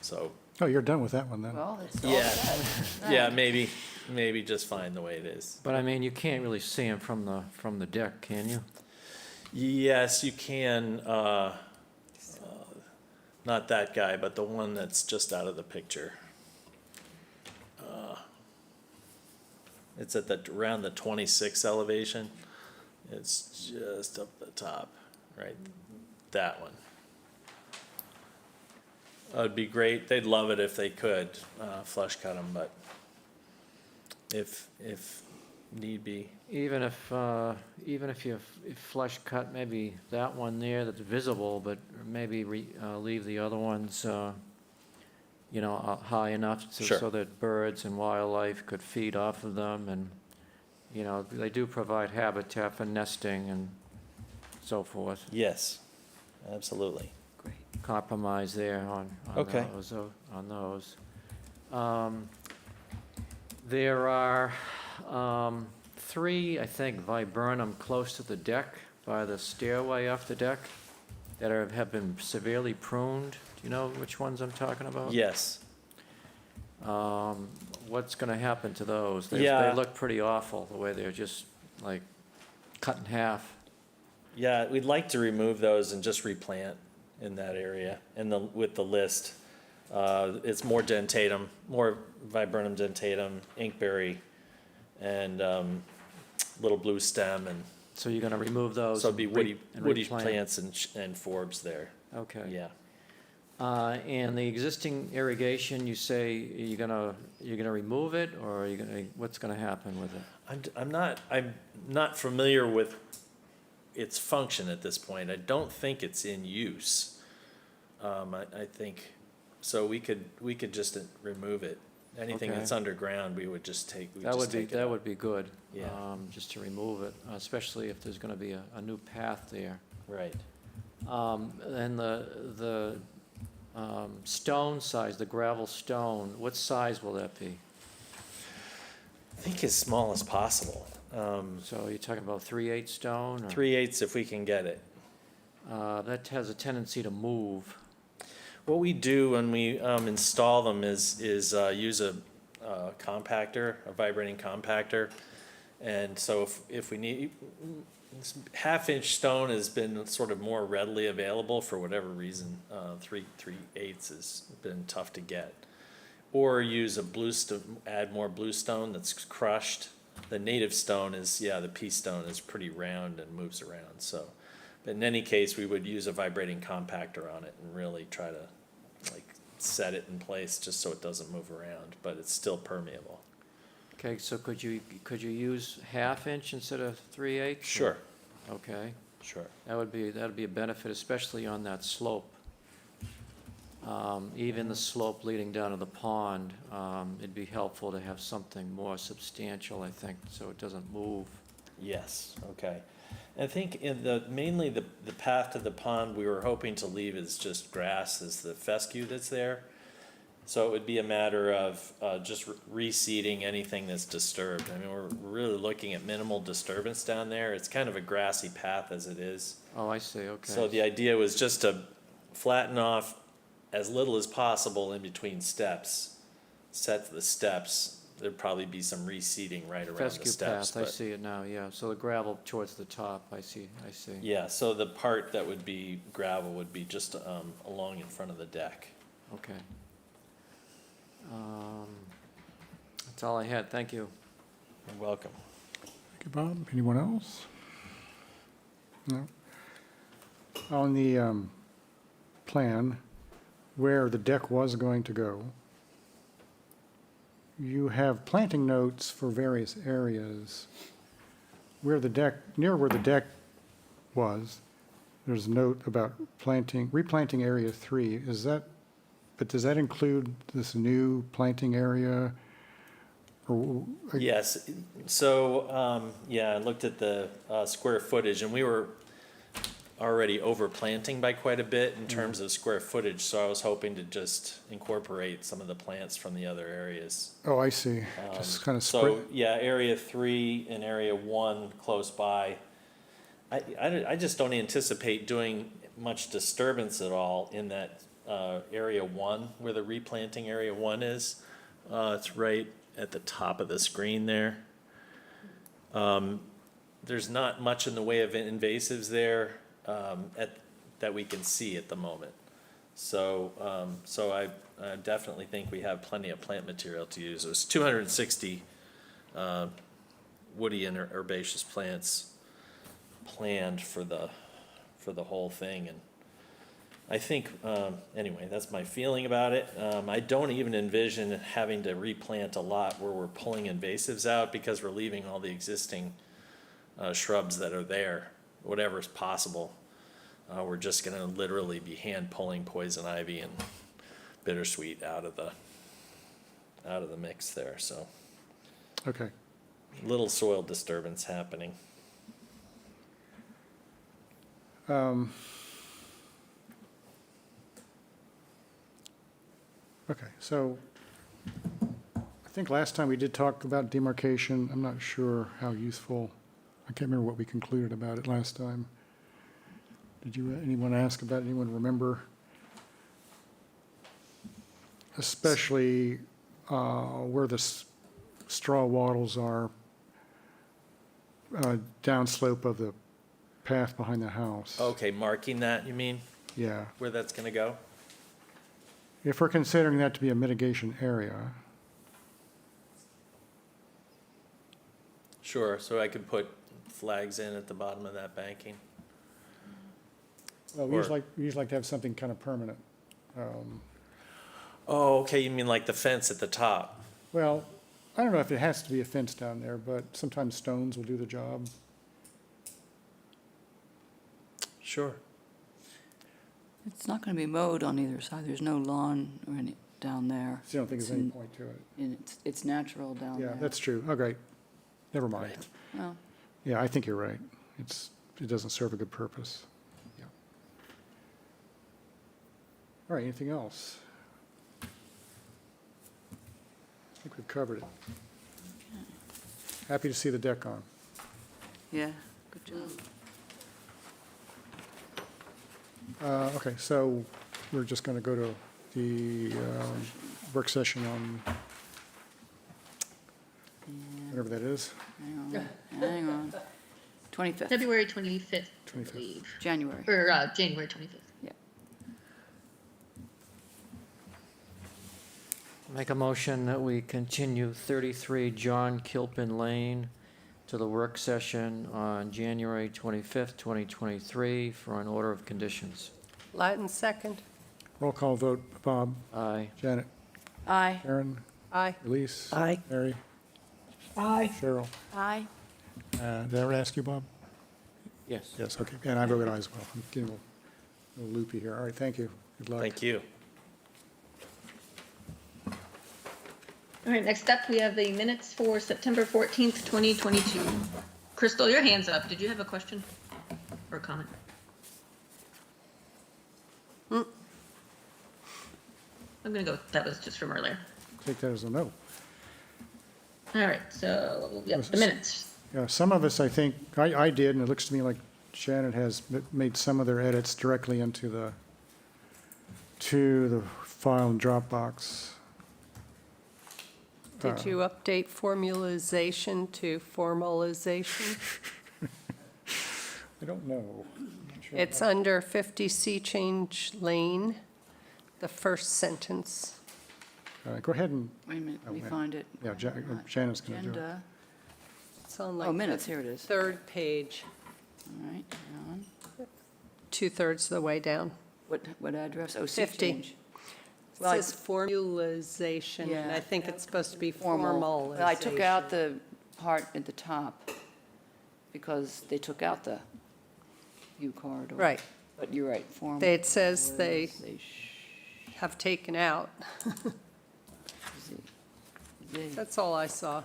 so, Oh, you're done with that one then? Well, it's all yeah, set. yeah, maybe just fine the way it is. But I mean, you can't really see them from the deck, can you? Yes, you can, not that guy, but the one that's just out of the picture. It's at around the 26 elevation. It's just up the top, right? That one. It'd be great. They'd love it if they could flush cut them, but if need be. Even if you flush cut maybe that one there that's visible, but maybe leave the other ones, high enough Sure. so that birds and wildlife could feed off of them, and, they do provide habitat for nesting and so forth. Yes, absolutely. Compromise there on Okay. those. There are three, I think, viburnum close to the deck, by the stairway off the deck, that have been severely pruned. Do you know which ones I'm talking about? Yes. What's gonna happen to those? Yeah. They look pretty awful, the way they're just like cut in half. Yeah, we'd like to remove those and just replant in that area and with the list. It's more dentatum, more viburnum dentatum, inkberry, and little blue stem, and So you're gonna remove those? so it'd be and woody replant. plants and forbs there. Okay. Yeah. And the existing irrigation, you say you're gonna remove it, or are you what's gonna happen with it? I'm not familiar with its function at this point. I don't think it's in use. I think, so we could just remove it. Anything Okay. that's underground, we would just take, we'd That just would be, take it that out. would be good. Yeah. Just to remove it, especially if there's gonna be a new path there. Right. And the stone size, the gravel stone, what size will that be? I think as small as possible. So you're talking about 3/8 stone, or? 3/8 if we can get it. That has a tendency to move. What we do when we install them is use a compactor, a vibrating compactor. And so if we need, half-inch stone has been sort of more readily available for whatever reason. 3/8 has been tough to get. Or use add more bluestone that's crushed. The native stone is, the pea stone is pretty round and moves around, so. But in any case, we would use a vibrating compactor on it and really try to set it in place just so it doesn't move around, but it's still permeable. Okay, so could you use 1/2 inch instead of 3/8? Sure. Okay. Sure. That'd be a benefit, especially on that slope. Even the slope leading down to the pond, it'd be helpful to have something more substantial, I think, so it doesn't move. Yes, okay. I think mainly the path to the pond we were hoping to leave is just grass, is the fescue that's there. So it would be a matter of just reseeding anything that's disturbed. I mean, we're really looking at minimal disturbance down there. It's kind of a grassy path as it is. Oh, I see, okay. So the idea was just to flatten off as little as possible in between steps, set the steps. There'd probably be some reseeding right around the Fescue steps. path, I but- see it now, yeah, so the gravel towards the top, I see. Yeah, so the part that would be gravel would be just along in front of the deck. Okay. That's all I had, thank you. You're welcome. Thank you, Bob. Anyone else? No? On the plan, where the deck was going to go, you have planting notes for various areas. Where the deck, near where the deck was, there's a note about replanting area 3. Is that, but does that include this new planting area? Or, Yes, so, yeah, I looked at the square footage, and we were already over planting by quite a bit in terms of square footage, so I was hoping to just incorporate some of the plants from the other areas. oh, I see. Just kind of So, spread. yeah, area 3 and area 1 close by. I just don't anticipate doing much disturbance at all in that area 1, where the replanting area 1 is. It's right at the top of the screen there. There's not much in the way of invasives there that we can see at the moment. So, I definitely think we have plenty of plant material to use. It was 260 woody and herbaceous plants planned for the whole thing, and I think, anyway, that's my feeling about it. I don't even envision having to replant a lot where we're pulling invasives out, because we're leaving all the existing shrubs that are there, whatever's possible. We're just gonna literally be hand pulling poison ivy and bittersweet out of the mix there, so. Okay. Little soil disturbance happening. Okay, so I think last time we did talk about demarcation. I'm not sure how useful. I can't remember what we concluded about it last time. Did anyone ask about it? Anyone remember? Especially where the straw wattles are downslope of the path behind the house. Okay, marking that, you mean, Yeah. where that's gonna go? If we're considering that to be a mitigation area, Sure, so I could put flags in at the bottom of that banking. well, we usually like to have something kind of permanent. Oh, okay, you mean like the fence at the top? Well, I don't know if it has to be a fence down there, but sometimes stones will do the job. Sure. It's not gonna be mowed on either side. There's no lawn or any down there. So you don't think there's any point to it? And it's natural down there. Yeah, that's true. Okay, never mind. Right. Well, Yeah, I think you're right. It doesn't serve a good purpose. Yeah. All right, anything else? I think we've covered it. Happy to see the deck on. yeah, good job. Okay, so we're just going to go to the work session on whatever that is. Hang on. 25th, February 25th, I 25th. believe, January. or January 25th. Yeah. Make a motion that we continue 33 John Kilpin Lane to the work session on January 25th, 2023 for an order of conditions. Latin second. Roll call vote, Bob, Aye. Janet, Aye. Aaron, Aye. Elise. Aye. Mary, Aye. Cheryl. Aye. Did I ever ask you, Bob? Yes. Yes, okay, and I vote aye as well. I'm getting a little loopy here. All right, thank you. Good luck. Thank you. All right, next up, we have the minutes for September 14th, 2022. Crystal, your hand's up. Did you have a question or comment? I'm gonna go, that was just from earlier. Take that as a no. All right, so, yeah, the minutes. Yeah, some of us, I think, I did, and it looks to me like Shannon has made some of their edits directly into the file in Dropbox. Did you update formalization to formalization? I don't know. Not sure. It's under 50 Sea Change Lane, the first sentence. Go ahead and, Wait a minute, let me yeah. find it. yeah, Shannon's going to do it. Agenda, It's on like oh, minutes, the here it is. third page, All right, hang on. 2/3 of the way down. What address? Oh, seat 50. change. It says formalization, and I Yeah. think it's supposed to be Formal. formalization. Well, I took out the part at the top because they took out the view corridor. Right. But you're right, formal. It says they have taken out. That's all I saw.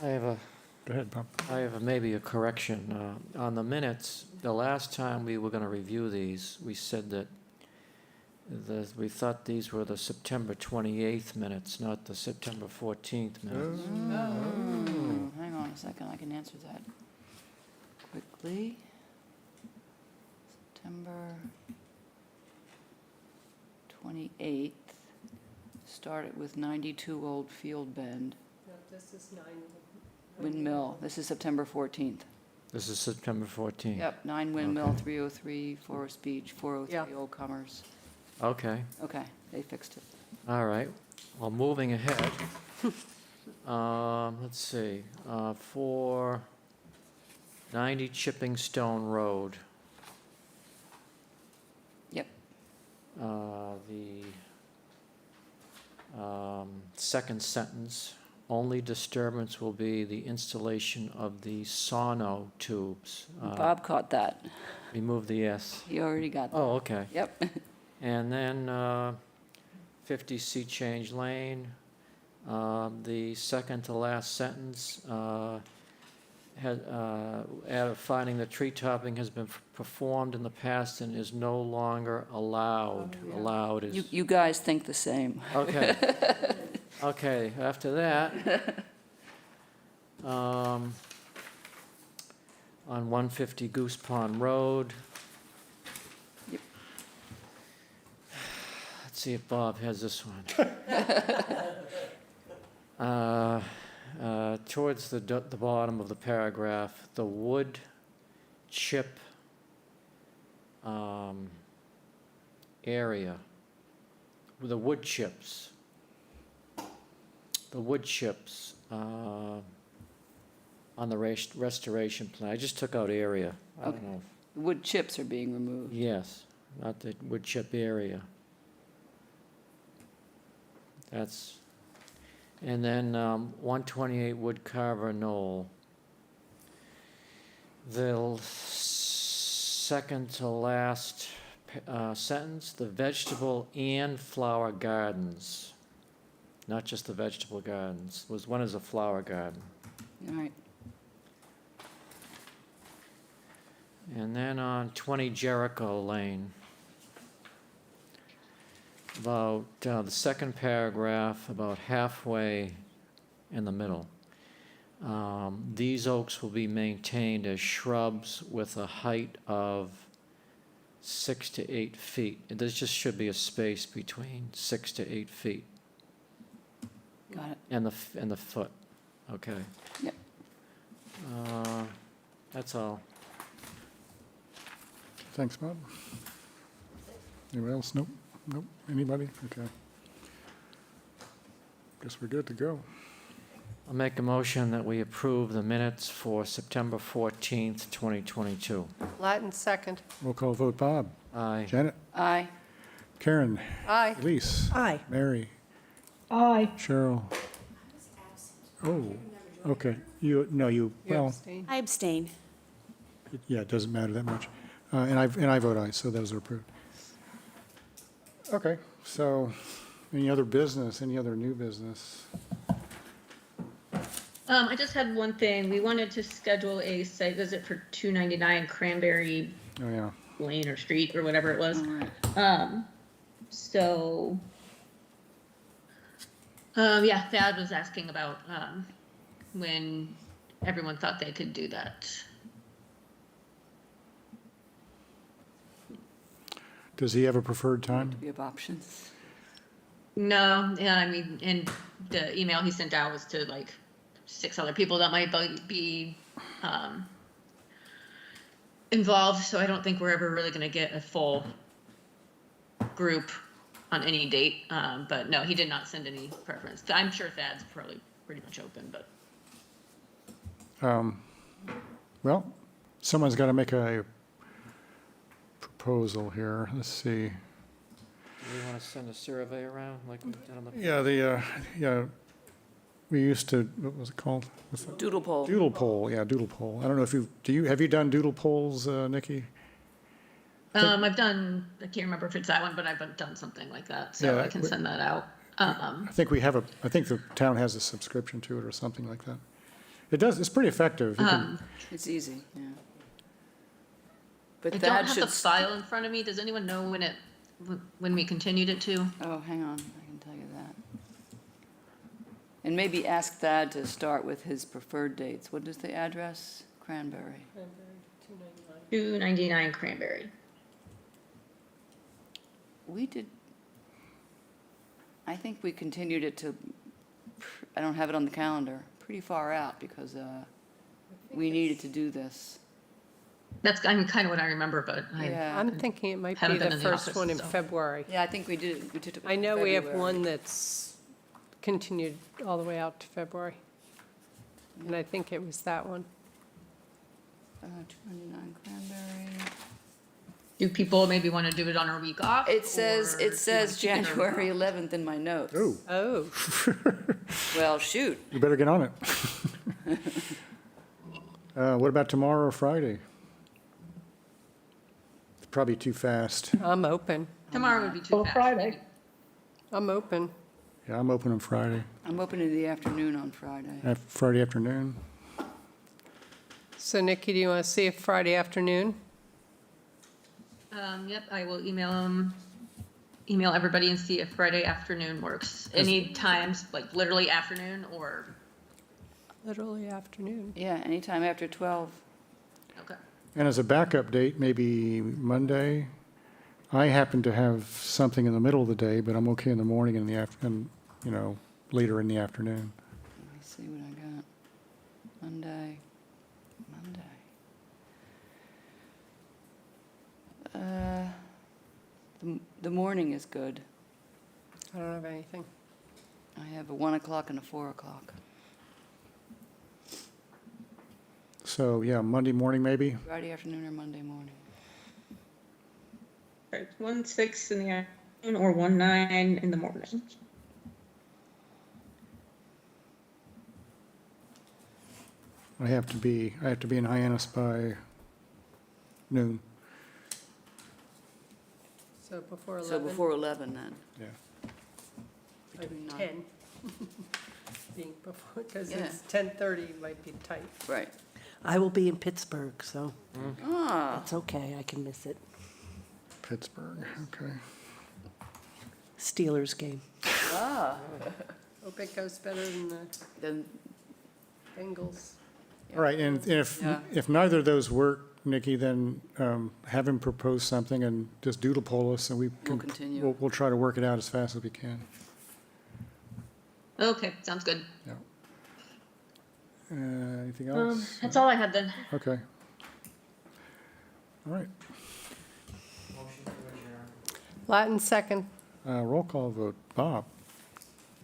I have a, Go ahead, Bob. I have maybe a correction. On the minutes, the last time we were going to review these, we said that we thought these were the September 28th minutes, not the September 14th minutes. Hang on a second, I can answer that quickly. September 28th, started with 92 Old Field Bend, This is 9. Windmill. This is September 14th. This is September 14th? Yep, 9 Windmill, 303 Forest Beach, 403 Yeah. Old Comers. Okay, Okay, they fixed it. all right. Well, moving ahead, let's see, for 90 Chipping Stone Road. Yep. The second sentence, only disturbance will be the installation of the sono tubes. Bob caught that. Remove the S. He already got that. Oh, okay. Yep. And then 50 Sea Change Lane, the second to last sentence, had added finding that tree topping has been performed in the past and is no longer allowed. Allowed is. You guys think the same. Okay. Okay, after that, on 150 Goose Pond Road. Yep. Let's see if Bob has this one. Towards the bottom of the paragraph, the wood chip area, the wood chips. The wood chips on the restoration plan. I just took out area. I don't Okay. know. Wood chips are being removed. Yes, not the wood chip area. That's, and then 128 Wood Carver Knoll. The second to last sentence, the vegetable and flower gardens. Not just the vegetable gardens, one is a flower garden. All right. And then on 20 Jericho Lane, about the second paragraph, about halfway in the middle. These oaks will be maintained as shrubs with a height of 6 to 8 feet. There just should be a space between 6 to 8 feet. Got it. And the foot, okay. Yep. That's all. Thanks, Bob. Anyone else? Nope. Nope. Anybody? Okay. Guess we're good to go. I'll make a motion that we approve the minutes for September 14th, 2022. Latin second. Roll call vote, Bob. Aye. Janet? Aye. Karen? Aye. Elise? Aye. Mary? Aye. Cheryl? Oh, okay. You You well, abstain. I abstain. yeah, it doesn't matter that much. And I vote aye, so those are approved. Okay, so any other business, any other new business? I just had one thing. We wanted to schedule a site visit for 299 Cranberry Oh, yeah. Lane or Street or whatever it was. All right. So, yeah, Thad was asking about, when everyone thought they could do that. Does he have a preferred time? We have options. No, yeah, I mean, and the email he sent out was to like 6 other people that might be involved, so I don't think we're ever really gonna get a full group on any date, but no, he did not send any preference. I'm sure Thad's probably pretty much open, but. Well, someone's got to make a proposal here. Let's see. We want to send a survey around like we've done on the. Yeah, we used to, what was it called? What's that? Doodle poll. Doodle poll, yeah, doodle poll. I don't know if have you done doodle polls, Nikki? I've done, I can't remember if it's that one, but I've done something like that, so Yeah, I can send that out. I think I think the town has a subscription to it or something like that. It's pretty effective. You can- It's easy, yeah. But I that don't have should. the file in front of me. Does anyone know when we continued it to? Oh, hang on, I can tell you that. And maybe ask Thad to start with his preferred dates. What is the address? Cranberry. 299 Cranberry. We did, I think we continued it to, I don't have it on the calendar, pretty far out because we needed to do this. That's kind of what I remember, but Yeah. I'm thinking it might be Haven't been the in the first office, one in so. February. Yeah, I think we did it. I know we have February. one that's continued all the way out to February. And I think it was that one. 299 Cranberry. do people maybe want to do it on our week off? It says, or do you it says wanna keep it or- January 11th in my notes. Oh, Oh, Well, shoot. you better get on it. What about tomorrow or Friday? It's probably too fast. I'm open. Tomorrow would be too Well, fast. Friday. I'm open. Yeah, I'm open on Friday, I'm open in the afternoon on Friday. Friday afternoon. So Nikki, do you want to see if Friday afternoon? Yep, I will email everybody and see if Friday afternoon works. Any times, like literally afternoon or, Literally afternoon. Yeah, anytime after 12. okay. And as a backup date, maybe Monday. I happen to have something in the middle of the day, but I'm okay in the morning and later in the afternoon. Let me see what I got. Monday. The morning is good. I don't have anything. I have a 1 o'clock and a 4 o'clock. So, yeah, Monday morning maybe? Friday afternoon or Monday morning. Right, 1:06 in the afternoon or 1:09 in the morning. I have to be in Hyannis by noon, So before 11? So before 11 then. yeah. Between 9. 10. Being before, because Yeah. it's 10:30 might be tight. Right. I will be in Pittsburgh, so Ah, it's okay, I can miss it. Pittsburgh, okay. Steelers game. Hope it goes better than the then, Bengals. All right, and if Yeah. neither of those work, Nikki, then have him propose something and just doodle poll us, and we can. continue. We'll try to work it out as fast as we can. Okay, sounds good. Yeah. Anything else? That's all I had then. Okay. All right, Latin second. roll call vote. Bob?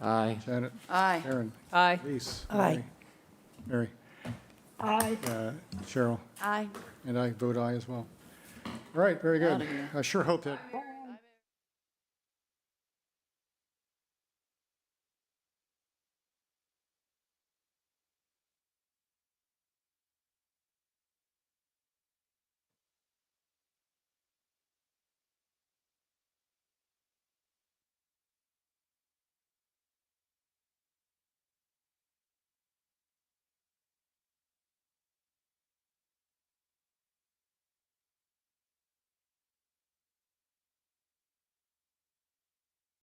Aye. Janet? aye. Aaron? Aye. Elise? Aye. Mary? Aye. Cheryl? Aye. And I vote aye as well. All right, very good. Outta here. I sure hope that